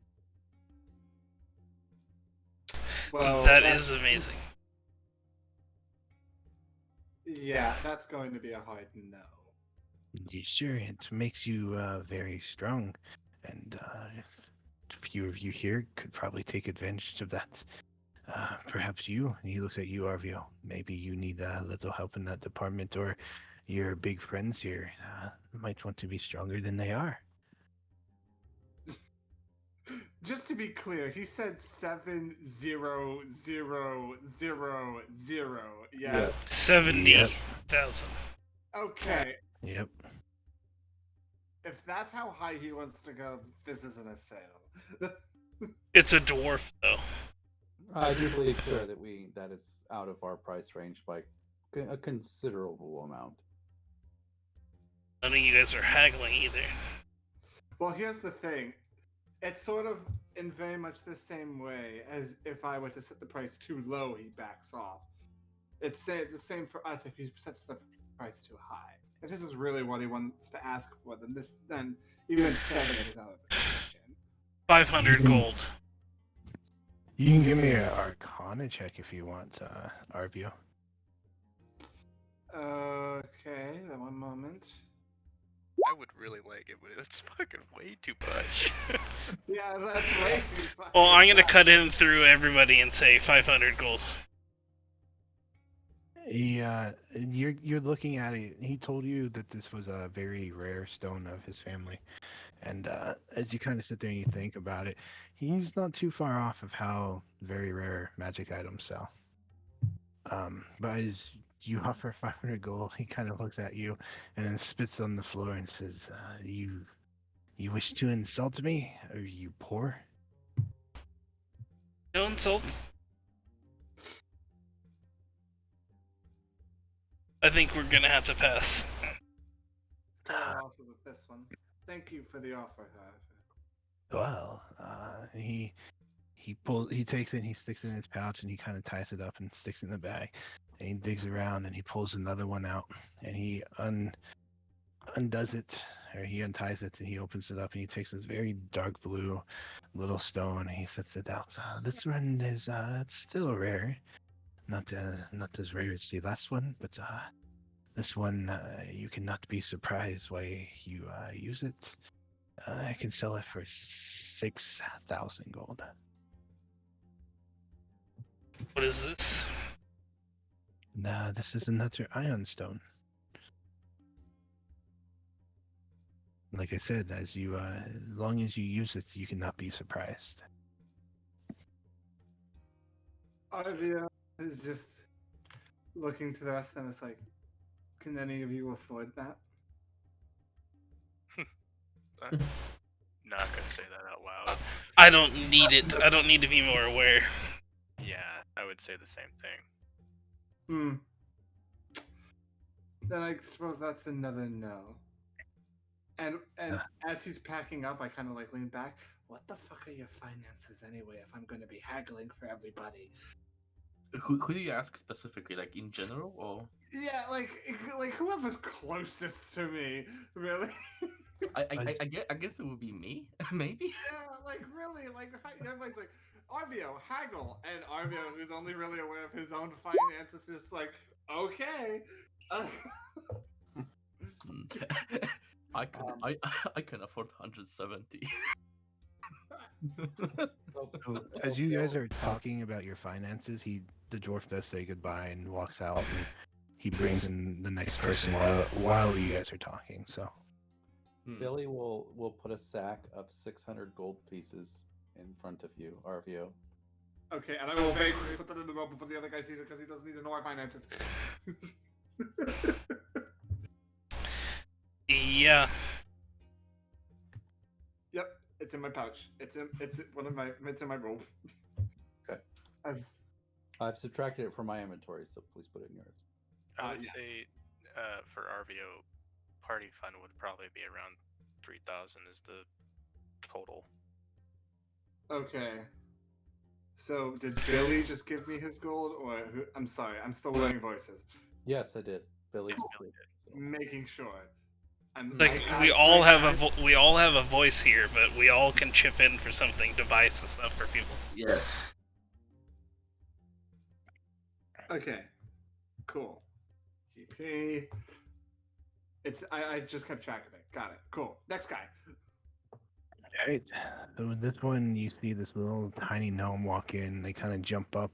Well, That is amazing. Yeah, that's going to be a hard no. Sure, it makes you very strong, and a few of you here could probably take advantage of that. Perhaps you. And he looks at you, Arvio. Maybe you need a little help in that department, or your big friends here might want to be stronger than they are. Just to be clear, he said 7,0,0,0. Yes. 70,000. Okay. Yep. If that's how high he wants to go, this isn't a sale. It's a dwarf, though. I do believe, sir, that is out of our price range by a considerable amount. None of you guys are haggling either. Well, here's the thing. It's sort of in very much the same way as if I were to set the price too low, he backs off. It's the same for us if he sets the price too high. If this is really what he wants to ask for, then even 7 is out of the question. 500 gold. You can give me an Arcana check if you want, Arvio. Okay, then one moment. I would really like it, but it's fucking way too much. Yeah, that's way too fucking Well, I'm gonna much. cut in through everybody and say 500 gold. You're looking at it. He told you that this was a very rare stone of his family, and as you kind of sit there and you think about it, he's not too far off of how very rare magic items sell. But as you offer 500 gold, he kind of looks at you and then spits on the floor and says, "You wish to insult me? Are you poor?" No insult. I think we're gonna have to pass. Cut losses with this one. Thank you for the offer, however. Well, he takes it and he sticks it in his pouch and he kind of ties it up and sticks it in the bag, and he digs around and he pulls another one out and he undoes it, or he unties it and he opens it up and he takes this very dark blue little stone and he sets it out. This one is it's still rare, not as rare as the last one, but this one you cannot be surprised why you use it. I can sell it for 6,000 gold. What is this? Nah, this is another ion stone. Like I said, as long as you use it, you cannot be surprised. Arvia is just looking to the rest of them. It's like, can any of you afford that? Not gonna say that out loud. I don't need it. I don't need to be more aware. Yeah, I would say the same thing. Then I suppose that's another no. And as he's packing up, I kind of like lean back. What the fuck are your finances anyway? If I'm going to be haggling for everybody, Who do you ask specifically? Like in general, or Yeah, like whoever's closest to me, really. I guess it would be me, maybe. Yeah, like really, like everybody's like Arvio, haggle, and Arvio, who's only really aware of his own finances, is just like, okay. I can I can afford 170. So as you guys are talking about your finances, the dwarf does say goodbye and walks out, and he brings in the next person while you guys are talking. So Billy will put a sack of 600 gold pieces in front of you, RVO. Okay, and I will vaguely put that in the rope before the other guy sees it because he doesn't need to know our finances. Yeah. Yep, it's in my pouch. It's in my robe. Okay. I've subtracted it from my inventory, so please put it in yours. I would yes. say for RVO, party fund would probably be around 3,000 is the total. Okay. So did Billy just give me his gold, or who? I'm sorry, I'm still learning voices. Yes, I did. Billy Cool. just did. So. Making sure. Like we all have a voice here, but we all can chip in for something to buy some stuff for people. Yes. Okay. Cool. GP. I just kept track of it. Got it. Cool. Next guy. Alright, so with this one, you see this little tiny gnome walk in. They kind of jump up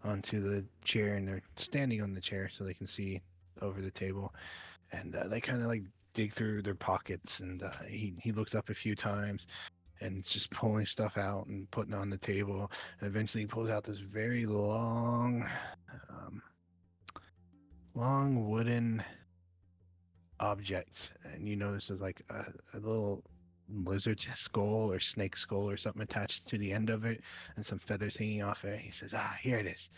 onto the chair, and they're standing on the chair so they can see over the table. And they kind of like dig through their pockets, and he looks up a few times and just pulling stuff out and putting on the table. And eventually he pulls out this very long wooden object. And you notice there's like a little lizard skull or snake skull or something attached to the end of it, and some feathers hanging off it. He says, here it is.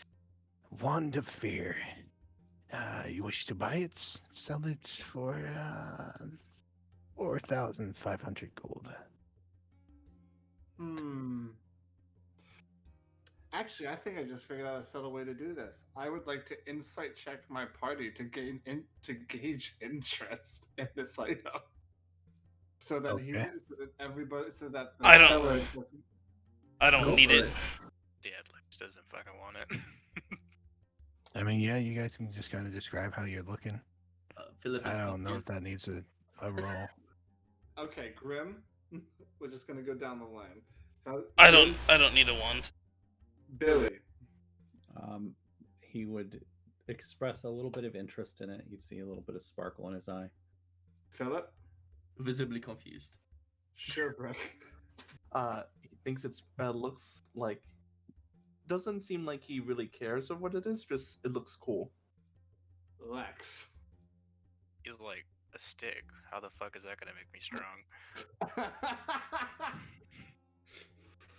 Wand of Fear. You wish to buy it? Sell it for 4,500 gold. Actually, I think I just figured out a subtle way to do this. I would like to insight check my party to gauge interest in this item, so that Okay. so that everybody, so that I don't- seller I don't Go need for it. Yeah, Lex doesn't fucking want it. I mean, yeah, you guys can just kind of describe how you're looking. Philip is I don't know if confused. that needs a roll. Okay, Grim. We're just gonna go down the line. I don't need a wand. Billy. He would express a little bit of interest in it. You'd see a little bit of sparkle in his eye. Philip. Visibly confused. Sure, Brick. He thinks it's looks like. Doesn't seem like he really cares of what it is. Just it looks cool. Lex. He's like, a stick. How the fuck is that gonna make me strong?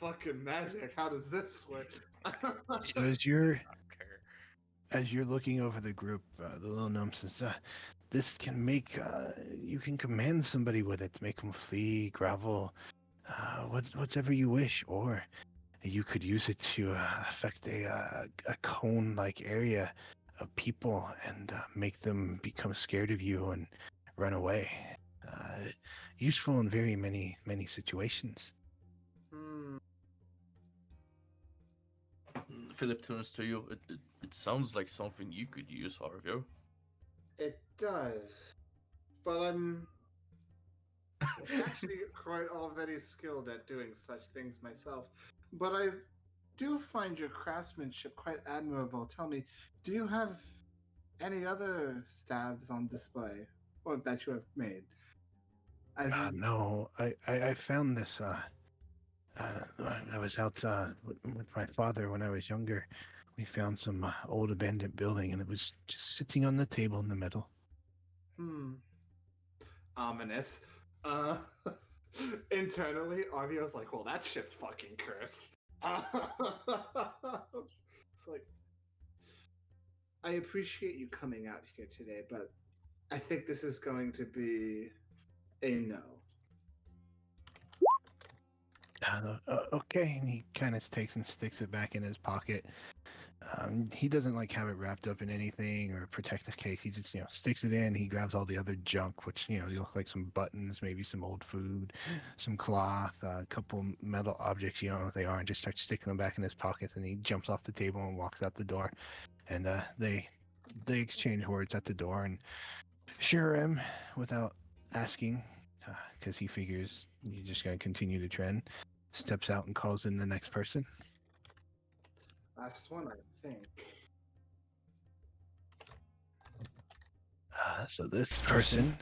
Fucking magic. How does this work? So as you're I don't care. as you're looking over the group, the little gnome says, this can make, you can command somebody with it to make them flee, grovel, whatever you wish, or you could use it to affect a cone-like area of people and make them become scared of you and run away. Useful in very many situations. Philip turns to you. It sounds like something you could use, Arvio. It does, but I'm actually quite already skilled at doing such things myself. But I do find your craftsmanship quite admirable. Tell me, do you have any other staves on display, or that you have made? No, I found this. I was out with my father when I was younger. We found some old abandoned building, and it was just sitting on the table in the middle. Ominous. Internally, Arvio's like, well, that shit's fucking cursed. It's like, I appreciate you coming out here today, but I think this is going to be a no. Okay, and he kind of takes and sticks it back in his pocket. He doesn't like have it wrapped up in anything or protective case. He just, sticks it in. He grabs all the other junk, which, they look like some buttons, maybe some old food, some cloth, a couple metal objects. You don't know what they are, and just starts sticking them back in his pockets. And he jumps off the table and walks out the door. And they exchange words at the door and sure him without asking, because he figures you're just going to continue the trend. Steps out and calls in the next person. Last one, I think. So this person,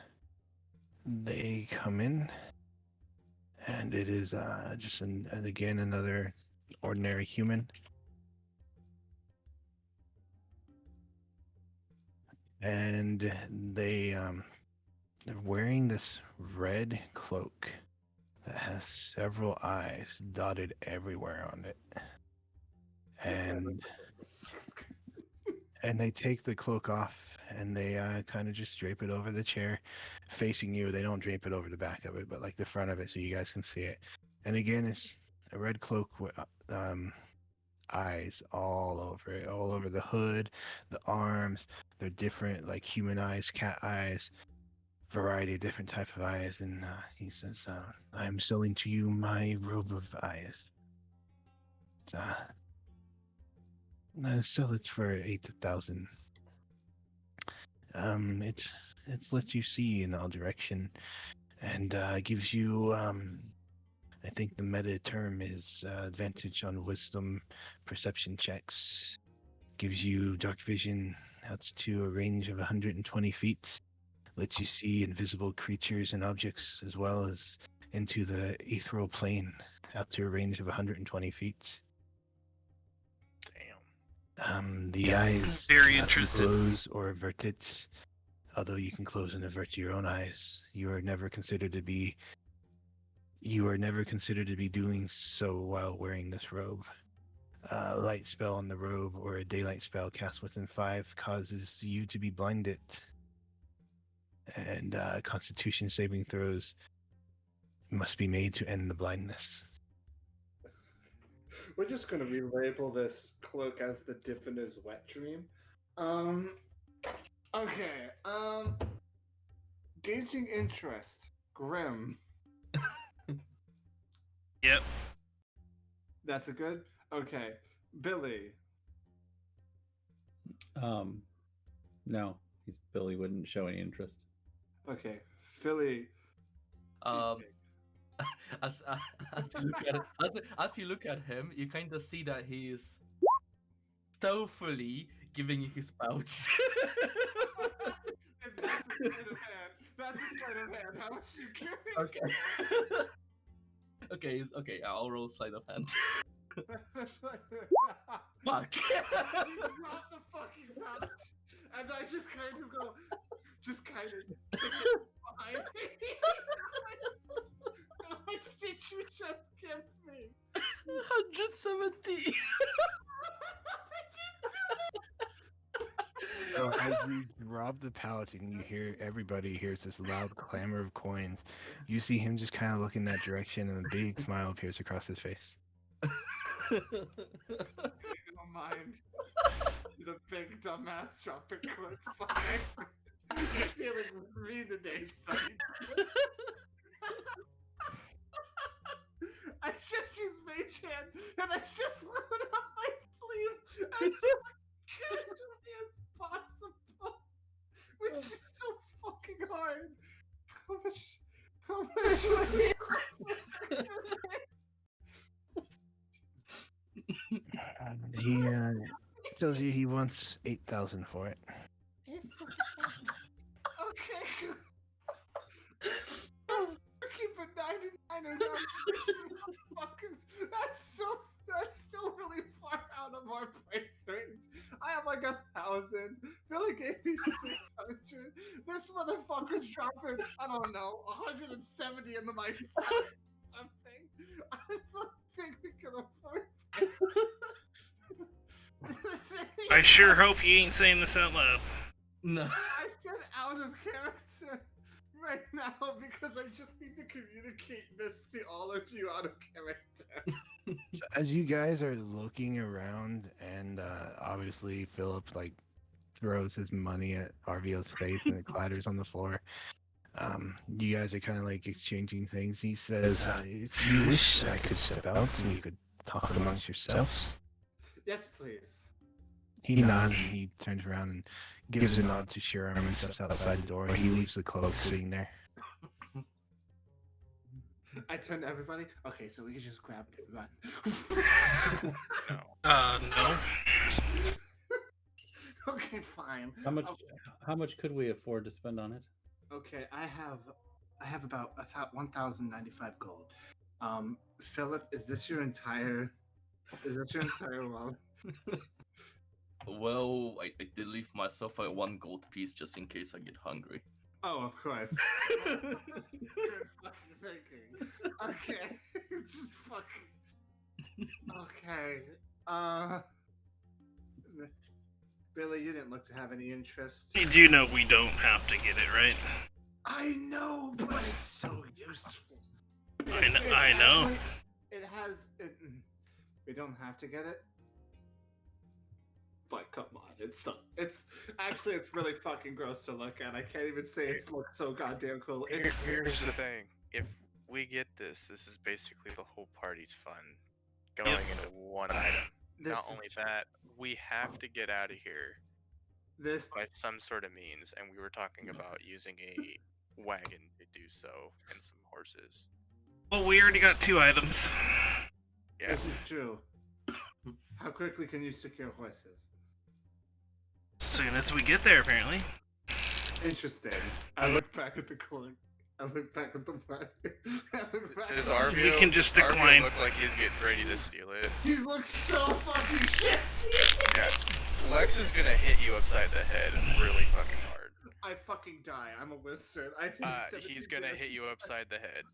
they come in, and it is just again another ordinary human. And they're wearing this red cloak that has several eyes dotted everywhere on it. And they take the cloak off and they kind of just drape it over the chair facing you. They don't drape it over the back of it, but like the front of it so you guys can see it. And again, it's a red cloak with eyes all over it, all over the hood, the arms. They're different, like human eyes, cat eyes, variety of different type of eyes. And he says, I'm selling to you my robe of eyes. I sell it for 8,000. It lets you see in all direction, and gives you I think the meta term is advantage on wisdom perception checks. Gives you dark vision out to a range of 120 feet. Lets you see invisible creatures and objects, as well as into the ethereal plane out to a range of 120 feet. The eyes Very cannot be interested. closed or averted. Although you can close and avert your own eyes, you are never considered to be doing so while wearing this robe. A light spell on the robe or a daylight spell cast within 5 causes you to be blinded. And Constitution saving throws must be made to end the blindness. We're just gonna relabel this cloak as the Dip in His Wet Dream. Okay. Gauging interest. Grim. Yep. That's a good. Okay. Billy. No, Billy wouldn't show any interest. Okay. Philly. As you look at him, you kind of see that he is stealthily giving you his pouch. That's a sleight of hand. How much you giving? Okay. Okay, I'll roll sleight of hand. Fuck. You drop the fucking pouch, and I just kind of go, behind me. How much did you just give me? 170. So as you drop the pouch and everybody hears this loud clamor of coins, you see him just kind of look in that direction and a big smile appears across his face. Don't mind. The big dumbass dropping coins. Fuck. Just dealing with me today, son. I just used Mage Hand and I just loaded up my sleeve as casually as possible, which is so fucking hard. How much was it? He tells you he wants 8,000 for it. Okay. Keep it 99 and motherfuckers. That's still really far out of our price range. I have like 1,000. Billy gave me 600. This motherfucker's dropping, I don't know, 170 into my something. I don't think we can afford it. I sure hope you ain't saying this out loud. No. I said out of character. right now because I just need to communicate this to all of you out of character. So as you guys are looking around, and obviously Philip like throws his money at Arvio's face and it clatters on the floor. You guys are kind of like exchanging things. He says, "If you wish, I could step out and you could talk amongst yourselves." Yes, please. He nods. He turns around and gives a nod to Shiram and steps outside the door. He leaves the cloak sitting there. I turn to everybody. Okay, so we can just grab it and run. No. Okay, fine. How much could we afford to spend on it? Okay, I have about 1,095 gold. Philip, is this your entire wealth? Well, I did leave myself like 1 gold piece just in case I get hungry. Oh, of course. Good fucking thinking. Okay, just fucking. Okay. Billy, you didn't look to have any interest. You do know we don't have to get it, right? I know, but it's so useful. I know. It has. We don't have to get it. But come on, it's actually it's really fucking gross to look at. I can't even say it looks so goddamn cool. Here's the thing: if we get this is basically the whole party's fun going into one item. Not only that, we have to get out of here by some sort of means, and we were talking about using a wagon to do so and some horses. Well, we already got 2 items. Yeah. This is true. How quickly can you secure horses? As soon as we get there, apparently. Interesting. I look back at the cloak. I look back at the Does Arvio, We can just decline. Arvio look like he's getting ready to steal it? He looks so fucking shit. Yeah. Lex is gonna hit you upside the head really fucking hard. I fucking die. I'm a wizard. He's gonna hit you upside the head.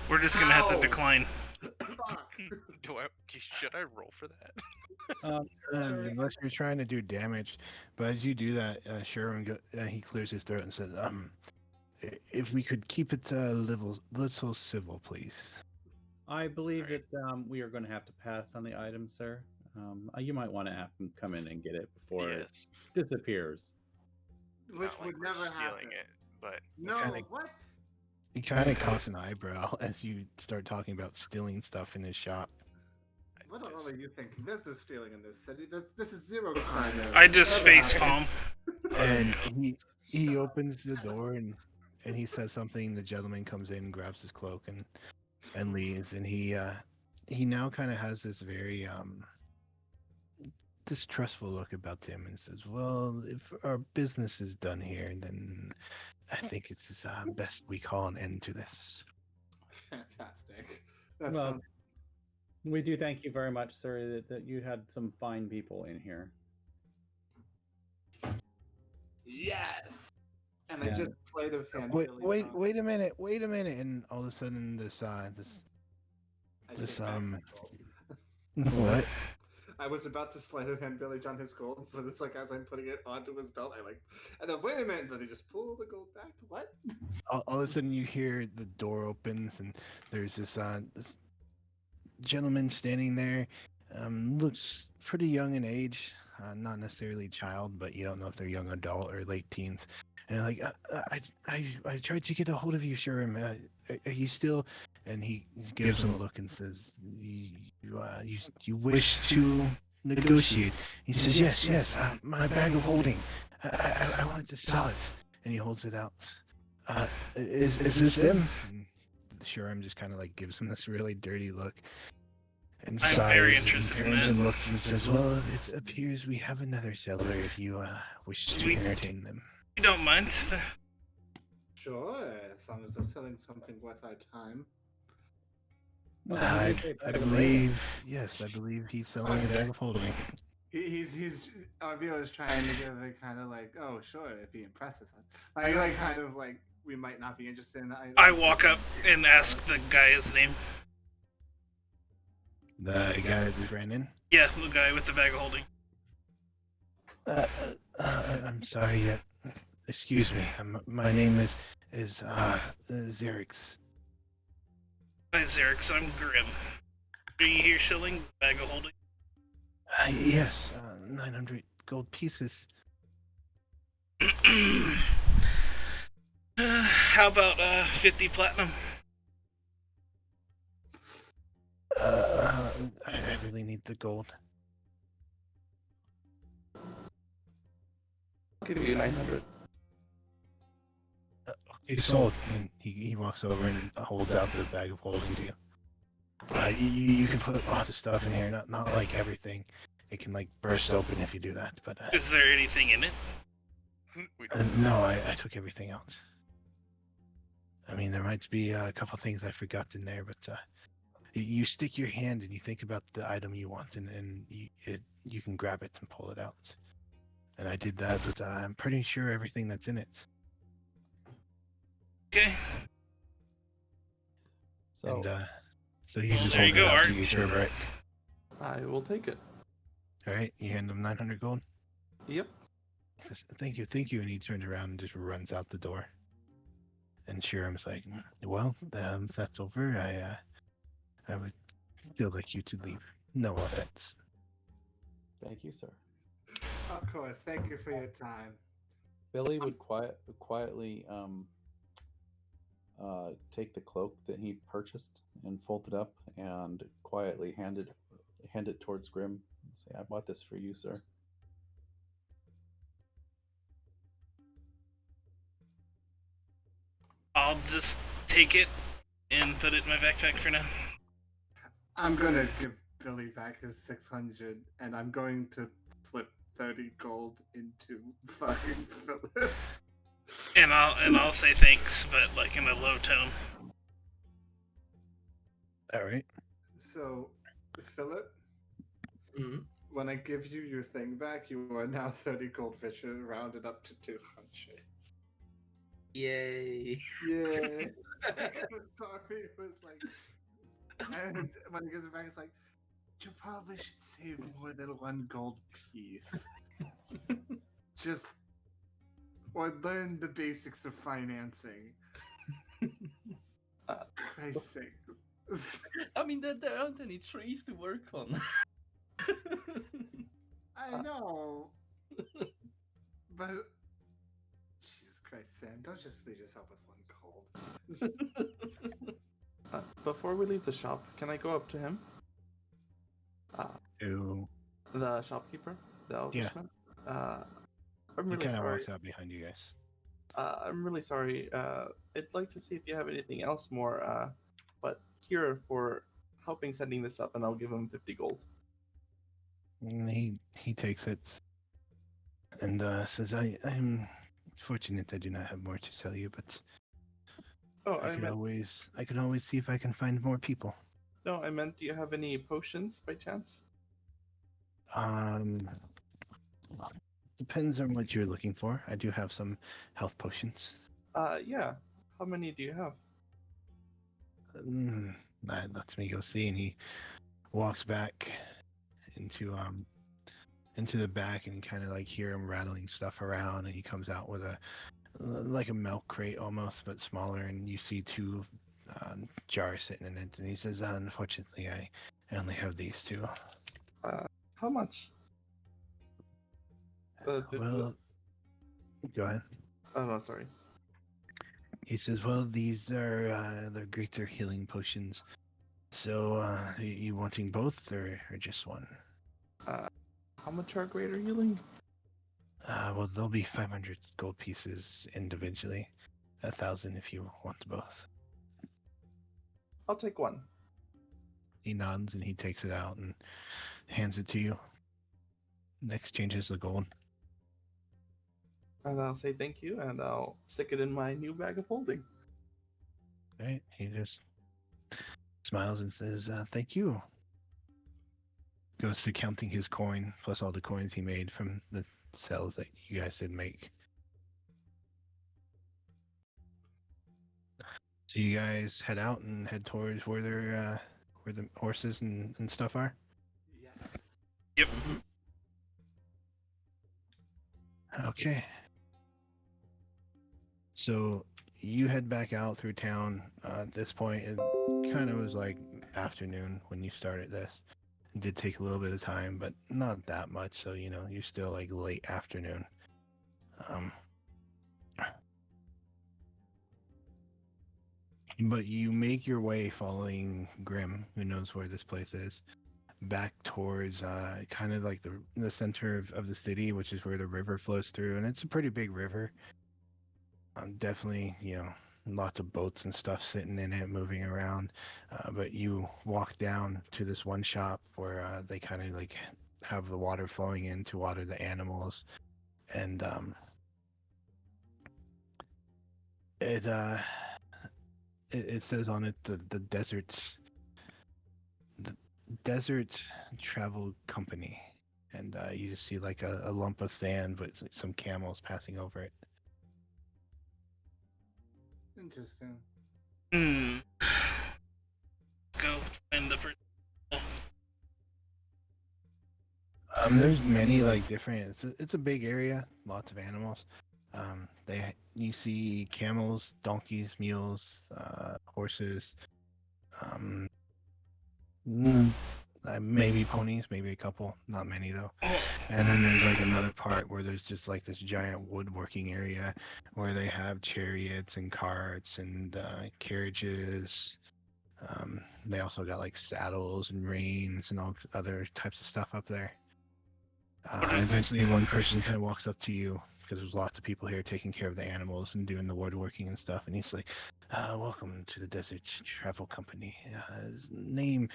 We're just gonna have to Ow. decline. Fuck. Should I roll for that? Unless you're trying to do damage, but as you do that, Shiram he clears his throat and says, "If we could keep it little civil, please." I believe that we are going to have to pass on the item, sir. You might want to have them come in and get it before it Yes. disappears. Which Not like would we're never stealing happen. it, but No, Kinda- what? He kind of cocks an eyebrow as you start talking about stealing stuff in his shop. What are all of you thinking? There's no stealing in this city. This is zero crime. I just Never face happened. palm. And he opens the door and he says something. The gentleman comes in, grabs his cloak, and leaves. And he now kind of has this very distrustful look about him and says, "Well, if our business is done here, then I think it's best we call an end to this." Fantastic. That Well, sounds... we do thank you very much, sir, that you had some fine people in here. Yes. And I Yeah. just sleight of hand. Wait Billy a minute, and all of a sudden this I this take back my gold. what? I was about to sleight of hand Billy John his gold, but it's like as I'm putting it onto his belt, and then wait a minute, but he just pull the gold back. What? All of a sudden you hear the door opens and there's this gentleman standing there. Looks pretty young in age, not necessarily child, but you don't know if they're young adult or late teens. And like, I tried to get a hold of you, Shiram. Are you still? And he gives him a look and says, "You wish to negotiate?" He says, "Yes. My bag of holding. I wanted to sell it." And he holds it out. Is this them? And Shiram just kind of like gives him this really dirty look. And I'm sighs very and interested in turns that. and looks and says, "Well, it appears we have another seller if you wish to We- entertain them." You don't mind? Sure, as long as they're selling something worth our time. Well, I we pay believe, yes, I believe he's selling a bag of holding. He's Arvio is trying to give a kind of like, oh sure, if he impresses us, like kind of like we might not be interested in. I walk up and ask the guy his name. The guy that just ran in. Yeah, the guy with the bag of holding. I'm sorry. excuse me. My name is Xerix. Hi, Xerix. I'm Grim. Are you here selling bag of holding? Yes, 900 gold pieces. How about 50 platinum? I really need the gold. I'll give you 900. Okay, sold. And he walks over and holds out the bag of holding to you. You can put lots of stuff in here, not like everything. It can like burst open if you do that, but Is there anything in it? We don't no, I took everything out. I mean, there might be a couple things I forgot in there, but you stick your hand and you think about the item you want, and you can grab it and pull it out. And I did that, but I'm pretty sure everything that's in it. Okay. So And so he's just There you holding go, it out Art. to you, sure, right? I will take it. All right, you hand him 900 gold. Yep. He says, thank you, and he turns around and just runs out the door. And Shiram's like, well, if that's over, I would still like you to leave. No offense. thank you, sir. Of course. Thank you for your time. Billy would quietly take the cloak that he purchased and fold it up and quietly hand it towards Grim and say, "I bought this for you, sir." I'll just take it and put it in my backpack for now. I'm gonna give Billy back his 600, and I'm going to slip 30 gold into fucking Philip. And I'll say thanks, but like in a low tone. All right. So, Philip, Mhm. when I give you your thing back, you are now 30 gold richer, rounded up to 200. Yay. Yeah. Tommy was like, and when he gives it back, it's like, you probably should save more than 1 gold piece. Just, or learn the basics of financing. Christ's sake. I mean, there aren't any trees to work on. I know. But, Jesus Christ, Sam, don't just leave yourself with 1 gold. Before we leave the shop, can I go up to him? Who The shopkeeper? The Elvishman? I'm he really kind of sorry. walks out behind you guys. I'm really sorry. I'd like to see if you have anything else more, but here for helping setting this up, and I'll give him 50 gold. And he takes it and says, I'm fortunate I do not have more to sell you, but Oh, I can always see if I can find more people. No, I meant, do you have any potions by chance? Depends on what you're looking for. I do have some health potions. Yeah. How many do you have? That lets me go see, and he walks back into the back, and you kind of like hear him rattling stuff around, and he comes out with a like a milk crate almost, but smaller, and you see 2 jars sitting in it, and he says, unfortunately, I only have these 2. How much? Well, go ahead. Oh, no, sorry. He says, well, these are the greater healing potions. So, you wanting both or just one? How much are greater healing? Well, there'll be 500 gold pieces individually. 1,000 if you want both. I'll take one. He nods and he takes it out and hands it to you. Exchanges the gold. And I'll say thank you, and I'll stick it in my new bag of holding. Right? He just smiles and says, thank you. Goes to counting his coin, plus all the coins he made from the sales that you guys did make. So you guys head out and head towards where the horses and stuff are? Yes. Yep. Okay. So you head back out through town. At this point, it kind of was like afternoon when you started this. It did take a little bit of time, but not that much. So you're still like late afternoon. Um, but you make your way following Grim, who knows where this place is, back towards kind of like the center of the city, which is where the river flows through, and it's a pretty big river. Definitely, lots of boats and stuff sitting in it, moving around. But you walk down to this one shop where they kind of like have the water flowing in to water the animals, and it it says on it the desert travel company, and you just see like a lump of sand with some camels passing over it. Interesting. Hmm. Let's go find the first. There's many like different. It's a big area, lots of animals. You see camels, donkeys, mules, horses, um, maybe ponies, maybe a couple, not many though. And then there's like another part where there's just like this giant woodworking area where they have chariots and carts and carriages. They also got like saddles and reins and all other types of stuff up there. Eventually, one person kind of walks up to you because there's lots of people here taking care of the animals and doing the woodworking and stuff. And he's like, "Welcome to the Desert Travel Company. His name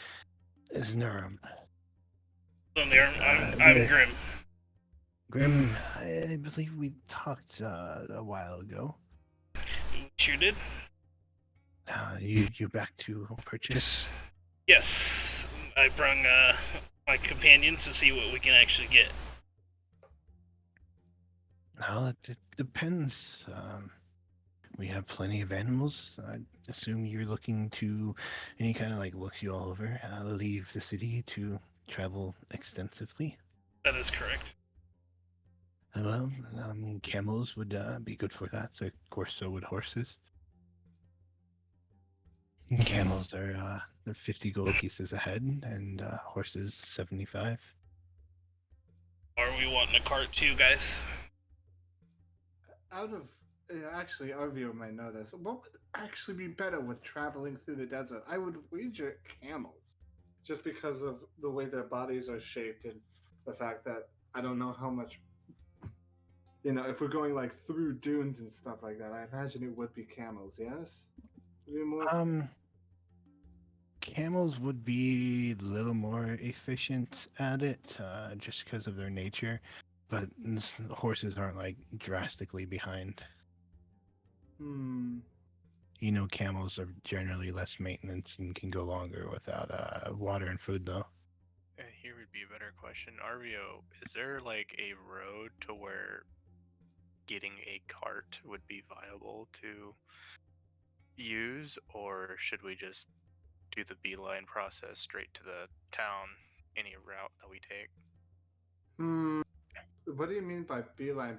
is Nurum. I'm there. I'm Grim. Grim, I believe we talked a while ago. Sure did. You back to purchase? Yes, I brung my companions to see what we can actually get. Well, it depends. We have plenty of animals. I assume you're looking to, and he kind of like looks you all over, leave the city to travel extensively. That is correct. Well, camels would be good for that. So of course, so would horses. Camels are they're 50 gold pieces a head, and horses 75. Are we wanting a cart too, guys? Out of actually, Arvio might know this. What would actually be better with traveling through the desert? I would wager camels, just because of the way their bodies are shaped and the fact that I don't know how much. If we're going like through dunes and stuff like that, I imagine it would be camels. Yes. Would be more. Camels would be a little more efficient at it, just because of their nature, but horses aren't like drastically behind. Camels are generally less maintenance and can go longer without water and food, though. And here would be a better question. Arvio, is there like a road to where getting a cart would be viable to use, or should we just do the beeline process straight to the town, any route that we take? What do you mean by beeline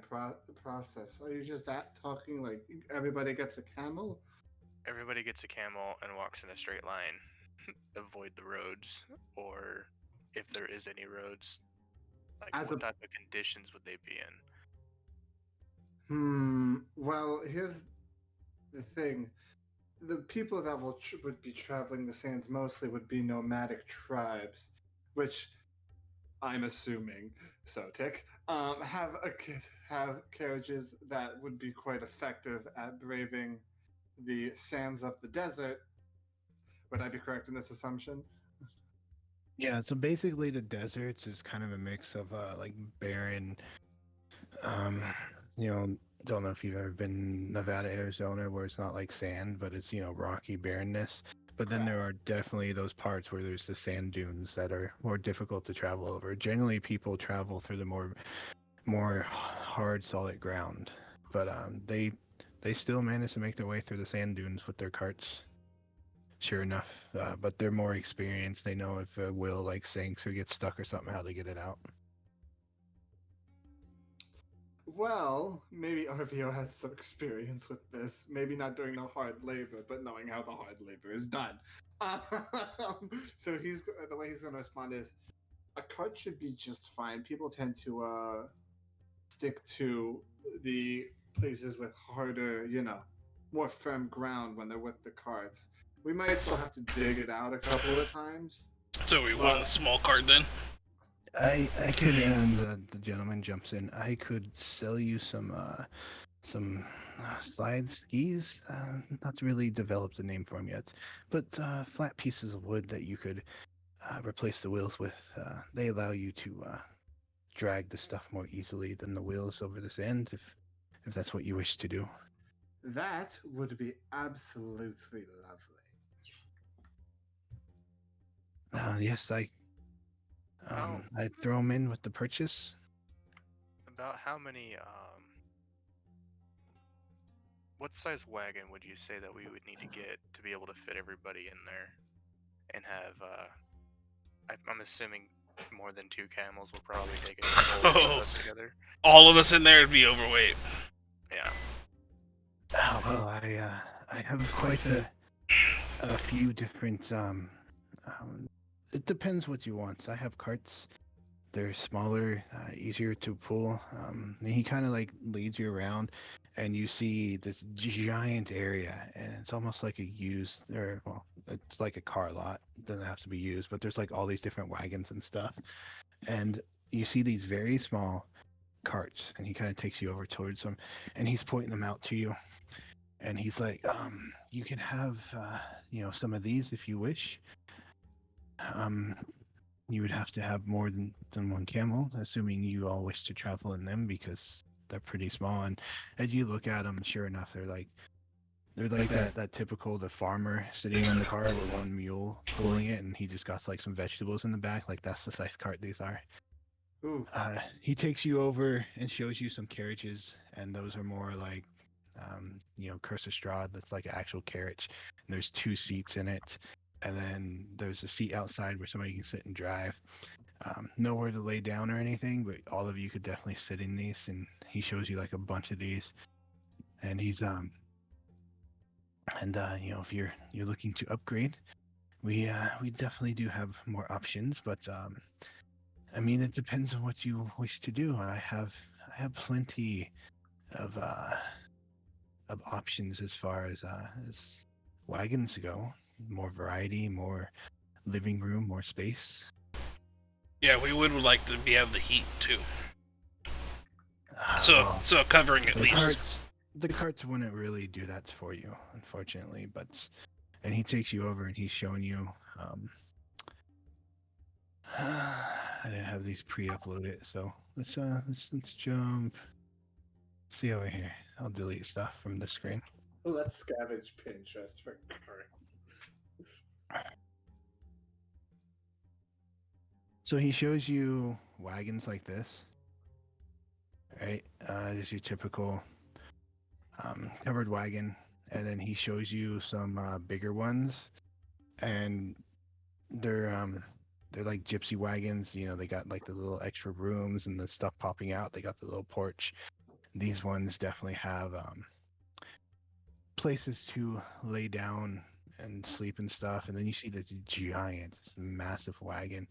process? Are you just talking like everybody gets a camel? Everybody gets a camel and walks in a straight line. Avoid the roads, or if there is any roads, like what type of conditions would they be in? Well, here's the thing: the people that would be traveling the sands mostly would be nomadic tribes, which I'm assuming Sotik have carriages that would be quite effective at braving the sands of the desert. Would I be correct in this assumption? Yeah, so basically the deserts is kind of a mix of like barren, don't know if you've ever been Nevada, Arizona, where it's not like sand, but it's rocky barrenness. But then there are definitely those parts where there's the sand dunes that are more difficult to travel over. Generally, people travel through the more hard, solid ground, but they still manage to make their way through the sand dunes with their carts. Sure enough, but they're more experienced. They know if a wheel like sinks or gets stuck or something, how to get it out. Well, maybe RVO has some experience with this. Maybe not doing the hard labor, but knowing how the hard labor is done. So the way he's going to respond is, a cart should be just fine. People tend to stick to the places with harder, more firm ground when they're with the carts. We might still have to dig it out a couple of times. So we want a small card then. I could, and the gentleman jumps in. I could sell you some slide skis. Not really developed a name for them yet, but flat pieces of wood that you could replace the wheels with. They allow you to drag the stuff more easily than the wheels over the sand, if that's what you wish to do. That would be absolutely lovely. Yes, I'd throw them in with the purchase. About how many what size wagon would you say that we would need to get to be able to fit everybody in there and have I'm assuming more than 2 camels will probably take it to hold us together. All of us in there would be overweight. Yeah. Oh, well, I have quite a few different it depends what you want. I have carts. They're smaller, easier to pull. And he kind of like leads you around, and you see this giant area, and it's almost like a used, or well, it's like a car lot. It doesn't have to be used, but there's like all these different wagons and stuff, and you see these very small carts, and he kind of takes you over towards them, and he's pointing them out to you, and he's like, you can have, some of these if you wish. You would have to have more than one camel, assuming you all wish to travel in them, because they're pretty small. And as you look at them, sure enough, they're like that typical the farmer sitting in the car with one mule pulling it, and he just got like some vegetables in the back. Like that's the size cart these are. Ooh. He takes you over and shows you some carriages, and those are more like, Curse of Strahd. That's like an actual carriage. And there's 2 seats in it. And then there's a seat outside where somebody can sit and drive. Nowhere to lay down or anything, but all of you could definitely sit in these. And he shows you like a bunch of these. And he's if you're looking to upgrade, we definitely do have more options. But I mean, it depends on what you wish to do. I have plenty of options as far as wagons go. More variety, more living room, more space. Yeah, we would like to have the heat too. Well, So covering at least. The carts wouldn't really do that for you, unfortunately. And he takes you over and he's showing you. I didn't have these pre-uploaded, so let's jump. See over here. I'll delete stuff from the screen. Let's scavenge Pinterest for carts. So he shows you wagons like this, right? This is your typical covered wagon, and then he shows you some bigger ones, and they're like gypsy wagons. They got like the little extra rooms and the stuff popping out. They got the little porch. These ones definitely have places to lay down and sleep and stuff. And then you see this giant, massive wagon.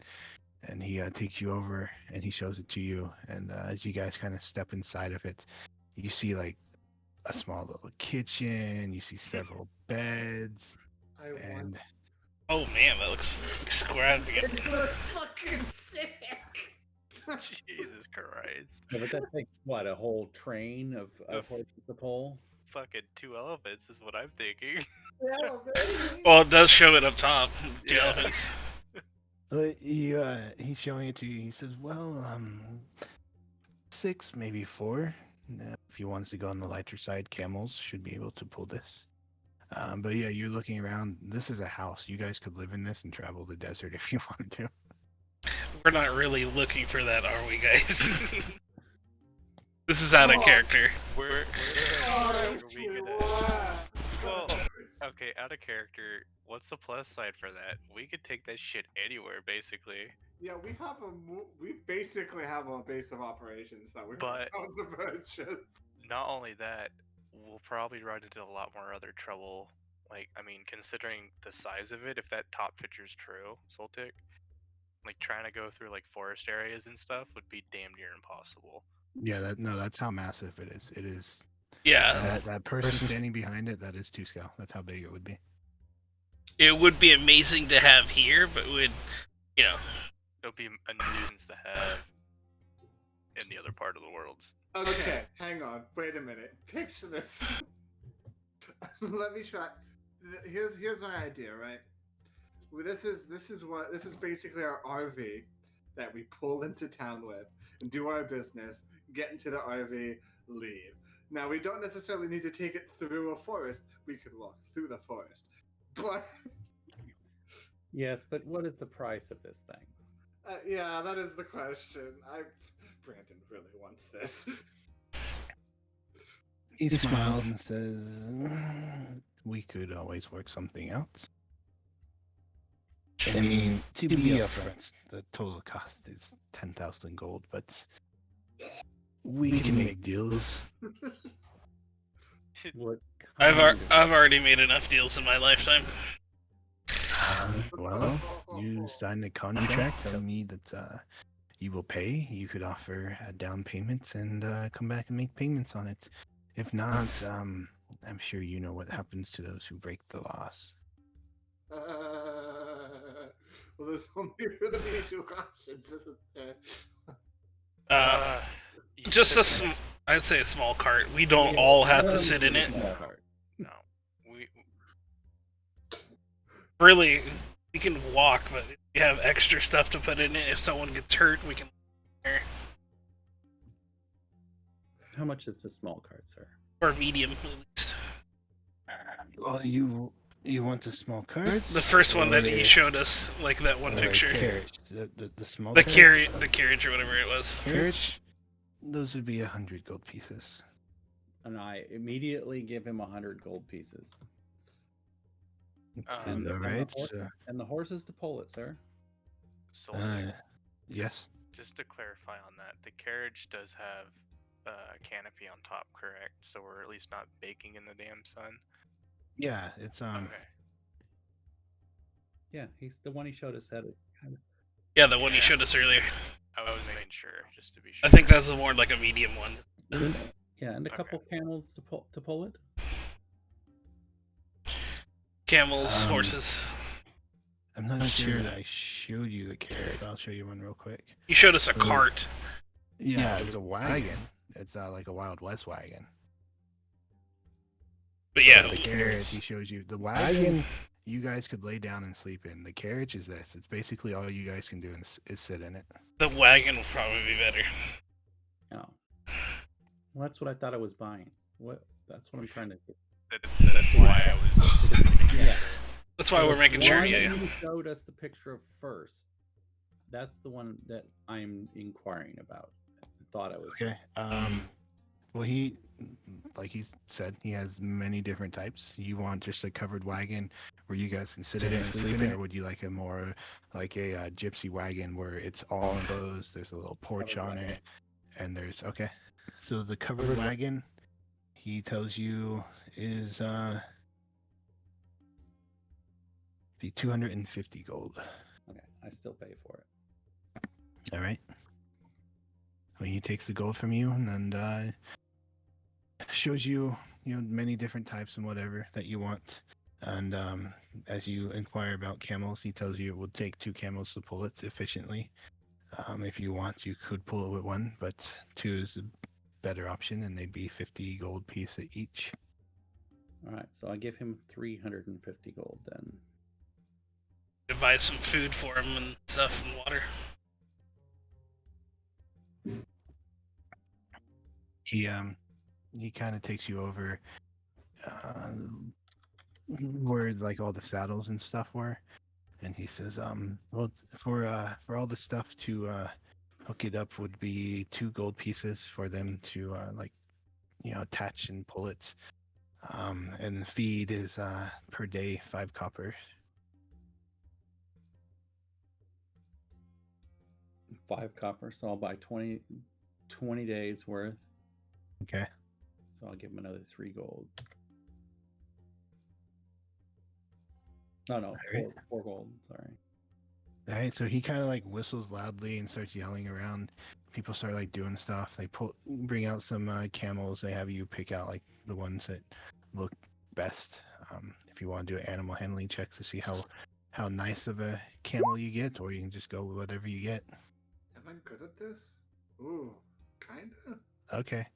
And he takes you over and he shows it to you. And as you guys kind of step inside of it, you see like a small little kitchen. You see several beds. Oh man, that looks extravagant. It looks fucking sick. Jesus Christ. Yeah, but that takes what, a whole train of horses to pull? Fucking 2 elephants is what I'm thinking. Yeah, baby. Well, it does show it up top. 2 elephants. He's showing it to you. He says, well, 6, maybe 4. If he wants to go on the lighter side, camels should be able to pull this. But yeah, you're looking around. This is a house. You guys could live in this and travel the desert if you wanted to. We're not really looking for that, are we, guys? This is out of character. Where are we gonna... Well, okay, out of character, what's the plus side for that? We could take that shit anywhere, basically. Yeah, we basically have a base of operations that we're But- on the purchase. Not only that, we'll probably run into a lot more other trouble. Like, I mean, considering the size of it, if that top picture is true, Soltic, like trying to go through like forest areas and stuff would be damn near impossible. Yeah, that's how massive it is. It is Yeah, that person standing behind it. That is 2 scale. That's how big it would be. it would be amazing to have here, but would, you know, It'll be a nuisance to have in the other part of the worlds. Okay, hang on. Wait a minute. Picture this. Let me try. Here's my idea, right? Well, this is basically our RV that we pull into town with and do our business, get into the RV, leave. Now we don't necessarily need to take it through a forest. We could walk through the forest, but Yes, but what is the price of this thing? yeah, that is the question. Brandon really wants this. He smiles and says, "We could always work something out." I mean, to be upfront, the total cost is 10,000 gold, but we can make deals. What I've kind of- I've already made enough deals in my lifetime. Well, you signed a contract telling me that you will pay. You could offer a down payment and come back and make payments on it. If not, I'm sure you know what happens to those who break the laws. Well, there's only really 2 options, isn't there? You Just said I'd say a small cart. We don't Yeah, all have I to don't sit in think it. it's a small cart. no. We Really, we can walk, but if we have extra stuff to put in it, if someone gets hurt, we can. How much is the small cart, sir? Or medium, at least. Well, you want a small cart? The first one that Or he showed us, like that one or a picture. carriage? The small The carriage? carriage or whatever it was. Carriage? Those would be 100 gold pieces. And I immediately give him 100 gold pieces. All and the right. horse- And the horses to pull it, sir. Soltic, Yes. just to clarify on that, the carriage does have a canopy on top, correct? So we're at least not baking in the damn sun. Yeah, it's Okay. Yeah, he's the one he showed us. Had it kind of. Yeah, the one you Yeah. showed us earlier. I was making sure, just to be sure. I think that's more like a medium one. Yeah, and a couple camels to pull it. Camels, Um, horses. I'm not sure that I showed you the carriage. I'll show you one real quick. You showed us a cart. Yeah, it's a wagon. It's like a Wild West wagon. But yeah, But the carriage he shows you. The wagon you guys could lay down and sleep in. The carriage is this. It's basically all you guys can do is sit in it. the wagon will probably be better. Oh. Well, that's what I thought I was buying. What? That's what I'm trying to. That's why I was. Yeah. That's why we're making sure. One Yeah, that you showed us the picture of first. That's the one that I'm inquiring about. I thought I was. Okay. Well, like he said, he has many different types. You want just a covered wagon where you guys can sit in and sleep in, or would you like a more like a gypsy wagon where it's all enclosed? There's a little porch Covered on wagon. it, and there's okay. So the covered wagon, he tells you is be 250 gold. Okay, I still pay for it. All right. Well, he takes the gold from you and shows you, many different types and whatever that you want. And as you inquire about camels, he tells you it would take 2 camels to pull it efficiently. If you want, you could pull it with 1, but 2 is a better option, and they'd be 50 gold piece each. All right, so I give him 350 gold then. buy some food for him and stuff and water. He kind of takes you over where like all the saddles and stuff were, and he says, well, for all the stuff to hook it up would be 2 gold pieces for them to attach and pull it, and the feed is per day 5 copper. 5 copper, so I'll buy 20 days worth. Okay. So I'll give him another 3 gold. No, Alright. 4 gold. Sorry. All right, so he kind of like whistles loudly and starts yelling around. People start like doing stuff. They bring out some camels. They have you pick out like the ones that look best. If you want to do an animal handling check to see how nice of a camel you get, or you can just go with whatever you get. Am I good at this? Ooh, kinda. Okay.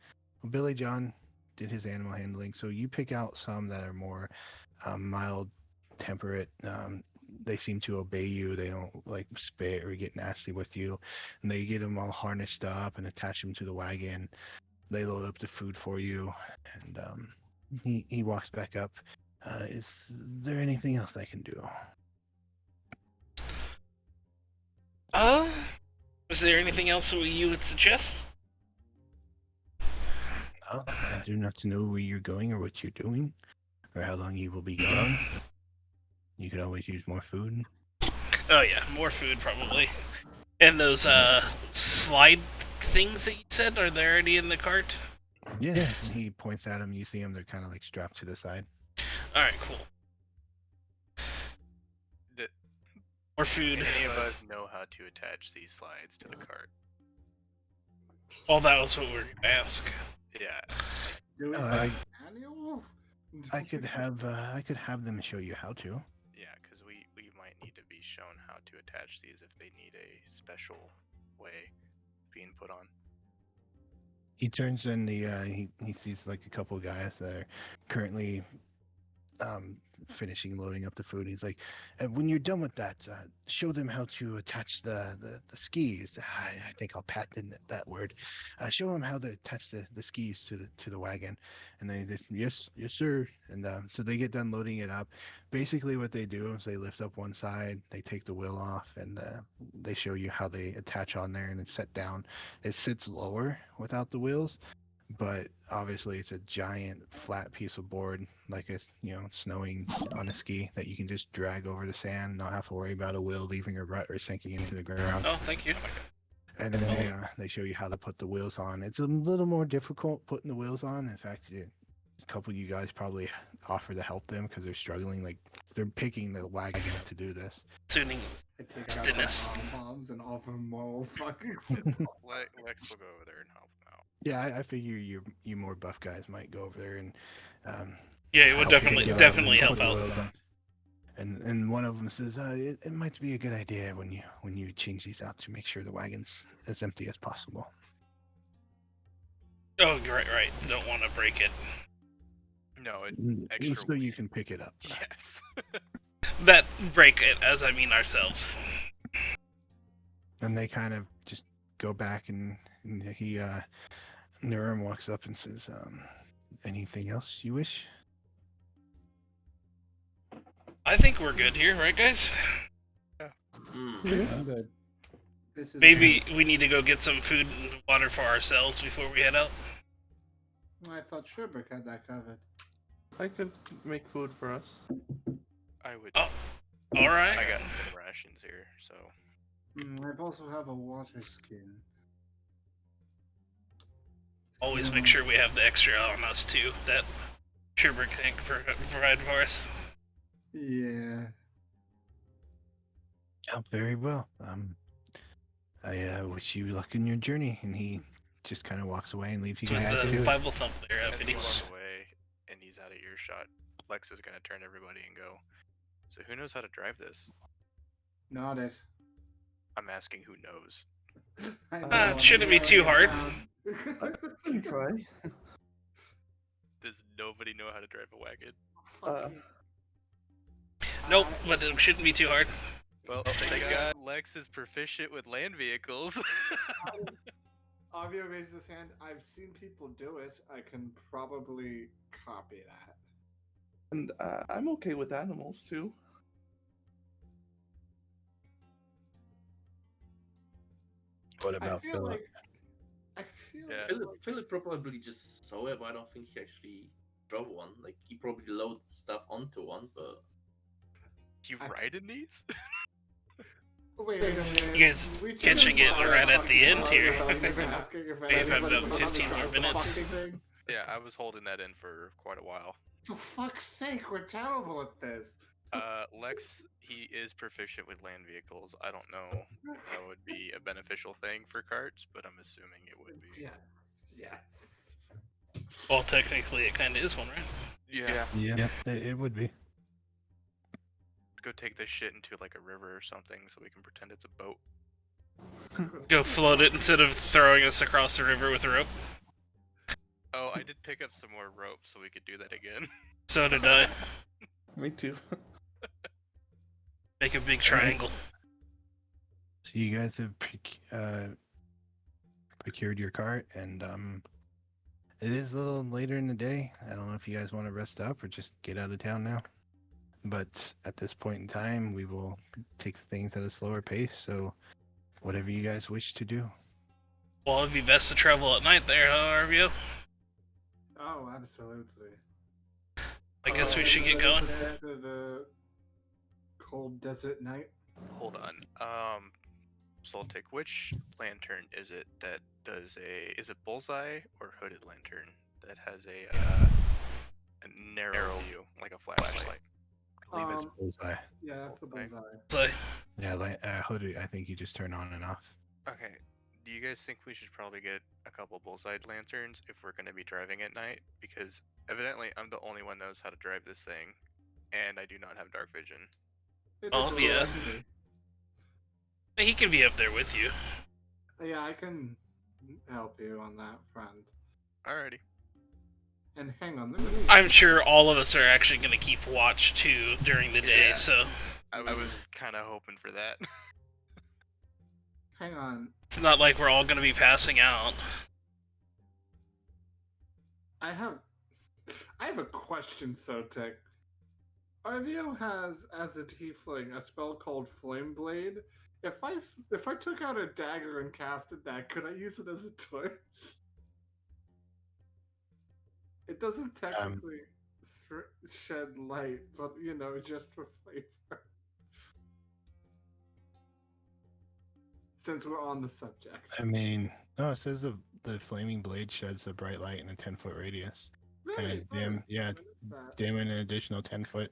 Well, Billy John did his animal handling, so you pick out some that are more mild, temperate. They seem to obey you. They don't like spit or get nasty with you. And they get them all harnessed up and attach them to the wagon. They load up the food for you, and he walks back up. Is there anything else I can do? Is there anything else that you would suggest? I do not know where you're going or what you're doing, or how long you will be gone. You could always use more food. Oh yeah, more food probably. And those slide things that you said, are they already in the cart? Yeah, he points at them. You see them; they're kind of like strapped to the side. All right, cool. Did More food. any of us know how to attach these slides to the cart? Well, that was what we were gonna ask. Yeah. Do we I- have manual? I could have them show you how to. Yeah, because we might need to be shown how to attach these if they need a special way being put on. He turns and he sees like a couple guys that are currently finishing loading up the food. He's like, and when you're done with that, show them how to attach the skis. I think I'll patent that word. Show them how to attach the skis to the wagon. And they just yes sir. And so they get done loading it up. Basically, what they do is they lift up one side, they take the wheel off, and they show you how they attach on there, and it's set down. It sits lower without the wheels. But obviously, it's a giant flat piece of board, like it's snowing on a ski that you can just drag over the sand, not have to worry about a wheel leaving a rut or sinking into the ground. Oh, thank you. And then they show you how to put the wheels on. It's a little more difficult putting the wheels on. In fact, a couple of you guys probably offer to help them because they're struggling. Like they're picking the wagon to do this. Tuning. I take out Dennis. some bombs and offer moral fucking. Lex will go over there and help them out. Yeah, I figure you more buff guys might go over there and Yeah, it would help definitely pick it up definitely and help put the out. wheels on. And one of them says, it might be a good idea when you change these out to make sure the wagon's as empty as possible. Oh, right. Don't want to break it. No, it's extra So you weight. can pick it up. Yes. That break it, as I mean ourselves. And they kind of just go back, and he Nurum walks up and says, anything else you wish? I think we're good here, right, guys? I'm good. This is Maybe we need to go get some food and water for ourselves before we head out. I thought Sherbrooke had that covered. I could make food for us. I would. Oh, all right. I got some rations here, so. I also have a water skin. Always make sure we have the extra on us too. That Sherbrooke can provide for us. Yeah. Oh, very well. I wish you luck in your journey. And he just kind of walks away and leaves you With guys the to it. Bible thump there, As Vinny. he's on the way and he's out of earshot, Lex is gonna turn to everybody and go, "So who knows how to drive this?" Not it. I'm asking who knows. I know, It I'm shouldn't be too hard. narrowing it I can try. Does nobody know how to drive a wagon? down. Nope, but it shouldn't be too hard. Well, thank God Lex is proficient with land vehicles. Avio raises his hand. I've seen people do it. I can probably copy that. And I'm okay with animals too. What I about feel Philip? like. I feel Yeah. like. Philip probably just saw it, but I don't think he actually drove one. Like he probably loaded stuff onto one, but You I- ride in these? Wait a minute. You guys We just catching it started right at the fucking end here. without even asking if We have anybody about was on the 15 more drive the minutes. fucking thing. Yeah, I was holding that in for quite a while. For fuck's sake, we're terrible at this. Lex, he is proficient with land vehicles. I don't know if that would be a beneficial thing for carts, but I'm assuming it would be. Yes. Yes. Well, technically, it kind of is one, right? Yeah. Yeah, it would be. Go take this shit into like a river or something so we can pretend it's a boat. Go float it instead of throwing us across the river with a rope. Oh, I did pick up some more rope so we could do that again. So did I. Me too. Make a big triangle. So you guys have procured your cart, and it is a little later in the day. I don't know if you guys want to rest up or just get out of town now. But at this point in time, we will take things at a slower pace. So whatever you guys wish to do. Well, it'd be best to travel at night there, huh, RVO? Oh, absolutely. I guess we should get going. The cold desert night. Hold on. Soltic, which lantern is it that does is it bullseye or hooded lantern that has a narrow view, like a flashlight? I believe it's bullseye. Yeah, that's the Bullseye. bullseye. So, Yeah, like hoodie. I think you just turn on and off. Okay. Do you guys think we should probably get a couple bullseye lanterns if we're going to be driving at night? Because evidently I'm the only one knows how to drive this thing, and I do not have dark vision. Oh, yeah. He can be up there with you. Yeah, I can help you on that front. Alrighty. And hang on, let me... I'm sure all of us are actually going to keep watch too during the day, Yeah. so I was kind of hoping for that. Hang on. it's not like we're all going to be passing out. I have a question, Sotek. Arvio has, as a tiefling, a spell called Flame Blade. If I took out a dagger and casted that, could I use it as a torch? It doesn't technically shed light, but you know, just for flavor. Since we're on the subject. I mean, no, it says the flaming blade sheds a bright light in a 10-foot radius. Really? And dim an additional 10 foot.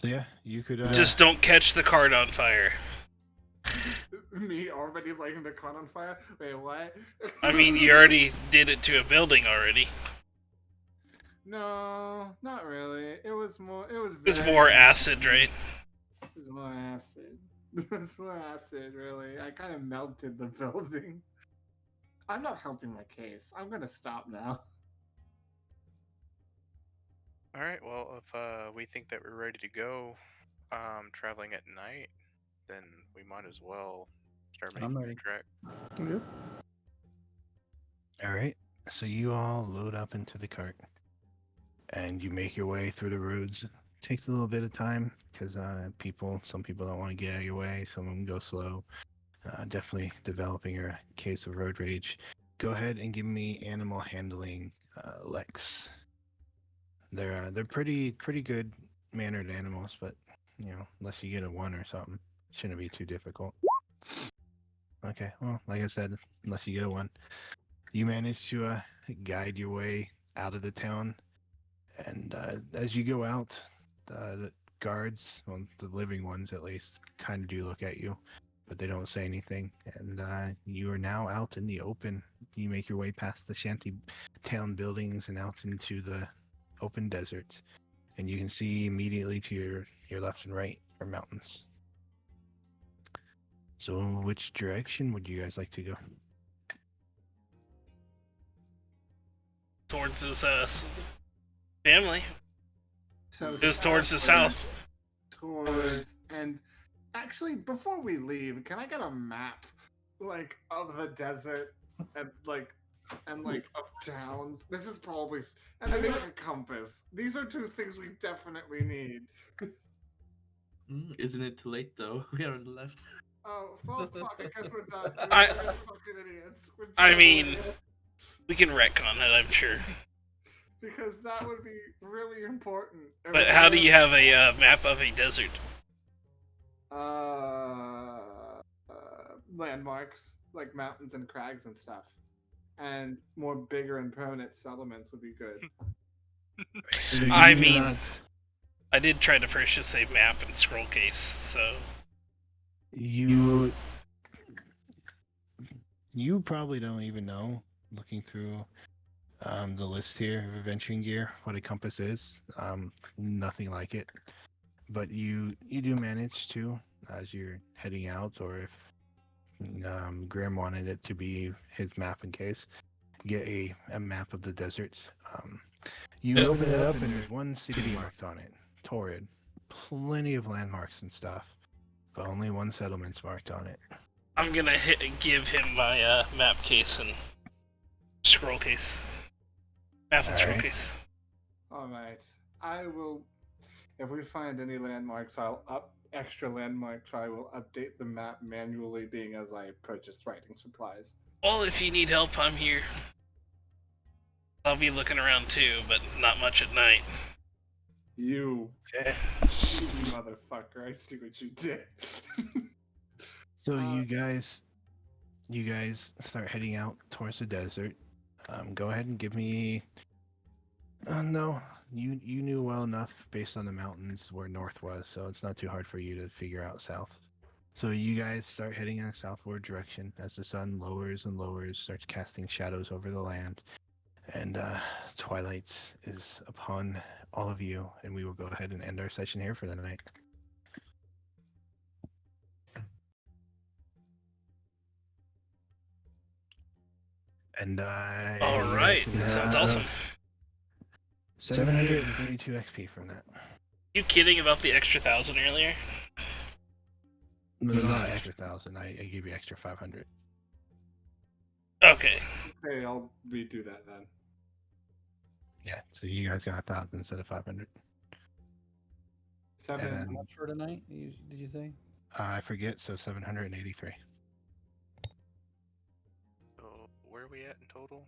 So yeah, you could Just don't catch the cart on fire. Me already lighting the cart on fire? Wait, what? I mean, you already did it to a building already. No, not really. It was more. It's more acid, right? It was more acid. It was more acid, really. I kind of melted the building. I'm not helping my case. I'm gonna stop now. Alright, well, if we think that we're ready to go traveling at night, then we might as well start making I'm the ready. trek. Yep. All right. So you all load up into the cart, and you make your way through the roads. Takes a little bit of time because some people don't want to get out of your way. Some of them go slow. Definitely developing a case of road rage. Go ahead and give me animal handling, Lex. They're pretty good mannered animals, but you know, unless you get a 1 or something, shouldn't be too difficult. Okay, well, like I said, unless you get a 1, you manage to guide your way out of the town, and as you go out, the guards, well, the living ones at least, kind of do look at you, but they don't say anything, and you are now out in the open. You make your way past the shanty town buildings and out into the open desert, and you can see immediately to your left and right are mountains. So which direction would you guys like to go? Towards his family. So Just towards the south. Towards and actually, before we leave, can I get a map, like of the desert and like of towns? This is probably and maybe like a compass. These are 2 things we definitely need. Isn't it too late though? We already left. Oh, well, fuck, I guess we're done. I- We're fucking idiots. We're I just mean- idiots. We can retcon it, I'm sure. Because that would be really important. But how do you have a map of a desert? landmarks like mountains and crags and stuff, and more bigger and permanent settlements would be good. So I you do mean- not- I did try to first just say map and scroll case, so you probably don't even know, looking through the list here of adventuring gear, what a compass is. Nothing like it. But you do manage to, as you're heading out, or if Graham wanted it to be his map in case, get a map of the deserts. You open it up and there's one city marked on it, Torrid. Plenty of landmarks and stuff, but only one settlement's marked on it. I'm gonna give him my map case and scroll case. Map and scroll Alright. case. All right, I will. If we find any landmarks, extra landmarks. I will update the map manually, being as I purchased writing supplies. Well, if you need help, I'm here. I'll be looking around too, but not much at night. You Okay. cheeky motherfucker! I see what you did. So you guys start heading out towards the desert. Go ahead and give me. No, you knew well enough based on the mountains where north was, so it's not too hard for you to figure out south. So you guys start heading in a southward direction as the sun lowers and lowers, starts casting shadows over the land, and twilight is upon all of you. And we will go ahead and end our session here for the night. And All right, that sounds awesome. 732 XP from that. You kidding about the extra 1,000 earlier? No, not extra 1,000. I gave you extra 500. Okay. Okay, I'll redo that then. Yeah, so you guys got 1,000 instead of 500. Seven. And How then, much for tonight? Did you say? I forget, so 783. So where are we at in total?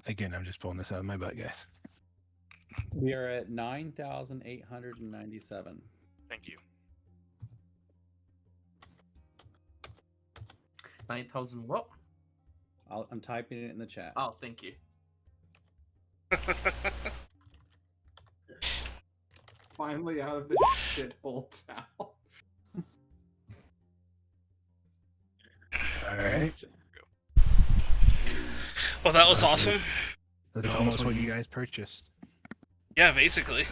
Again, I'm just pulling this out of my butt, guys. We are at 9,897. Thank you. 9,000 what? I'm typing it in the chat. Oh, thank you. Finally out of this shithole town. Alright. Well, that was awesome. That's almost what you guys purchased. Yeah, basically.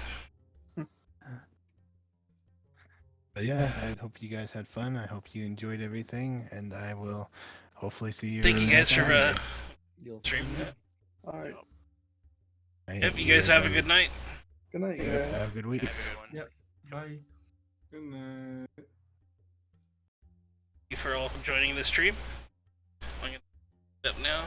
But yeah, I hope you guys had fun. I hope you enjoyed everything, and I will hopefully see you. Thank you guys for You'll stream. see. All right. Yep, you guys have a good night. Good night, Yeah, guys. have a good week. Have a good one. Yep. Bye. Good night. Thank you for all joining the stream. I'm gonna up now.